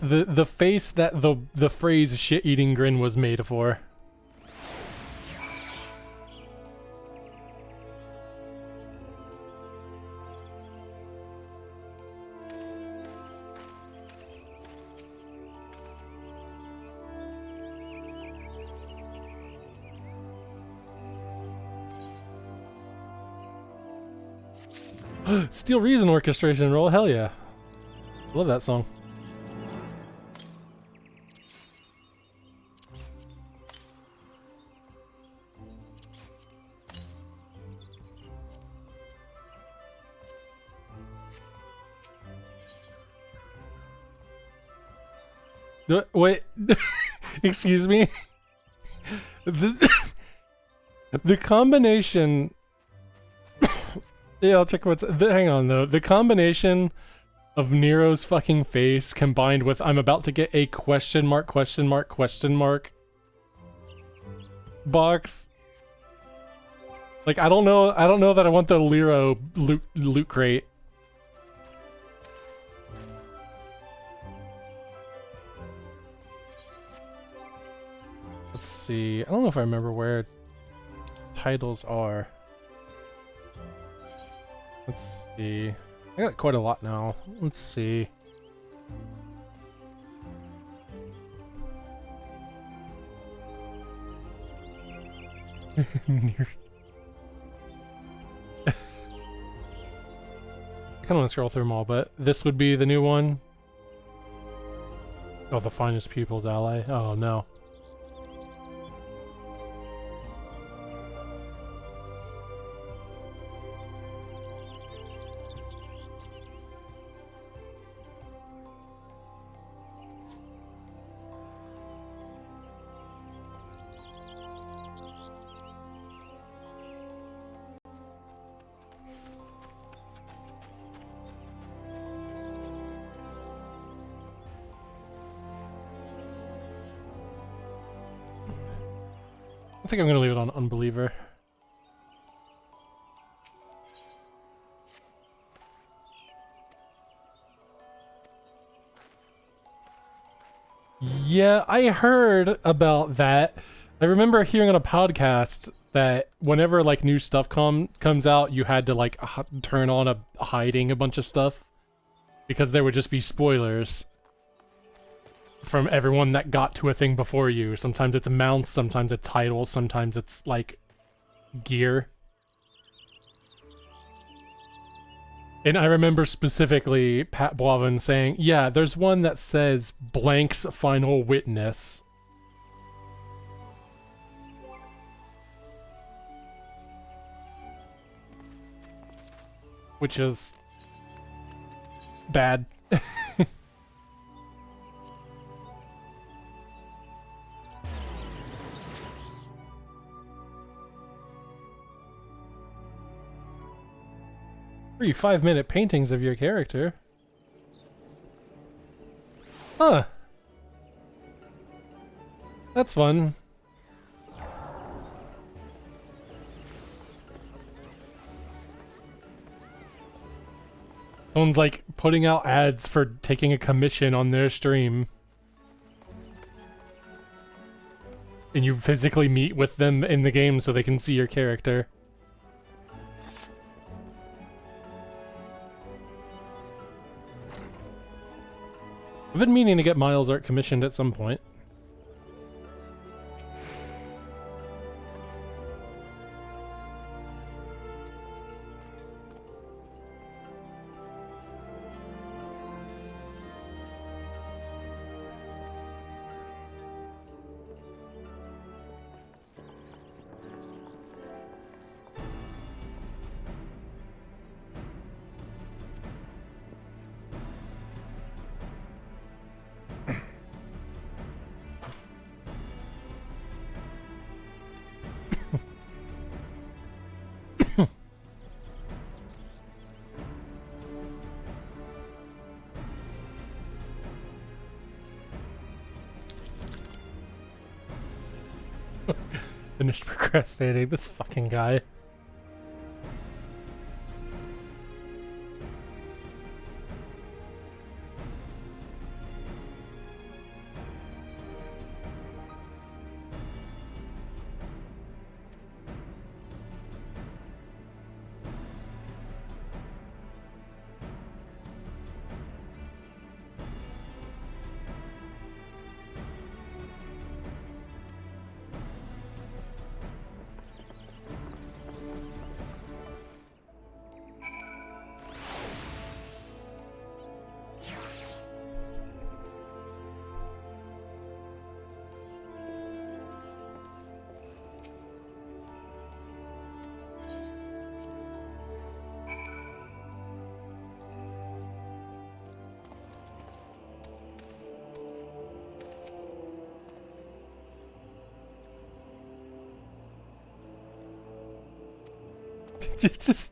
The face that the phrase shit-eating grin was made for. Steel Reason orchestration roll, hell yeah. Love that song. Wait, excuse me? The combination... Yeah, I'll check what's... hang on, though. The combination of Nero's fucking face combined with I'm about to get a question mark box. Like, I don't know that I want the Lero loot crate. Let's see. I don't know if I remember where titles are. Let's see. I got quite a lot now. Let's see. I kind of want to scroll through them all, but this would be the new one. Oh, the finest people's ally. Oh no. I think I'm gonna leave it on Unbeliever. Yeah, I heard about that. I remember hearing on a podcast that whenever like new stuff comes out, you had to like turn on hiding a bunch of stuff because there would just be spoilers from everyone that got to a thing before you. Sometimes it's mounts, sometimes it's titles, sometimes it's like gear. And I remember specifically Pat Boivin saying, yeah, there's one that says Blank's Final Witness. Which is bad. Three 5-minute paintings of your character. Huh. That's fun. Someone's like putting out ads for taking a commission on their stream. And you physically meet with them in the game so they can see your character. I've been meaning to get Miles' art commissioned at some point. Finished procrastinating, this fucking guy.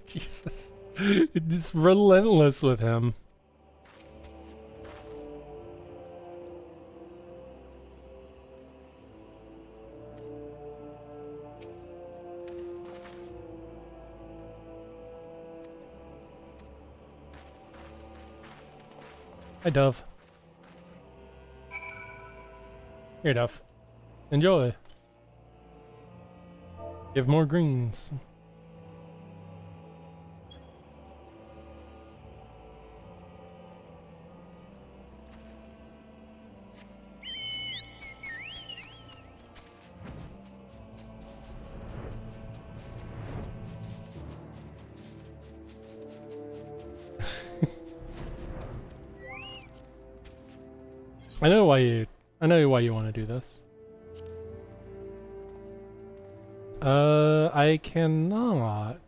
Jesus. It's relentless with him. Hi, Dove. Here, Dove. Enjoy. Give more greens. I know why you want to do this. I cannot.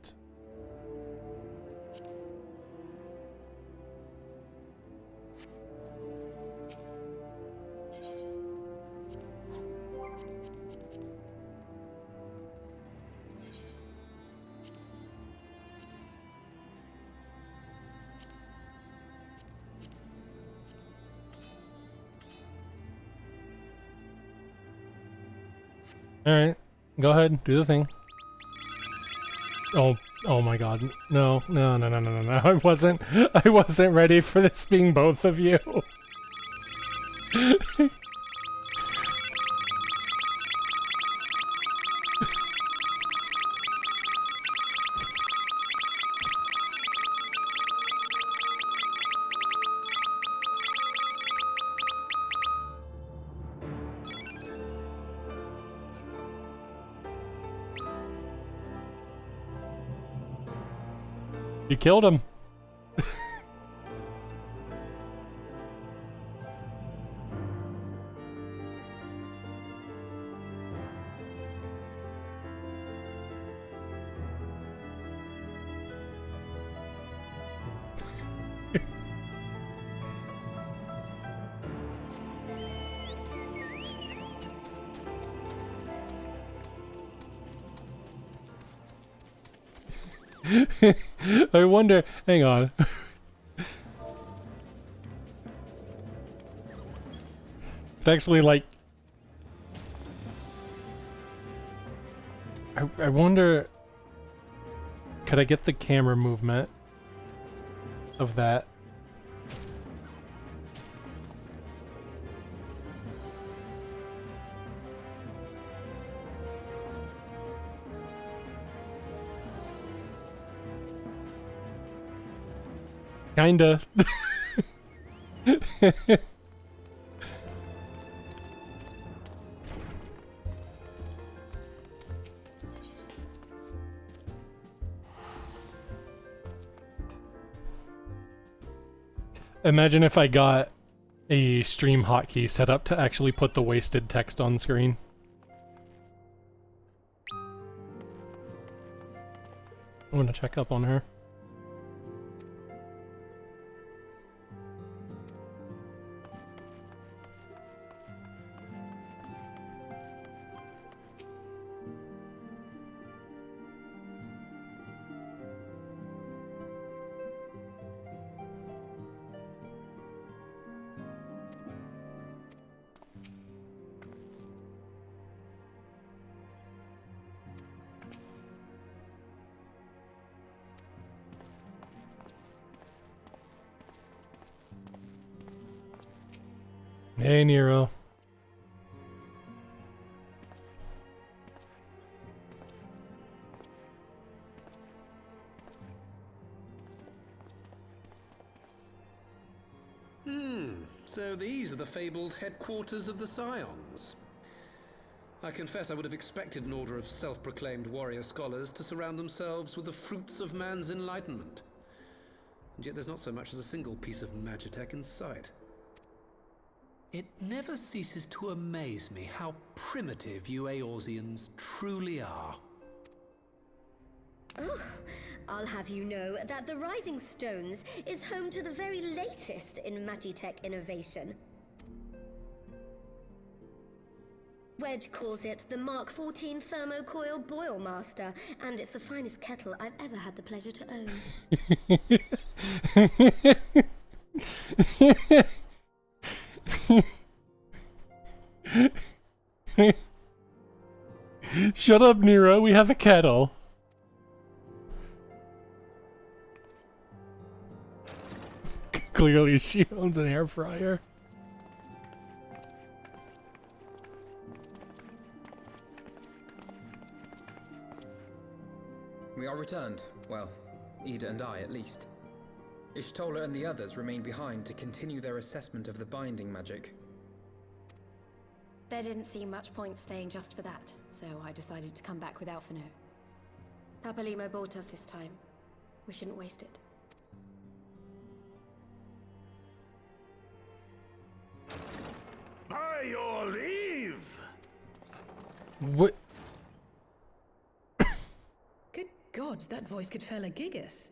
All right. Go ahead, do the thing. Oh my god. No. I wasn't ready for this being both of you. You killed him. I wonder, hang on. It's actually like, I wonder, could I get the camera movement of that? Kinda. Imagine if I got a stream hotkey set up to actually put the wasted text on screen. I'm gonna check up on her. Hey, Nero. So these are the fabled headquarters of the Scions. I confess I would have expected an order of self-proclaimed warrior scholars to surround themselves with the fruits of man's enlightenment. And yet there's not so much as a single piece of magitech in sight. It never ceases to amaze me how primitive you Eorzeans truly are. Oh, I'll have you know that the Rising Stones is home to the very latest in magitech innovation. Wedge calls it the Mark XIV Thermocoil Boilmaster, and it's the finest kettle I've ever had the pleasure to own. Shut up, Nero. We have a kettle. Clearly, she owns an air fryer. We are returned. Well, Ida and I, at least. Ishtola and the others remain behind to continue their assessment of the binding magic. There didn't seem much point staying just for that, so I decided to come back with Alphino. Papalimo bought us this time. We shouldn't waste it. By your leave! What? Good gods, that voice could fell a gigas.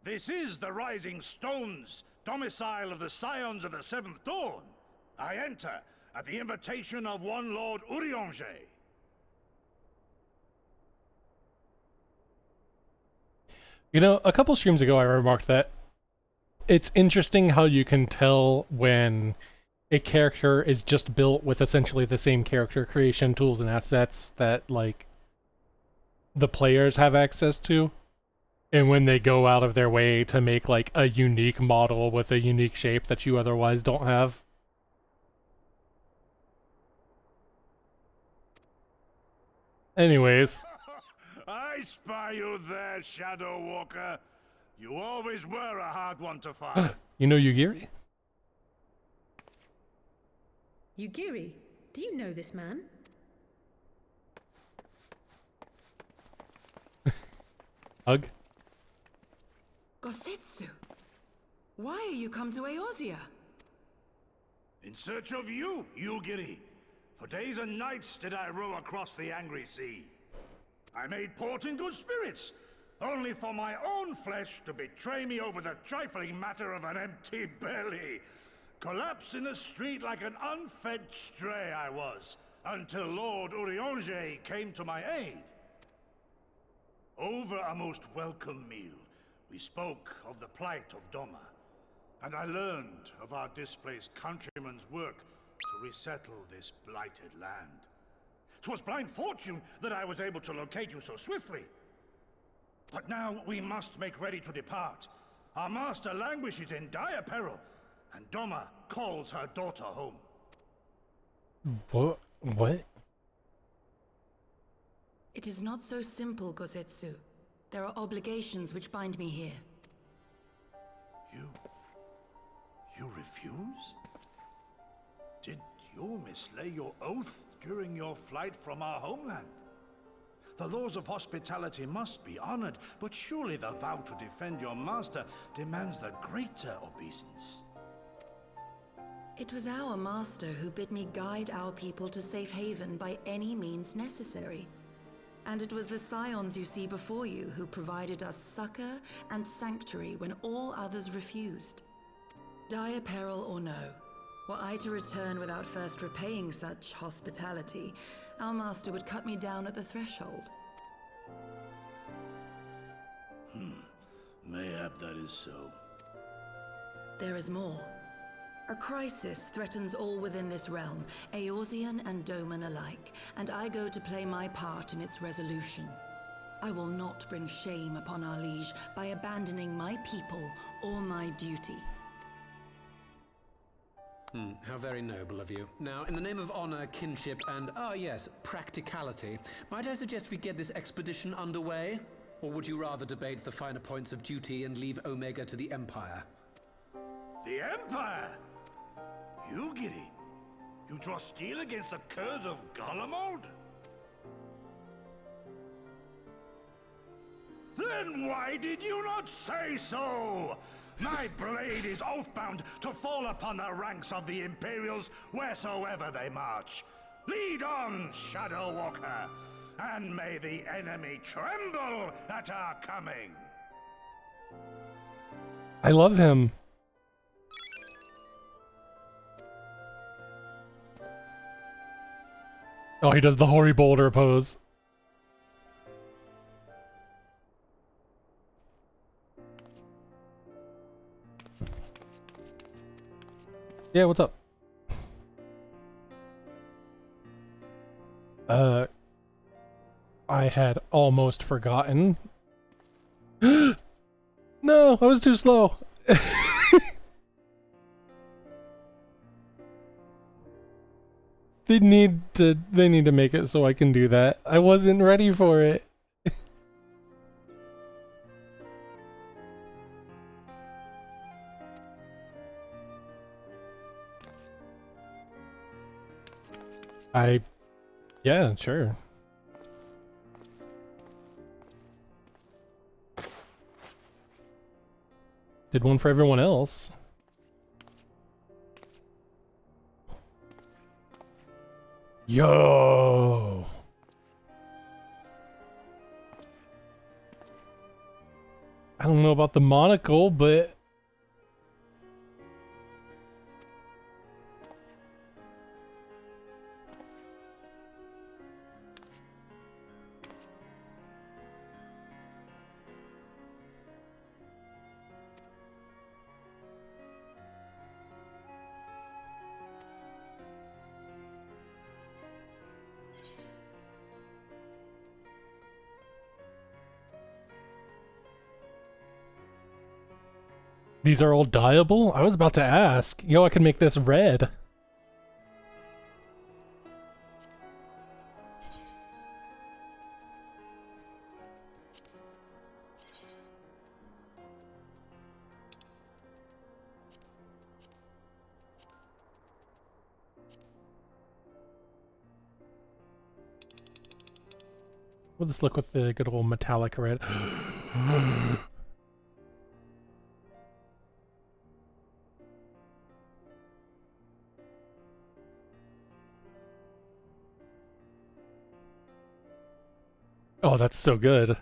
This is the Rising Stones, domicile of the Scions of the Seventh Dawn. I enter at the invitation of one Lord Urianger. You know, a couple streams ago I remarked that it's interesting how you can tell when a character is just built with essentially the same character creation tools and assets that, like, the players have access to. And when they go out of their way to make, like, a unique model with a unique shape that you otherwise don't have. Anyways. I spy you there, Shadow Walker. You always were a hard one to find. You know Yugiri? Yugiri, do you know this man? Hug? Gosetsu, why are you come to Eorzea? In search of you, Yugiri. For days and nights did I row across the angry sea. I made port in good spirits, only for my own flesh to betray me over the trifling matter of an empty belly. Collapsed in the street like an unfed stray I was, until Lord Urianger came to my aid. Over a most welcome meal, we spoke of the plight of Doma, and I learned of our displaced countrymen's work to resettle this blighted land. 'Twas blind fortune that I was able to locate you so swiftly. But now we must make ready to depart. Our master languishes in dire peril, and Doma calls her daughter home. What? It is not so simple, Gosetsu. There are obligations which bind me here. You refuse? Did you mislay your oath during your flight from our homeland? The laws of hospitality must be honored, but surely the vow to defend your master demands the greater obeisance. It was our master who bid me guide our people to safe haven by any means necessary. And it was the scions you see before you who provided us succor and sanctuary when all others refused. Dire peril or no, were I to return without first repaying such hospitality, our master would cut me down at the threshold. Mayhap that is so. There is more. A crisis threatens all within this realm, Eorzean and Doman alike, and I go to play my part in its resolution. I will not bring shame upon our liege by abandoning my people or my duty. How very noble of you. Now, in the name of honor, kinship, and, yes, practicality, might I suggest we get this expedition underway? Or would you rather debate the finer points of duty and leave Omega to the Empire? The Empire? Yugiri, you draw steel against the curse of Garlemald? Then why did you not say so? My blade is oath-bound to fall upon the ranks of the Imperials wheresoever they march. Lead on, Shadow Walker, and may the enemy tremble at our coming. I love him. Oh, he does the hoary boulder pose. Yeah, what's up? I had almost forgotten. No, I was too slow. They need to make it so I can do that. I wasn't ready for it. Yeah, sure. Did one for everyone else. Yo. I don't know about the monocle, but These are all dyeable? I was about to ask. Yo, I can make this red. Will this look with the good old metallic red? Oh, that's so good.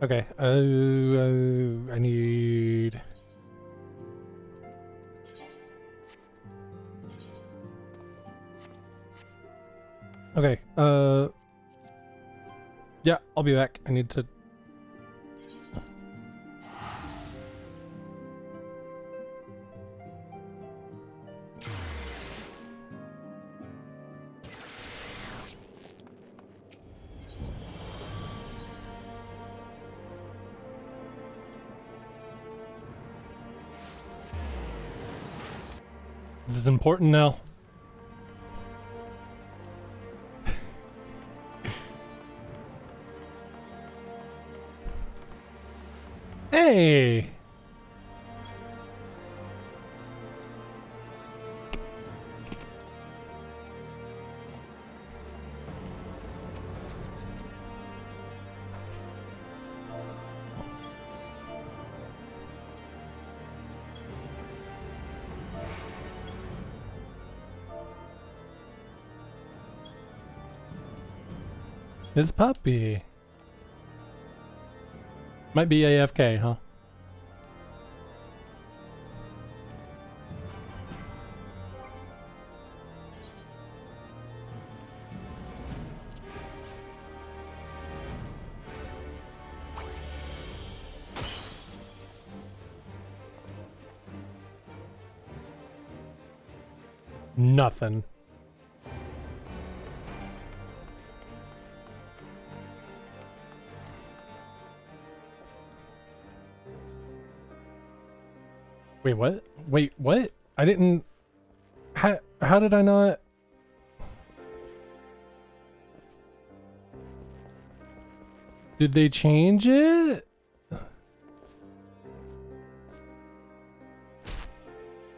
Okay, I need... Okay, yeah, I'll be back. I need to... This is important now. Hey! This puppy. Might be AFK, huh? Nothing. Wait, what? Wait, what? I didn't... How did I not... Did they change it?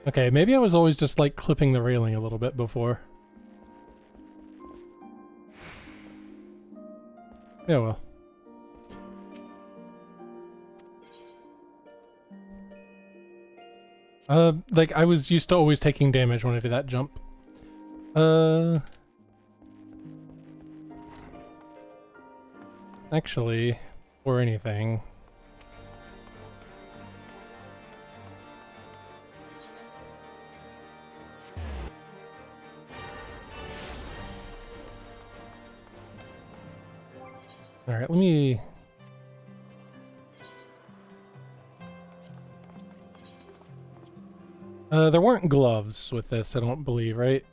Okay, maybe I was always just like clipping the railing a little bit before. Yeah, well. Like I was used to always taking damage when I did that jump. Actually, or anything. All right, let me... there weren't gloves with this, I don't believe, right?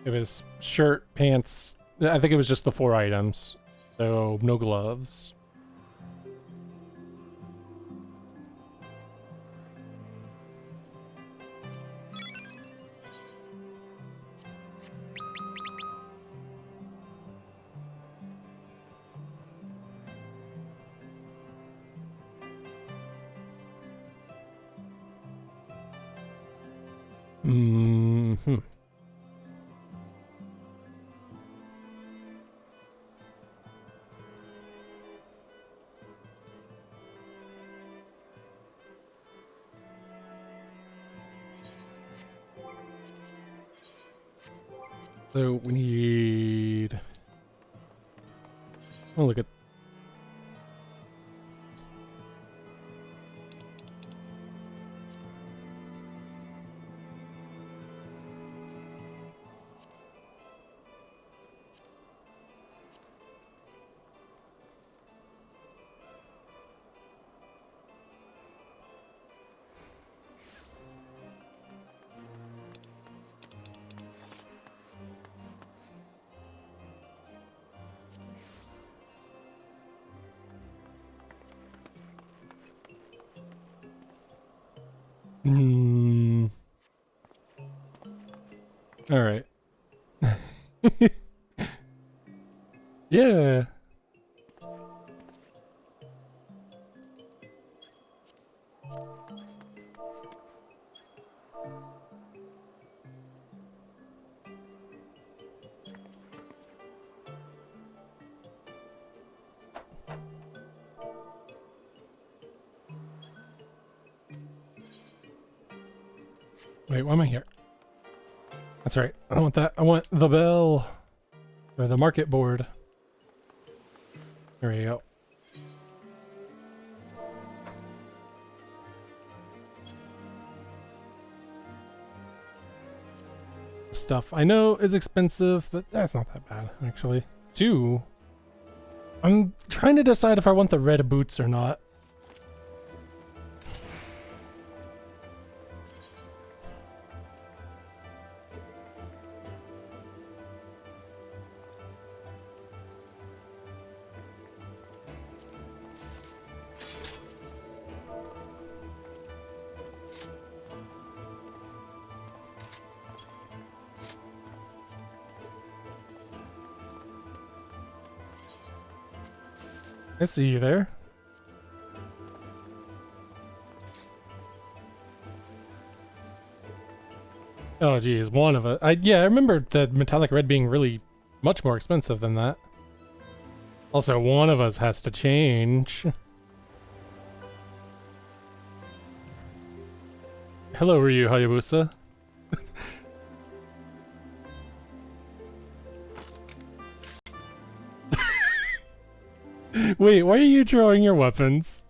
It was shirt, pants... I think it was just the 4 items, so no gloves. Mm-hmm. So we need... Oh, look at... All right. Yeah. Wait, why am I here? That's right. I don't want that. I want the bell. Or the market board. There we go. Stuff I know is expensive, but that's not that bad, actually. 2. I'm trying to decide if I want the red boots or not. I see you there. Oh geez, one of us. Yeah, I remember the metallic red being really much more expensive than that. Also, one of us has to change. Hello, Ryu Hayabusa. Wait, why are you drawing your weapons?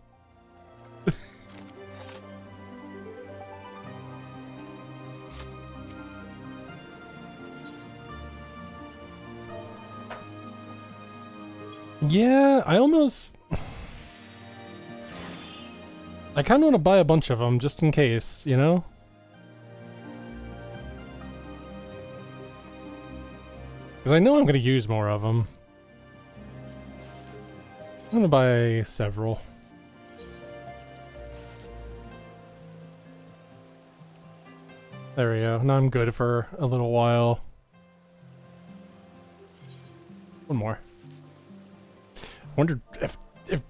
Yeah, I kind of want to buy a bunch of them just in case, you know? Because I know I'm going to use more of them. I'm going to buy several. There we go. Now I'm good for a little while. One more. I wonder if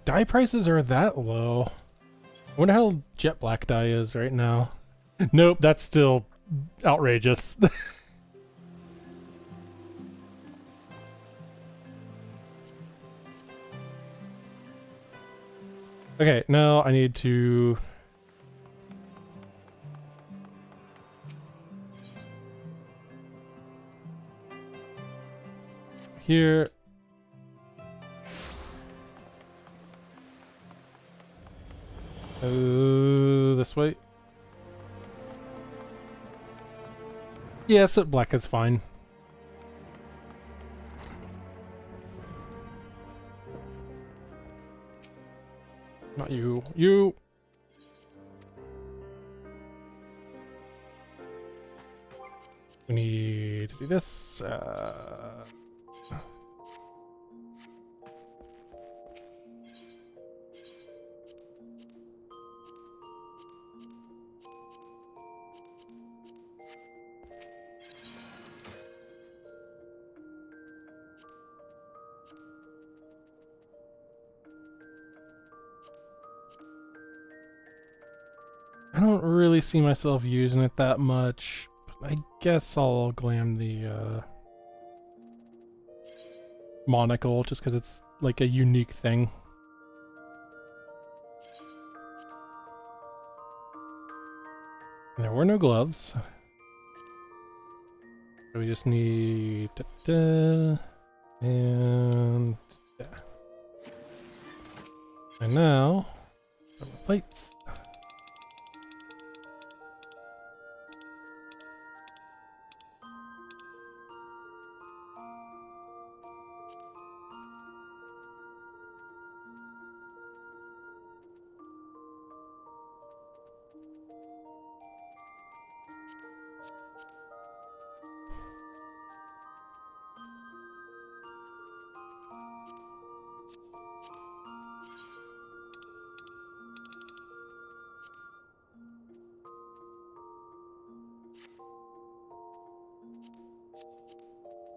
dye prices are that low. I wonder how jet black dye is right now. Nope, that's still outrageous. Okay, now I need to... Here... this way. Yeah, so black is fine. Not you. You! We need to do this. I don't really see myself using it that much. But I guess I'll glam the monocle just because it's like a unique thing. There were no gloves. So we just need and now plates.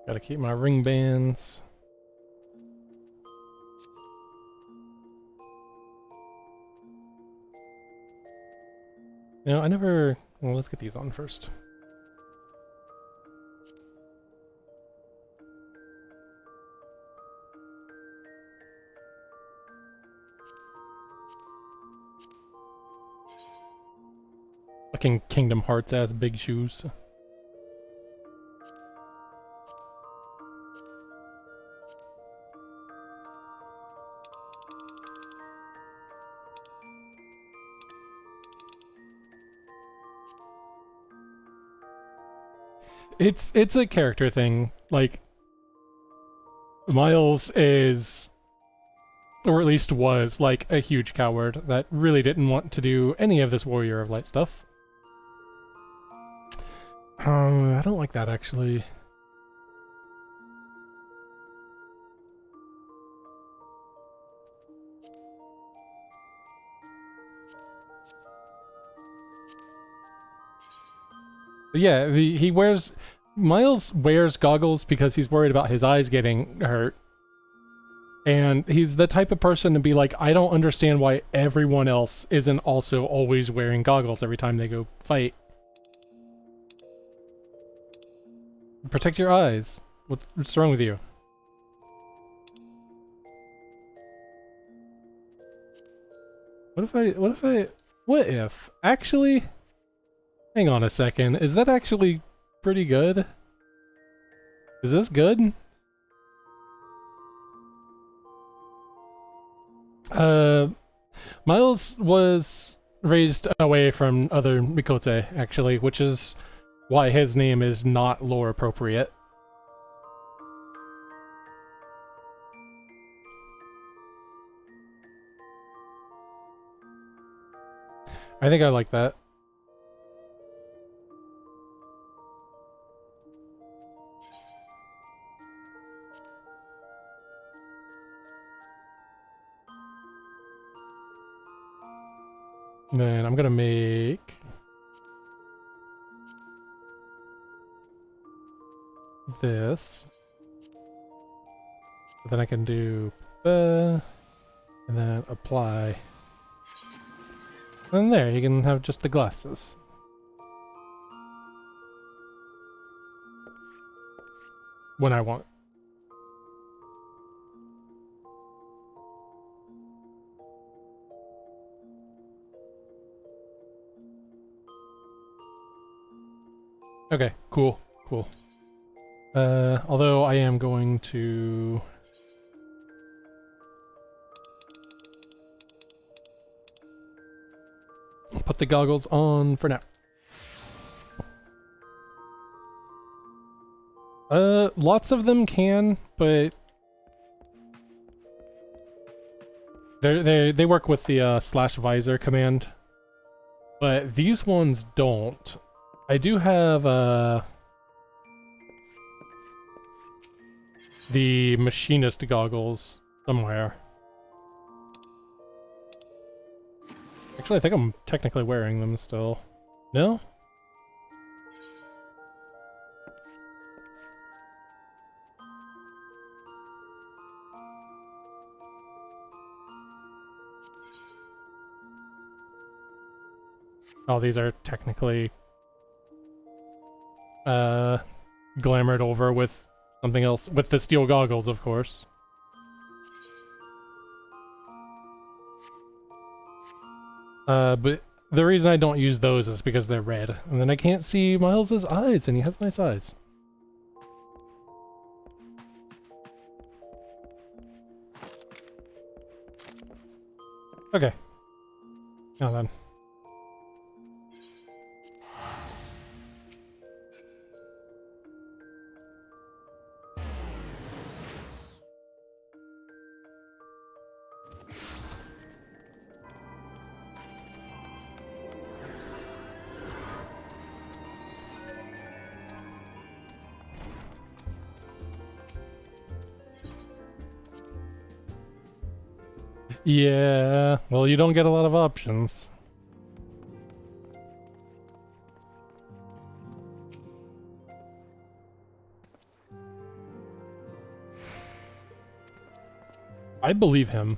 Gotta keep my ring bands. I never... Well, let's get these on first. Fucking Kingdom Hearts ass big shoes. It's a character thing. Like, Miles is, or at least was, like a huge coward that really didn't want to do any of this Warrior of Light stuff. I don't like that, actually. But yeah, Miles wears goggles because he's worried about his eyes getting hurt. And he's the type of person to be like, I don't understand why everyone else isn't also always wearing goggles every time they go fight. Protect your eyes. What's wrong with you? What if, actually, hang on a second, is that actually pretty good? Is this good? Miles was raised away from other Mikote, actually, which is why his name is not lore appropriate. I think I like that. Then I'm gonna make this. Then I can do and then apply. And there, you can have just the glasses. When I want. Okay, cool. Although I am going to... put the goggles on for now. Lots of them can, but... They work with the /visor command. But these ones don't. I do have the machinist goggles somewhere. Actually, I think I'm technically wearing them still. No? Oh, these are technically glamored over with something else, with the steel goggles, of course. But the reason I don't use those is because they're red, and then I can't see Miles's eyes, and he has nice eyes. Okay. Now then. Yeah, well, you don't get a lot of options. I believe him.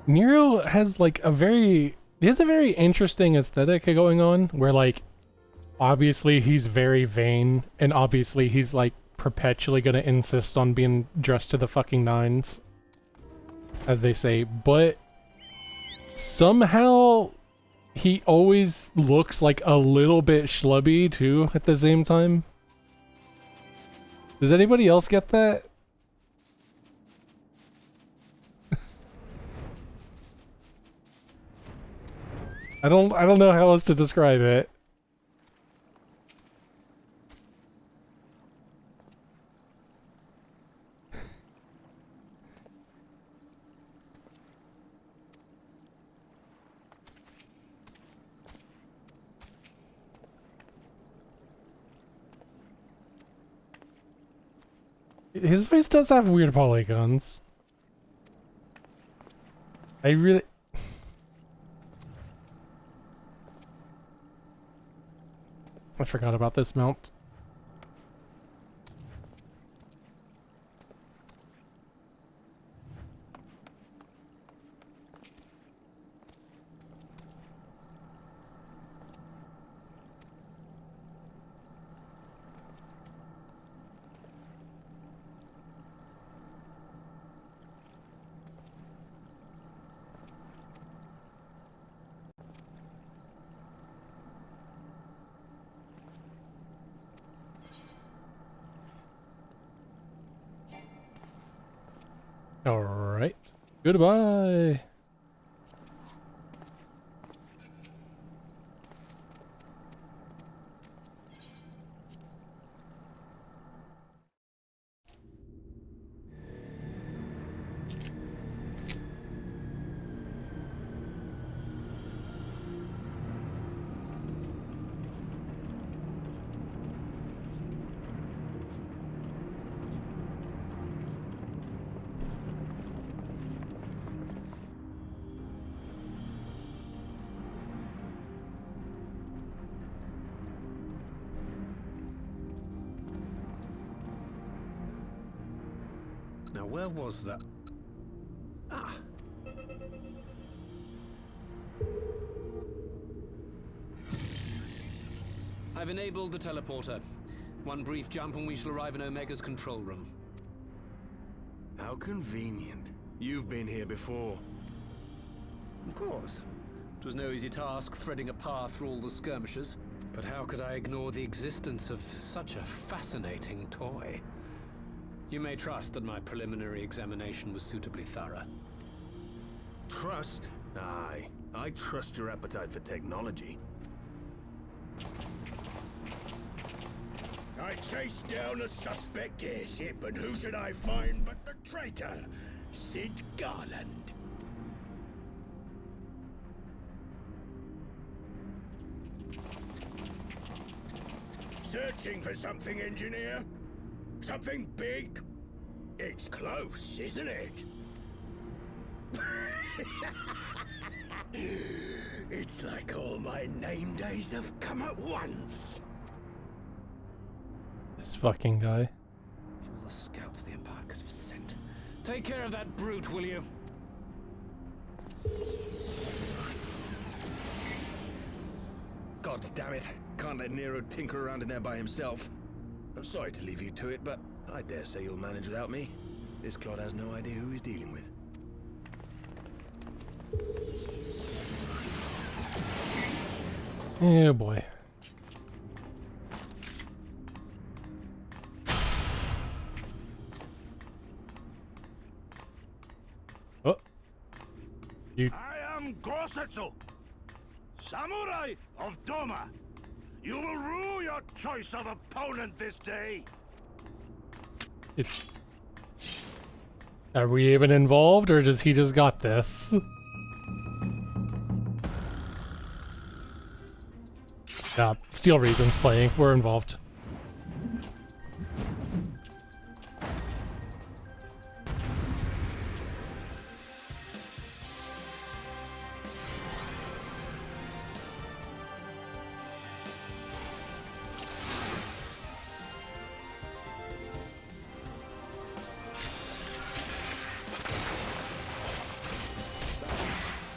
Nero has like he has a very interesting aesthetic going on where like obviously he's very vain and obviously he's like perpetually gonna insist on being dressed to the fucking nines, as they say, but somehow he always looks like a little bit schlubby too at the same time. Does anybody else get that? I don't know how else to describe it. His face does have weird polygons. I forgot about this mount. Alright. Goodbye. Now, where was that? Ah. I've enabled the teleporter. One brief jump and we shall arrive in Omega's control room. How convenient. You've been here before. Of course. It was no easy task threading a path through all the skirmishes. But how could I ignore the existence of such a fascinating toy? You may trust that my preliminary examination was suitably thorough. Trust? Aye. I trust your appetite for technology. I chased down a suspect airship, and who should I find but the traitor, Sid Garland. Searching for something, engineer? Something big? It's close, isn't it? It's like all my name days have come at once. This fucking guy. Of all the scouts the Empire could have sent. Take care of that brute, will you? God damn it. Can't let Nero tinker around in there by himself. I'm sorry to leave you to it, but I dare say you'll manage without me. This clod has no idea who he's dealing with. Oh boy. Oh. You. I am Gosetsu, Samurai of Doma. You will rue your choice of opponent this day. It's. Are we even involved, or does he just got this? Yeah, Steel Reason's playing. We're involved.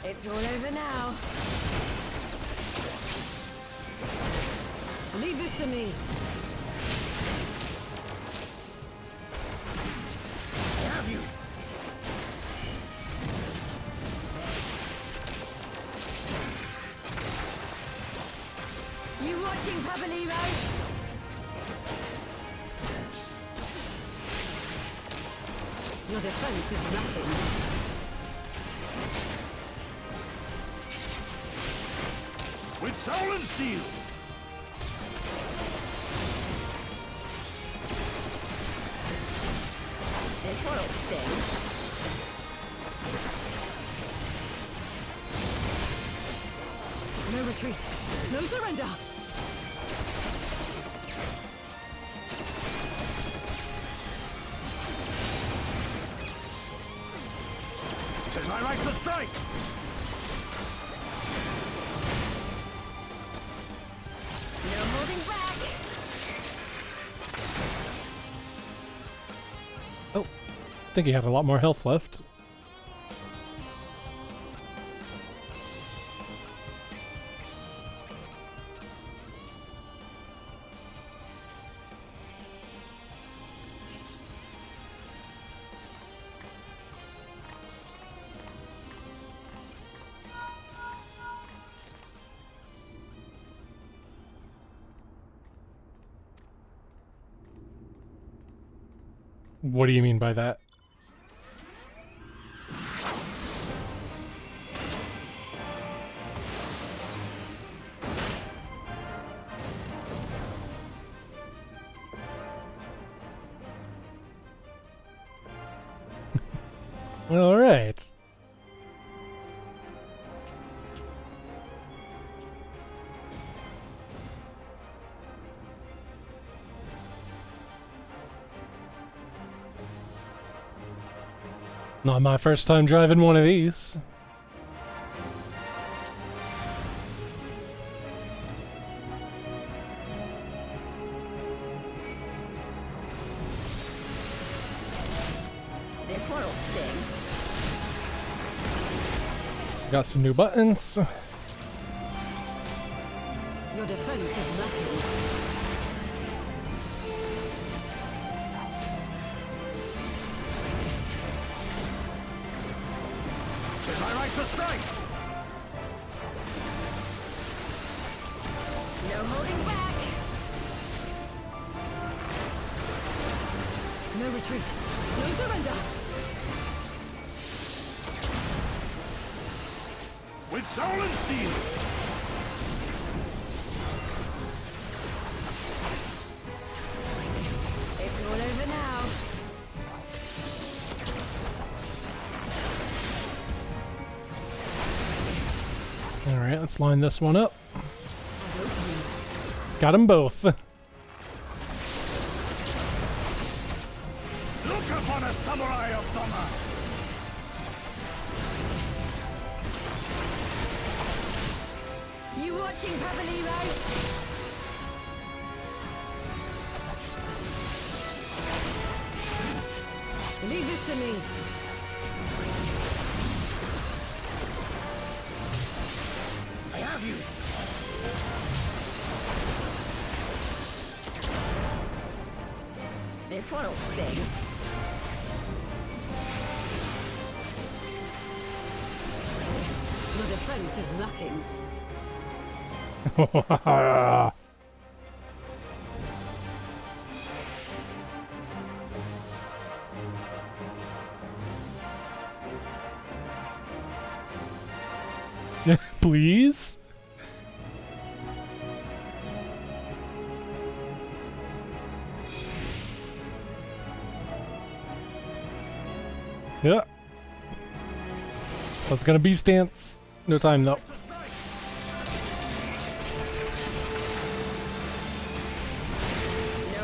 It's all over now. Leave this to me. Have you? You watching, Papa Leroy? Your defense is lacking. With soul and steel. This one'll sting. No retreat. No surrender. Tis my right to strike. No holding back. Oh, I think he had a lot more health left. What do you mean by that? All right. Not my first time driving one of these. This one'll sting. Got some new buttons. Your defense is lacking. Tis my right to strike. No holding back. No retreat. No surrender. With soul and steel. It's all over now. All right, let's line this one up. Got them both. Look upon us samurai of Doma! You watching, Pavaliro? Leave this to me. I have you! This one'll sting. Your defense is lacking. Please? Yeah. That's gonna be stance. No time though.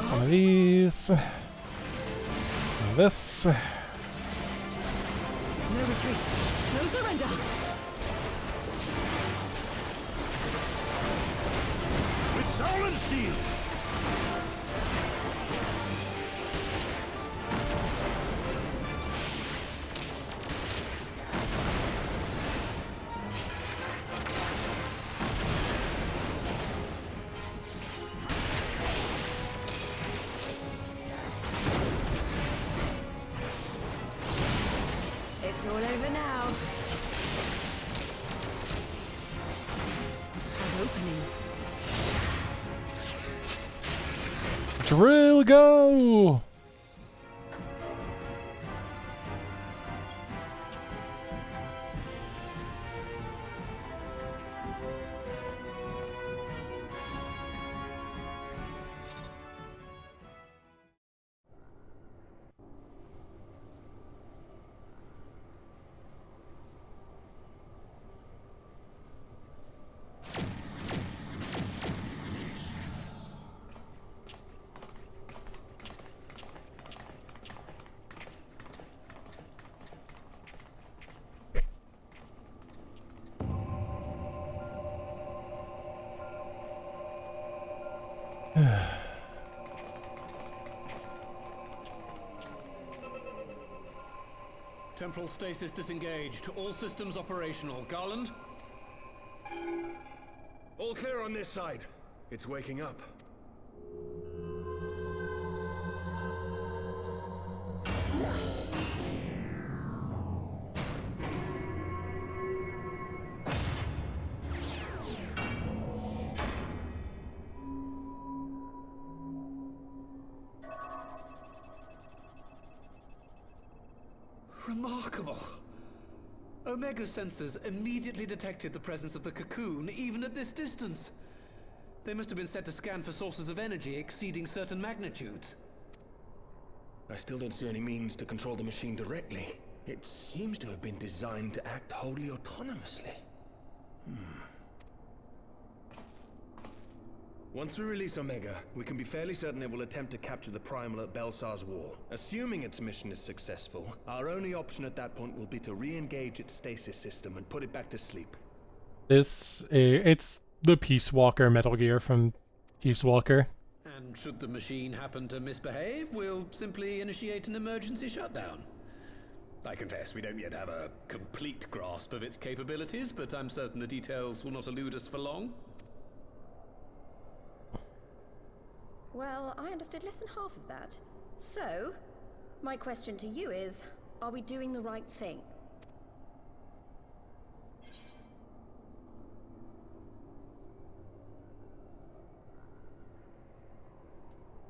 One of these. One of this. No retreat. No surrender. With soul and steel! It's all over now. An opening. Drill go! Temporal stasis disengaged. All systems operational. Garland? All clear on this side. It's waking up. Remarkable. Omega sensors immediately detected the presence of the cocoon, even at this distance. They must have been set to scan for sources of energy exceeding certain magnitudes. I still don't see any means to control the machine directly. It seems to have been designed to act wholly autonomously. Once we release Omega, we can be fairly certain it will attempt to capture the Primal at Belsar's Wall. Assuming its mission is successful, our only option at that point will be to re-engage its stasis system and put it back to sleep. It's the Peace Walker Metal Gear from Peace Walker. And should the machine happen to misbehave, we'll simply initiate an emergency shutdown. I confess we don't yet have a complete grasp of its capabilities, but I'm certain the details will not elude us for long. Well, I understood less than half of that. So, my question to you is, are we doing the right thing?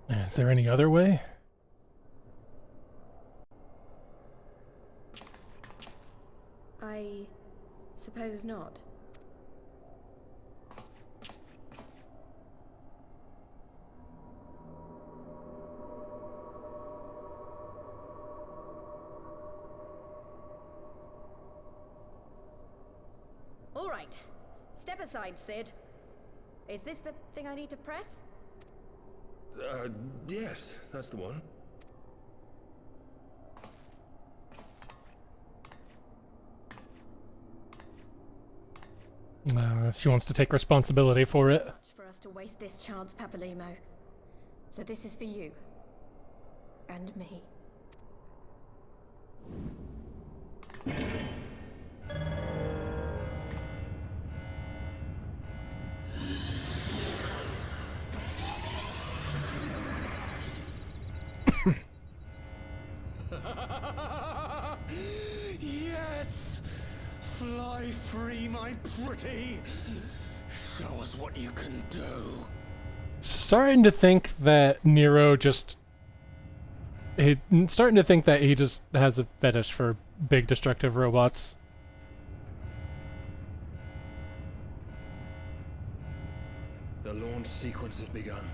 Is there any other way? I suppose not. All right. Step aside, Sid. Is this the thing I need to press? Yes, that's the one. She wants to take responsibility for it. For us to waste this chance, Papalimo. So this is for you. And me. Yes! Fly free, my pretty! Show us what you can do. Starting to think that Nero just... starting to think that he just has a fetish for big destructive robots. The launch sequence has begun.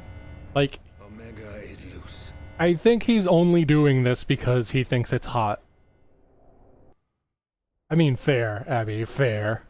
Like, Omega is loose. I think he's only doing this because he thinks it's hot. I mean, fair, Abby, fair.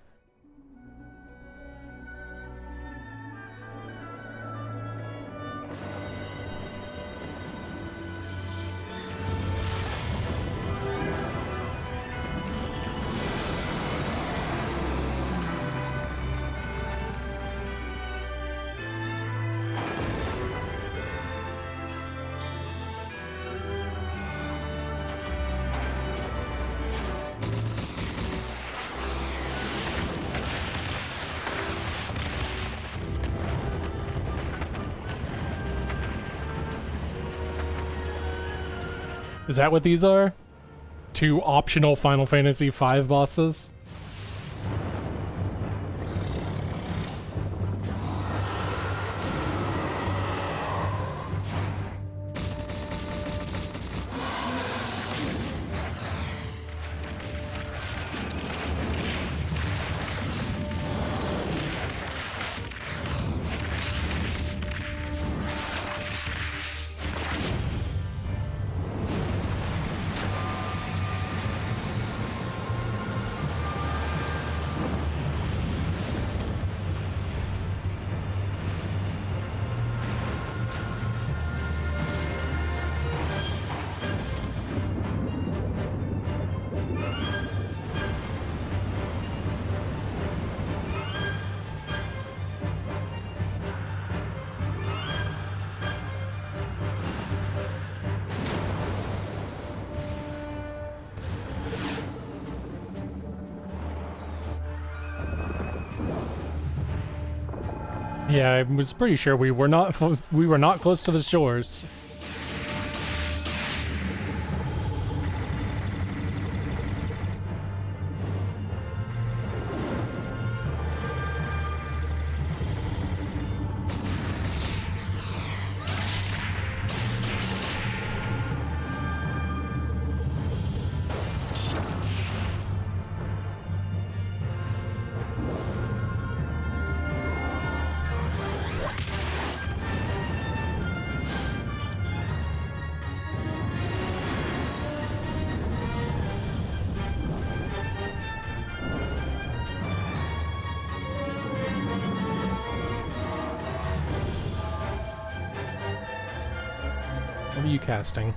Is that what these are? 2 optional Final Fantasy V bosses? Yeah, I was pretty sure we were not close to the shores. What are you casting?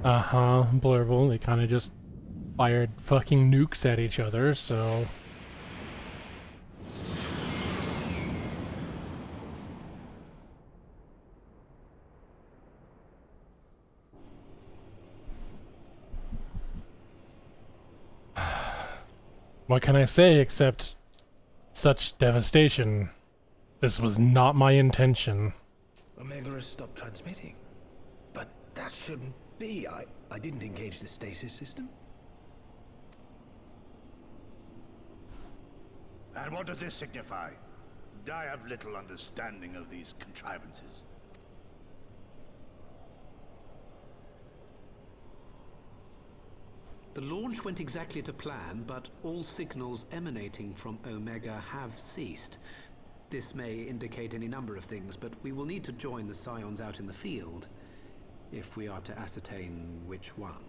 Uh-huh, Blurble, they kind of just fired fucking nukes at each other, so... What can I say except such devastation? This was not my intention. Omega has stopped transmitting. But that shouldn't be. I didn't engage the stasis system. And what does this signify? I have little understanding of these contrivances. The launch went exactly to plan, but all signals emanating from Omega have ceased. This may indicate any number of things, but we will need to join the Scions out in the field if we are to ascertain which one.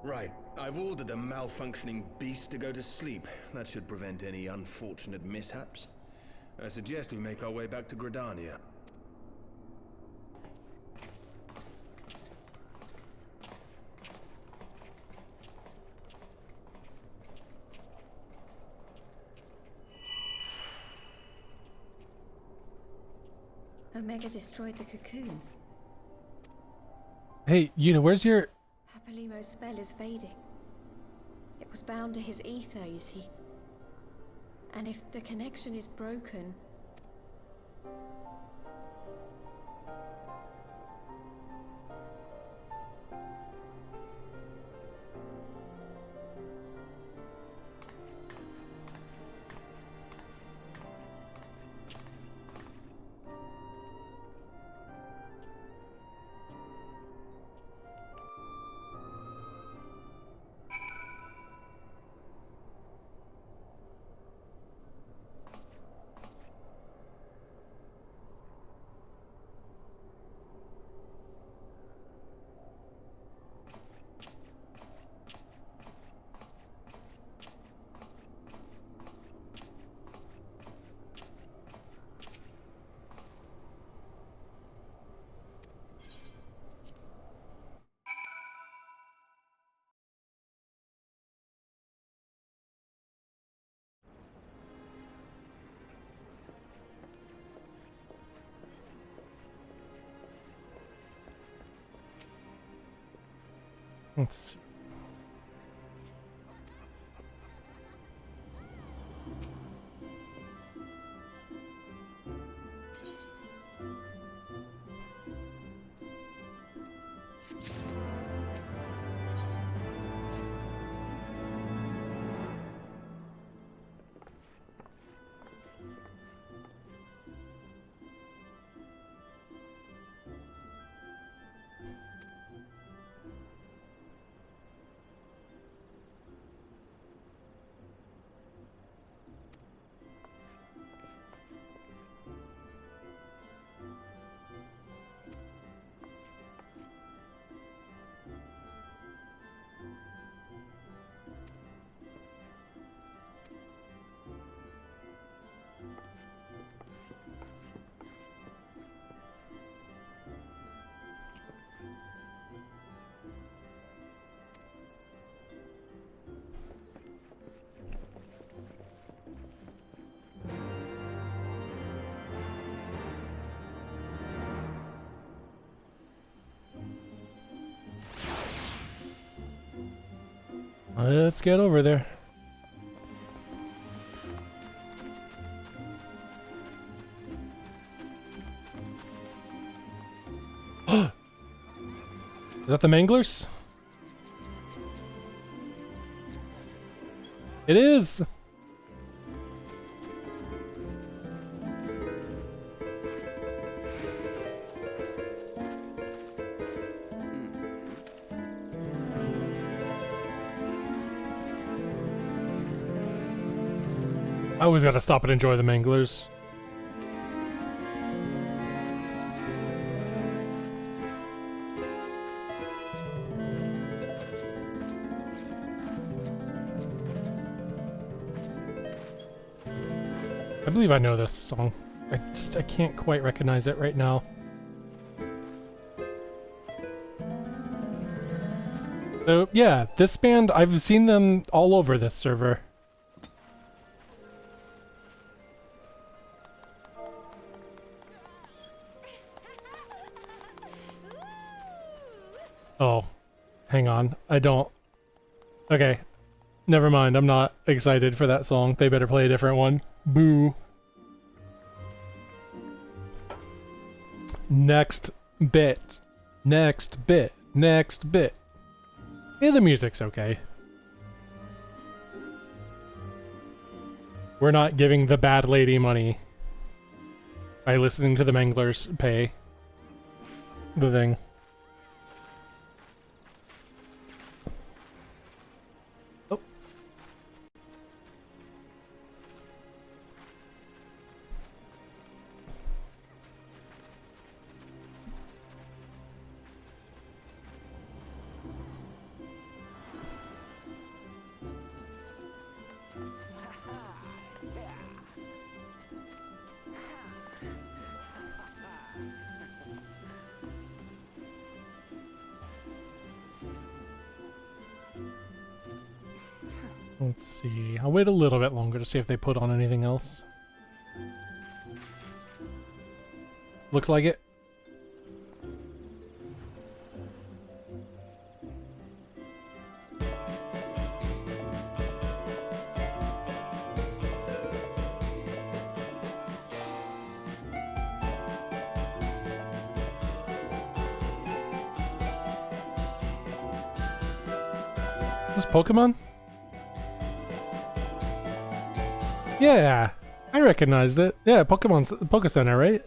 Right. I've ordered a malfunctioning beast to go to sleep. That should prevent any unfortunate mishaps. I suggest we make our way back to Gridania. Omega destroyed the cocoon. Hey, where's your... Papalimo's spell is fading. It was bound to his ether, you see. And if the connection is broken... Let's see. Let's get over there. Is that the Manglers? It is! I always gotta stop and enjoy the Manglers. I believe I know this song. I can't quite recognize it right now. So yeah, this band, I've seen them all over this server. Oh, hang on. I don't... Okay. Never mind. I'm not excited for that song. They better play a different one. Boo. Next bit. Next bit. Next bit. Yeah, the music's okay. We're not giving the bad lady money by listening to the Manglers pay the thing. Oh. Let's see. I'll wait a little bit longer to see if they put on anything else. Looks like it. Is this Pokemon? Yeah, I recognized it. Yeah, Pokemon's Poke Center, right?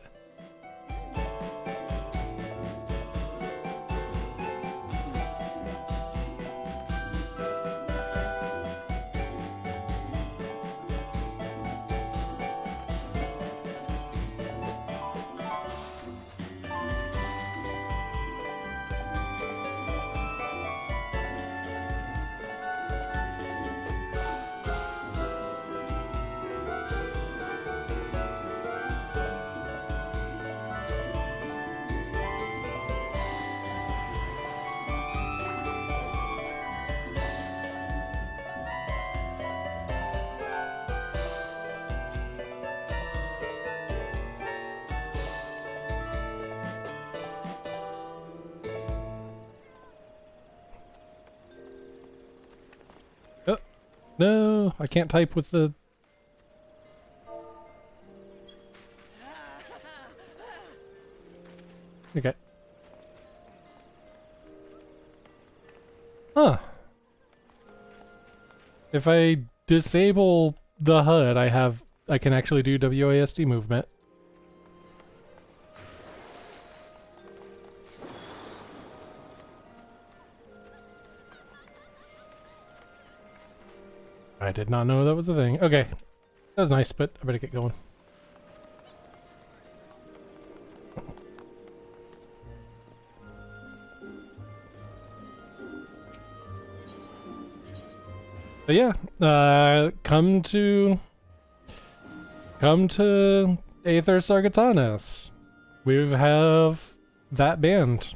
Oh, no, I can't type with the... Okay. Huh. If I disable the HUD, I can actually do WASD movement. I did not know that was a thing. Okay. That was nice, but I better get going. But yeah, come to Aether Sargatanas. We have that band.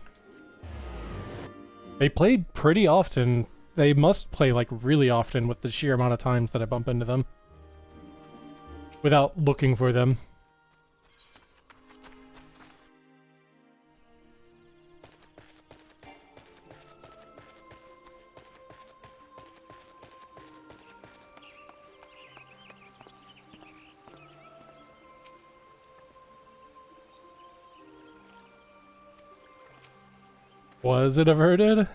They played pretty often. They must play like really often with the sheer amount of times that I bump into them without looking for them. Was it averted?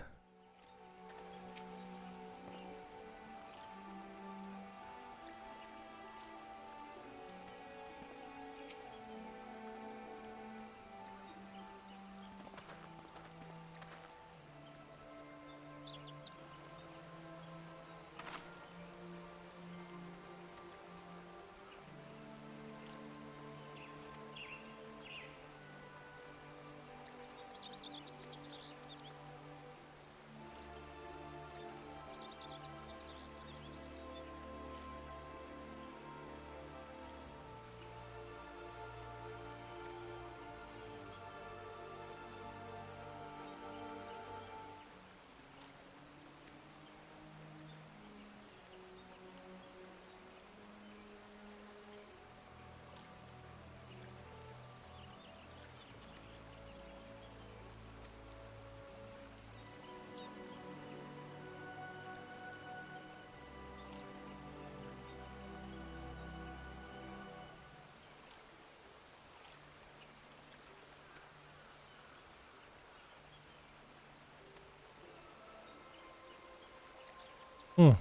Hmm.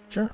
Sure.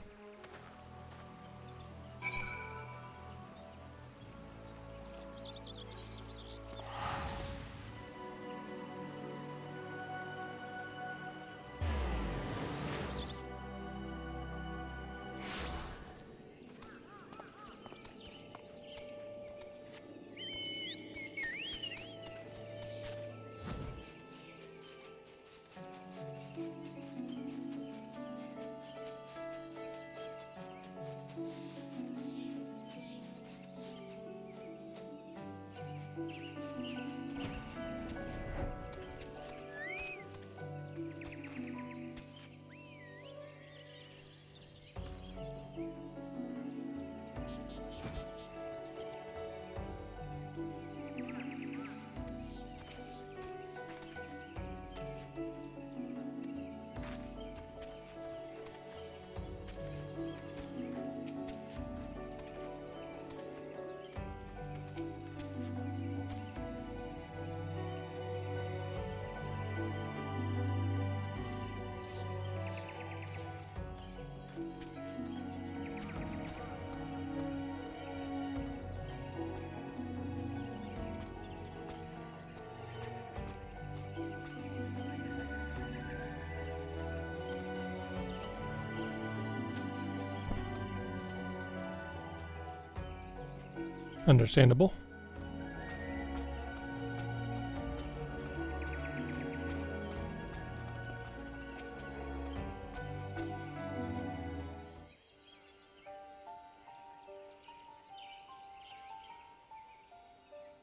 Understandable.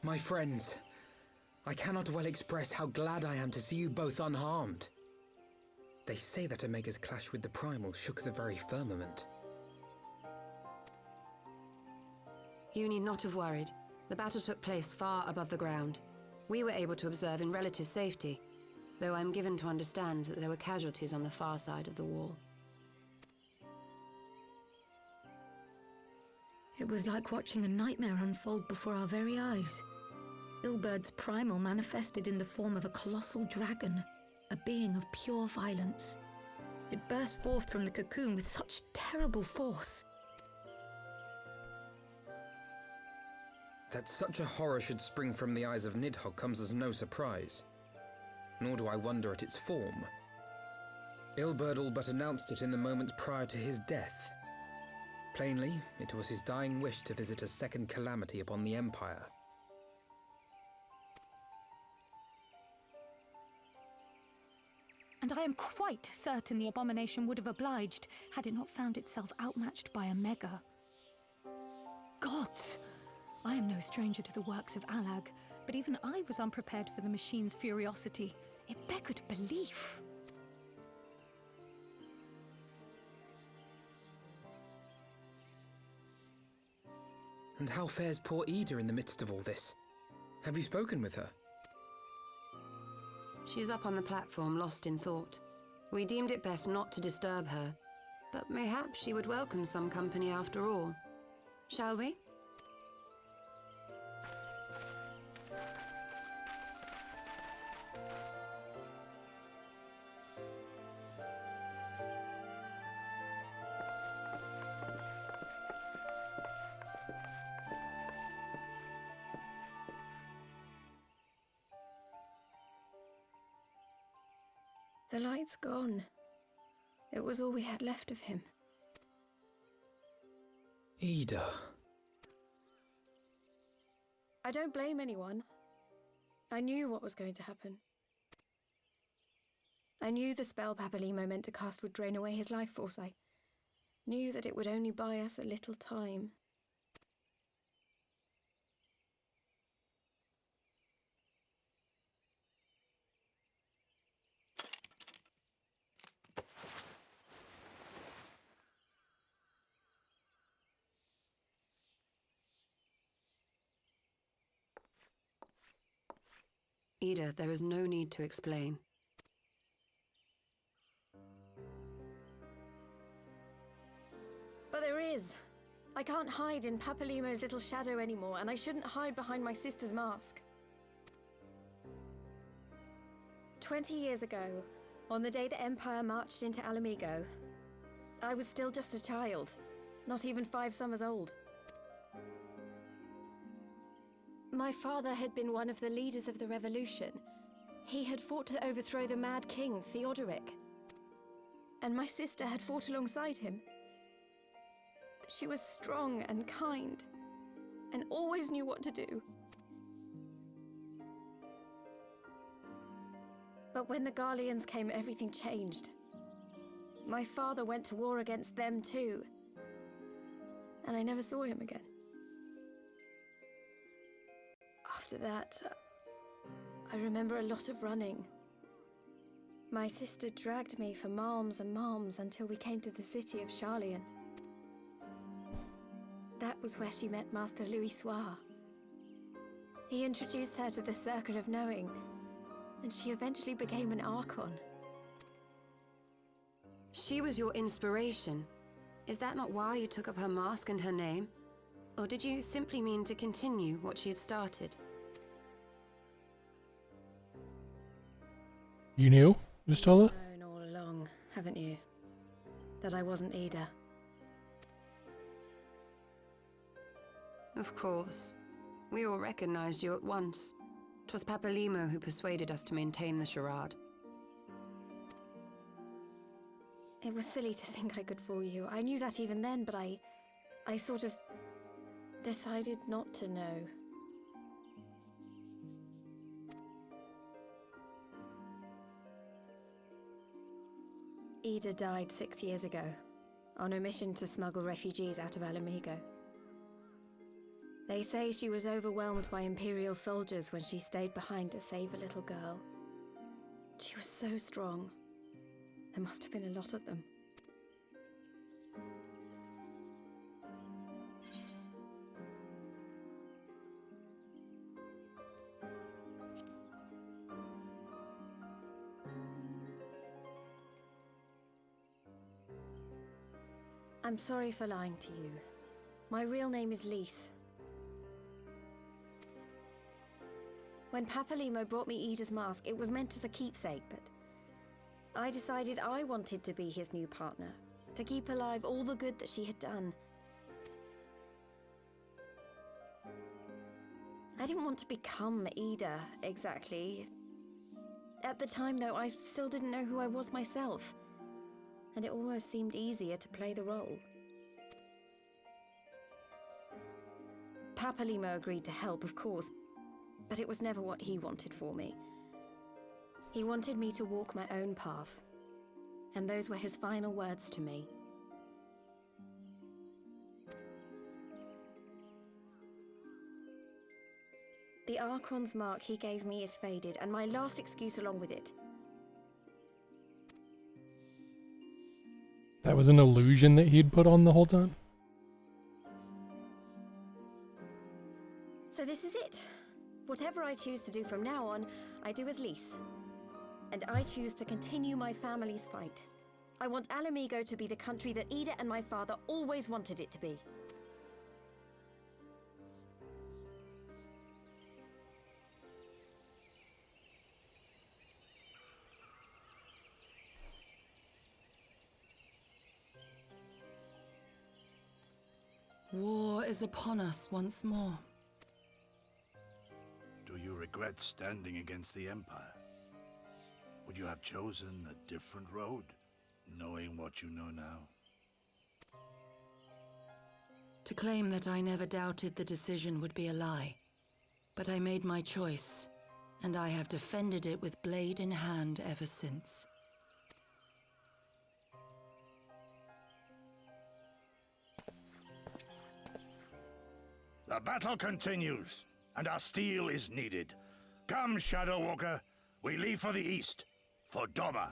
My friends, I cannot well express how glad I am to see you both unharmed. They say that Omega's clash with the Primal shook the very firmament. You need not have worried. The battle took place far above the ground. We were able to observe in relative safety, though I'm given to understand that there were casualties on the far side of the wall. It was like watching a nightmare unfold before our very eyes. Ilberd's primal manifested in the form of a colossal dragon, a being of pure violence. It burst forth from the cocoon with such terrible force. That such a horror should spring from the eyes of Nidhogg comes as no surprise. Nor do I wonder at its form. Ilberd all but announced it in the moments prior to his death. Plainly, it was his dying wish to visit a second calamity upon the Empire. And I am quite certain the abomination would have obliged had it not found itself outmatched by Omega. Gods! I am no stranger to the works of Alag, but even I was unprepared for the machine's furiosity. It beggared belief. And how fares poor Ida in the midst of all this? Have you spoken with her? She's up on the platform, lost in thought. We deemed it best not to disturb her, but mayhap she would welcome some company after all. Shall we? The light's gone. It was all we had left of him. Ida. I don't blame anyone. I knew what was going to happen. I knew the spell Papalimo meant to cast would drain away his life force. I knew that it would only buy us a little time. Ida, there is no need to explain. But there is. I can't hide in Papalimo's little shadow anymore, and I shouldn't hide behind my sister's mask. 20 years ago, on the day the Empire marched into Alamigo, I was still just a child, not even 5 summers old. My father had been one of the leaders of the revolution. He had fought to overthrow the Mad King, Theodoric. And my sister had fought alongside him. But she was strong and kind, and always knew what to do. But when the Garleans came, everything changed. My father went to war against them too, and I never saw him again. After that, I remember a lot of running. My sister dragged me for malms and malms until we came to the city of Charlian. That was where she met Master Louis Soir. He introduced her to the Circle of Knowing, and she eventually became an Archon. She was your inspiration. Is that not why you took up her mask and her name? Or did you simply mean to continue what she had started? You knew, Vistola? You've known all along, haven't you? That I wasn't Ida. Of course. We all recognized you at once. 'Twas Papalimo who persuaded us to maintain the charade. It was silly to think I could fool you. I knew that even then, but I sort of decided not to know. Ida died 6 years ago, on a mission to smuggle refugees out of Alamigo. They say she was overwhelmed by Imperial soldiers when she stayed behind to save a little girl. She was so strong. There must have been a lot of them. I'm sorry for lying to you. My real name is Lise. When Papalimo brought me Ida's mask, it was meant as a keepsake, but I decided I wanted to be his new partner, to keep alive all the good that she had done. I didn't want to become Ida, exactly. At the time, though, I still didn't know who I was myself, and it almost seemed easier to play the role. Papalimo agreed to help, of course, but it was never what he wanted for me. He wanted me to walk my own path, and those were his final words to me. The Archon's mark he gave me is faded, and my last excuse along with it. That was an illusion that he'd put on the whole time? So this is it. Whatever I choose to do from now on, I do as Lise. And I choose to continue my family's fight. I want Alamigo to be the country that Ida and my father always wanted it to be. War is upon us once more. Do you regret standing against the Empire? would you have chosen a different road, knowing what you know now? To claim that I never doubted the decision would be a lie. But I made my choice, and I have defended it with blade in hand ever since. The battle continues, and our steel is needed. Come, Shadow Walker, we leave for the east, for Doma.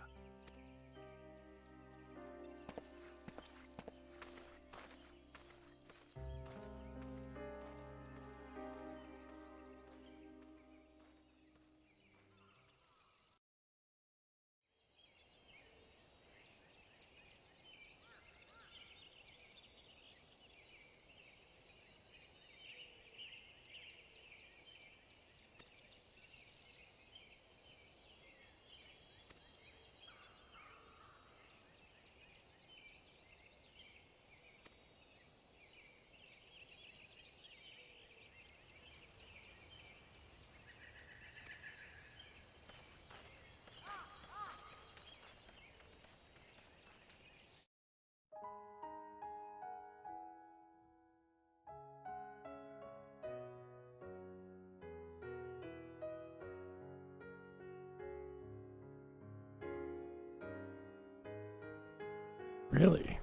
Really?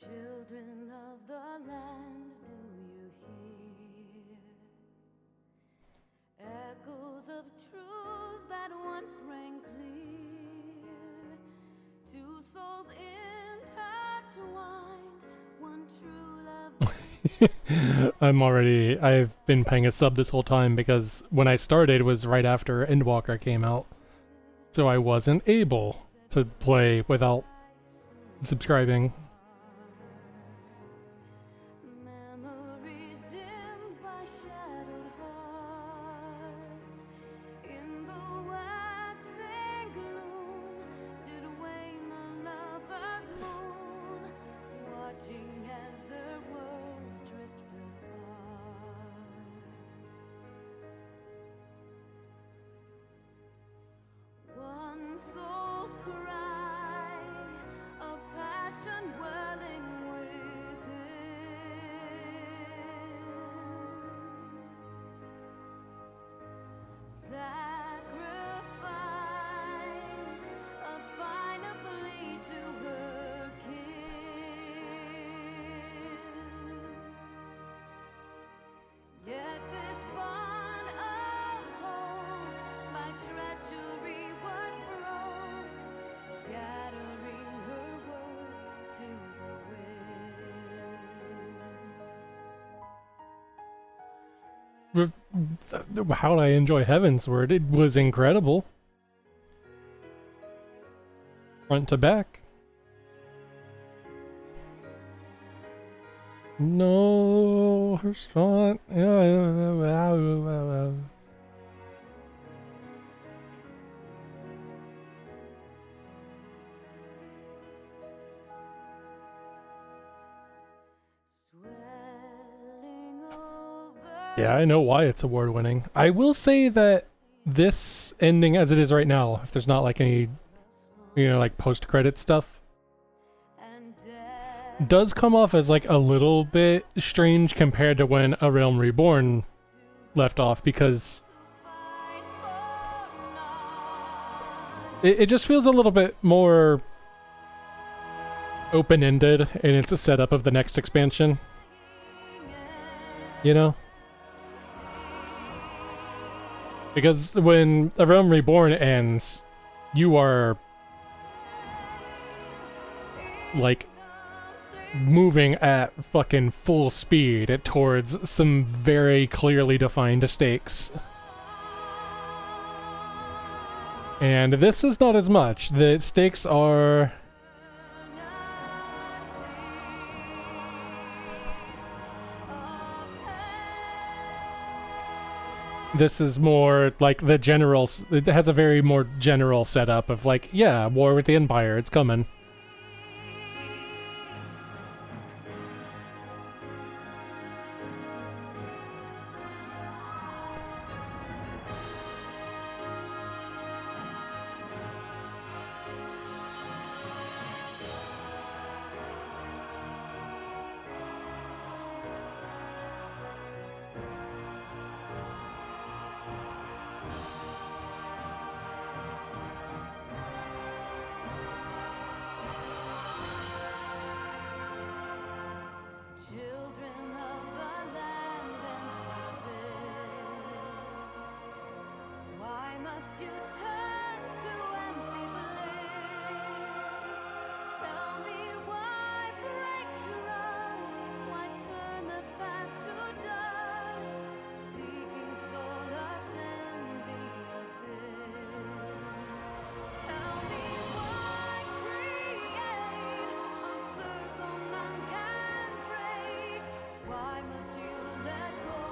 Children of the land, do you hear echoes of truths that once rang clear? Two souls intertwined, one true love. I've been paying a sub this whole time because when I started was right after Endwalker came out. So I wasn't able to play without subscribing. Memories dimmed by shadowed hearts. In the waxing gloom did wane the lover's moon, watching as their worlds drift apart. One soul's cry, a passion welling within. Sacrifice, a final plea to her kin. Yet this bond of hope by treachery was broke, scattering her words to the wind. How'd I enjoy Heavensward? It was incredible. Front to back. No, her spot. Yeah, I know why it's award winning. I will say that this ending as it is right now, if there's not like any, like post-credit stuff, does come off as like a little bit strange compared to when A Realm Reborn left off, because it just feels a little bit more open-ended in its setup of the next expansion. Because when A Realm Reborn ends, you are like moving at fucking full speed towards some very clearly defined stakes. And this is not as much. The stakes are This is more like the general. It has a very more general setup of like, yeah, war with the Empire, it's coming. Children of the land and service, why must you turn to empty bliss? Tell me why break trust, why turn the past to dust, seeking solace in the abyss. Tell me why create a circle none can break. Why must you let go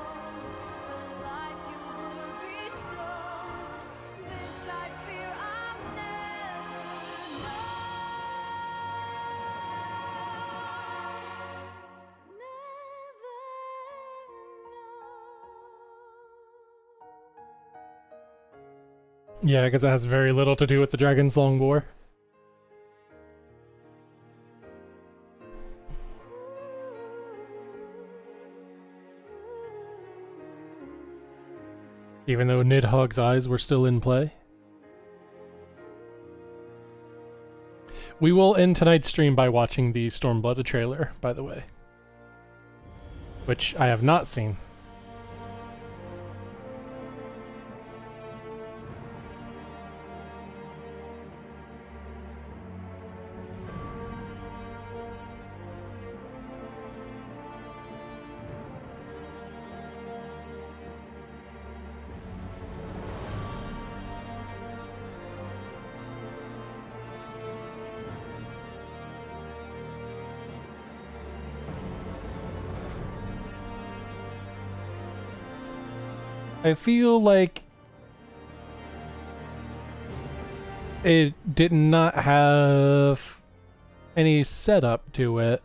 the life you were bestowed? This I fear I'll never Yeah, because it has very little to do with the Dragon's Long War. Even though Nidhogg's eyes were still in play. We will end tonight's stream by watching the Stormblood trailer, by the way. Which I have not seen. I feel like it did not have any setup to it.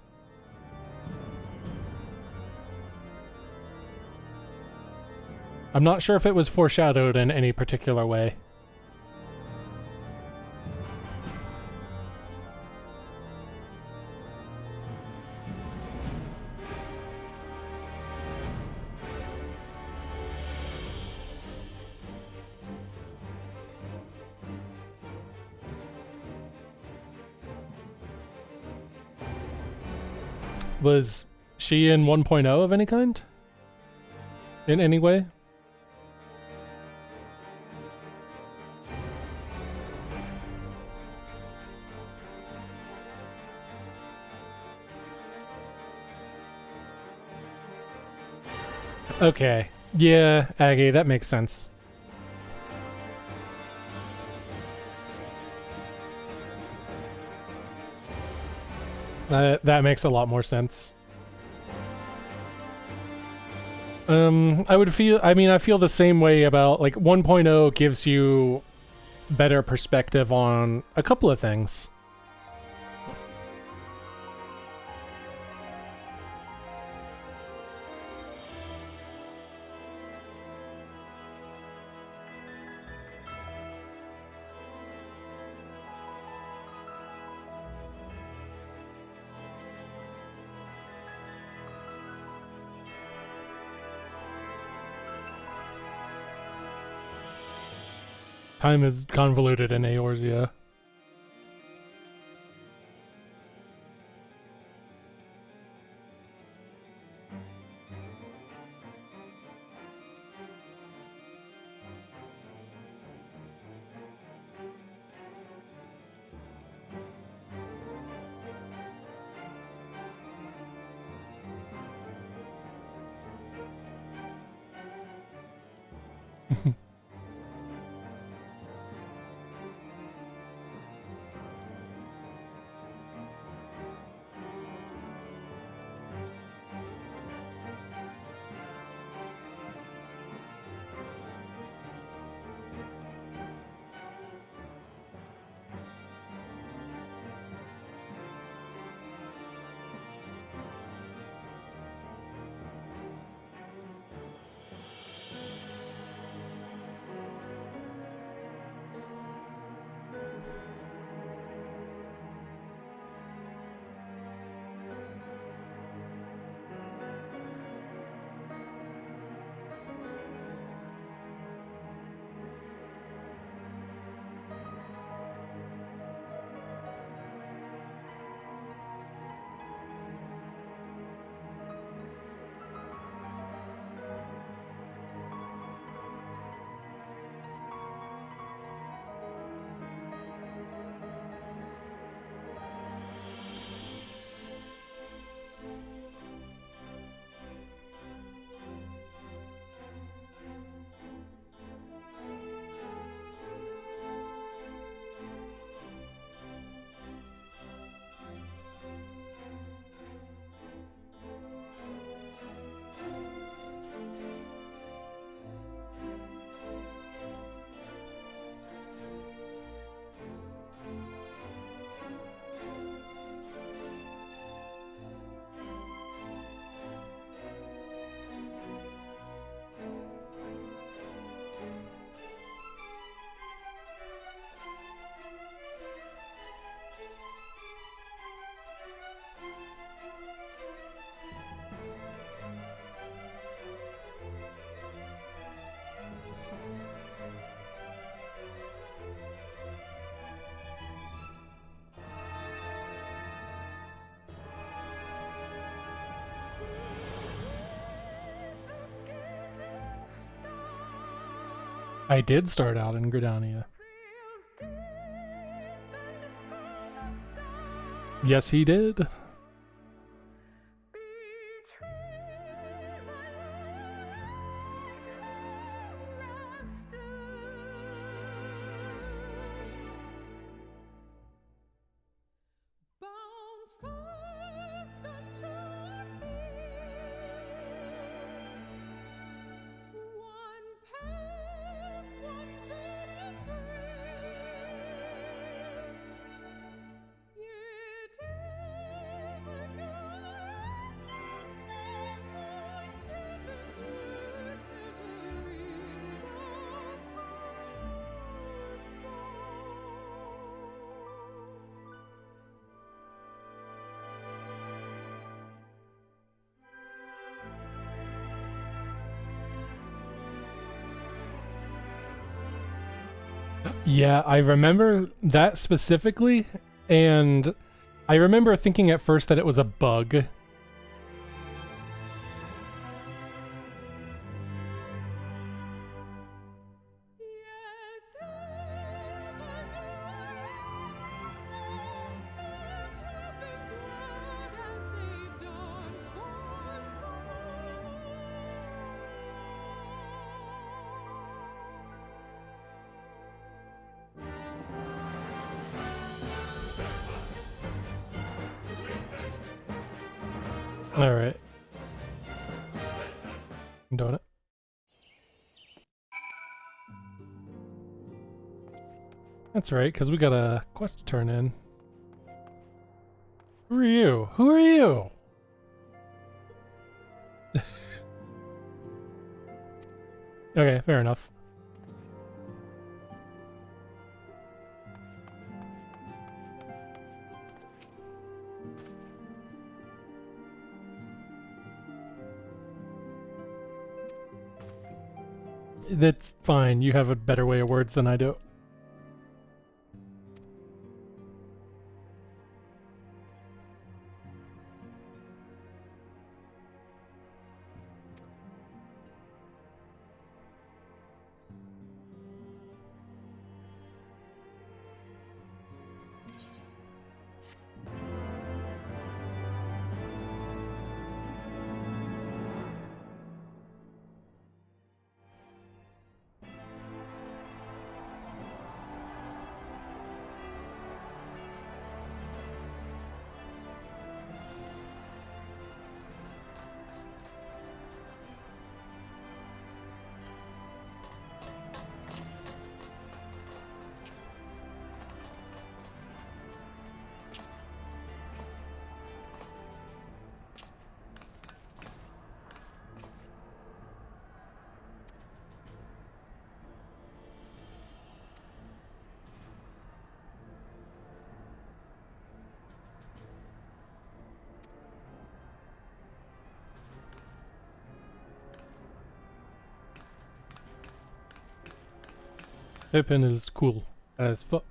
I'm not sure if it was foreshadowed in any particular way. Was she in 1.0 of any kind? In any way? Okay. Yeah, Aggie, that makes sense. That makes a lot more sense. I feel the same way about, like, 1.0 gives you better perspective on a couple of things. Time is convoluted in Eorzea. I did start out in Gridania. Yes, he did. Yeah, I remember that specifically, and I remember thinking at first that it was a bug. Alright. I'm doing it. That's right, because we got a quest to turn in. Who are you? Who are you? Okay, fair enough. That's fine. You have a better way of words than I do. Pippin is cool as fuck.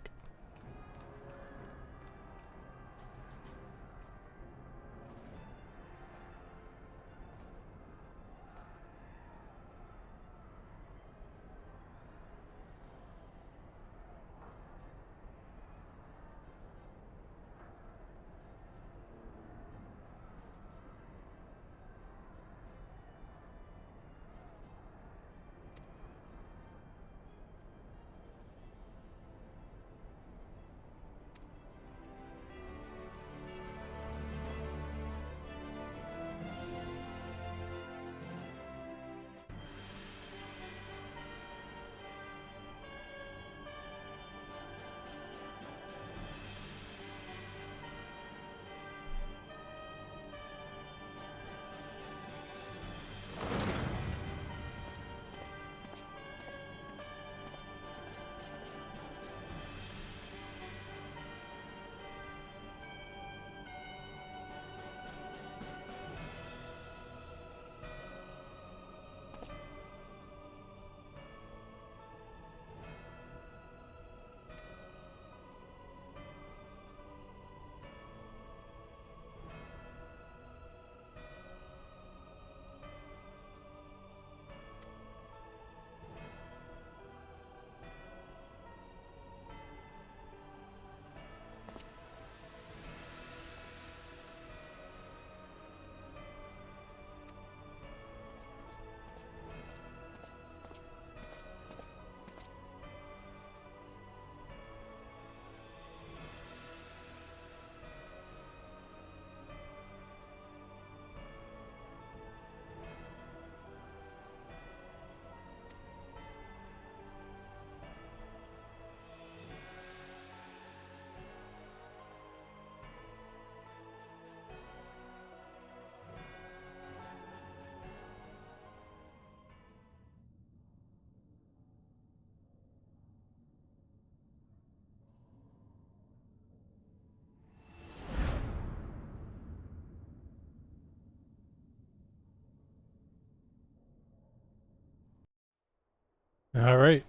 All right.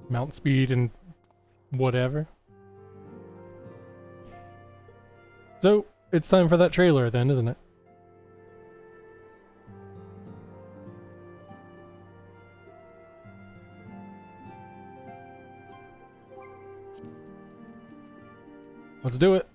Mount speed and whatever. So, it's time for that trailer then, isn't it? Let's do it.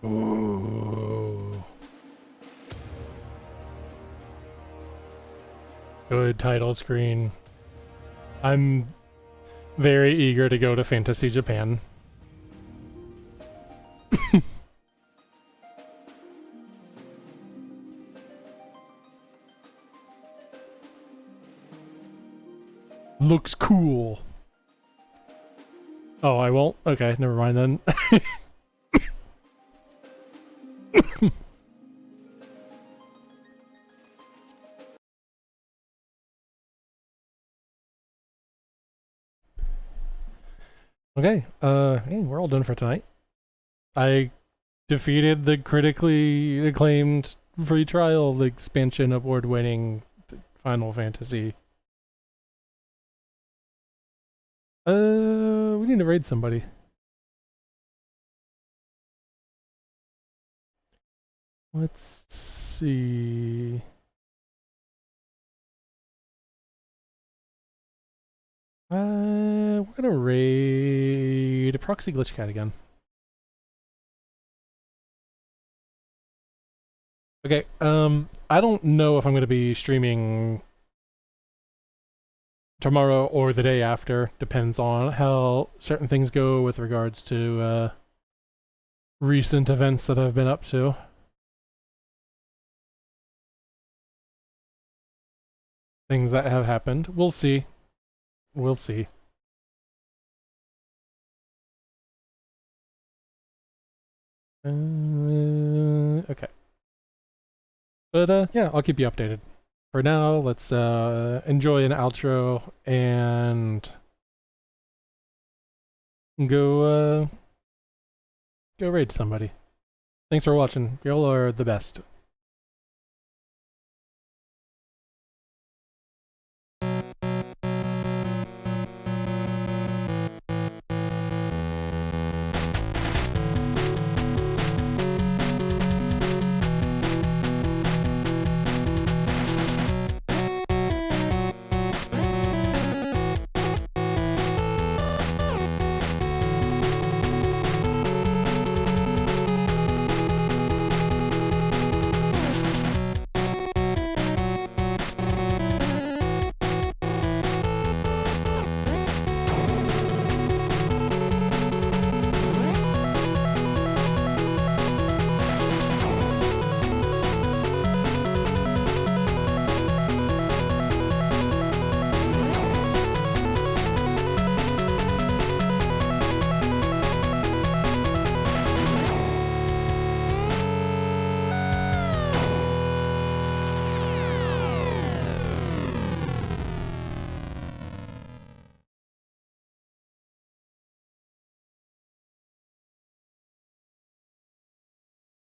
Ooh. Good title screen. I'm very eager to go to Fantasy Japan. Looks cool. Oh, I won't? Okay, never mind then. Okay, hey, we're all done for tonight. I defeated the critically acclaimed free trial expansion award-winning Final Fantasy. We need to raid somebody. Let's see. We're gonna raid Proxy Glitch Cat again. Okay, I don't know if I'm gonna be streaming tomorrow or the day after. Depends on how certain things go with regards to recent events that I've been up to. Things that have happened. We'll see. We'll see. Okay. But yeah, I'll keep you updated. For now, let's enjoy an outro and go raid somebody. Thanks for watching. Y'all are the best.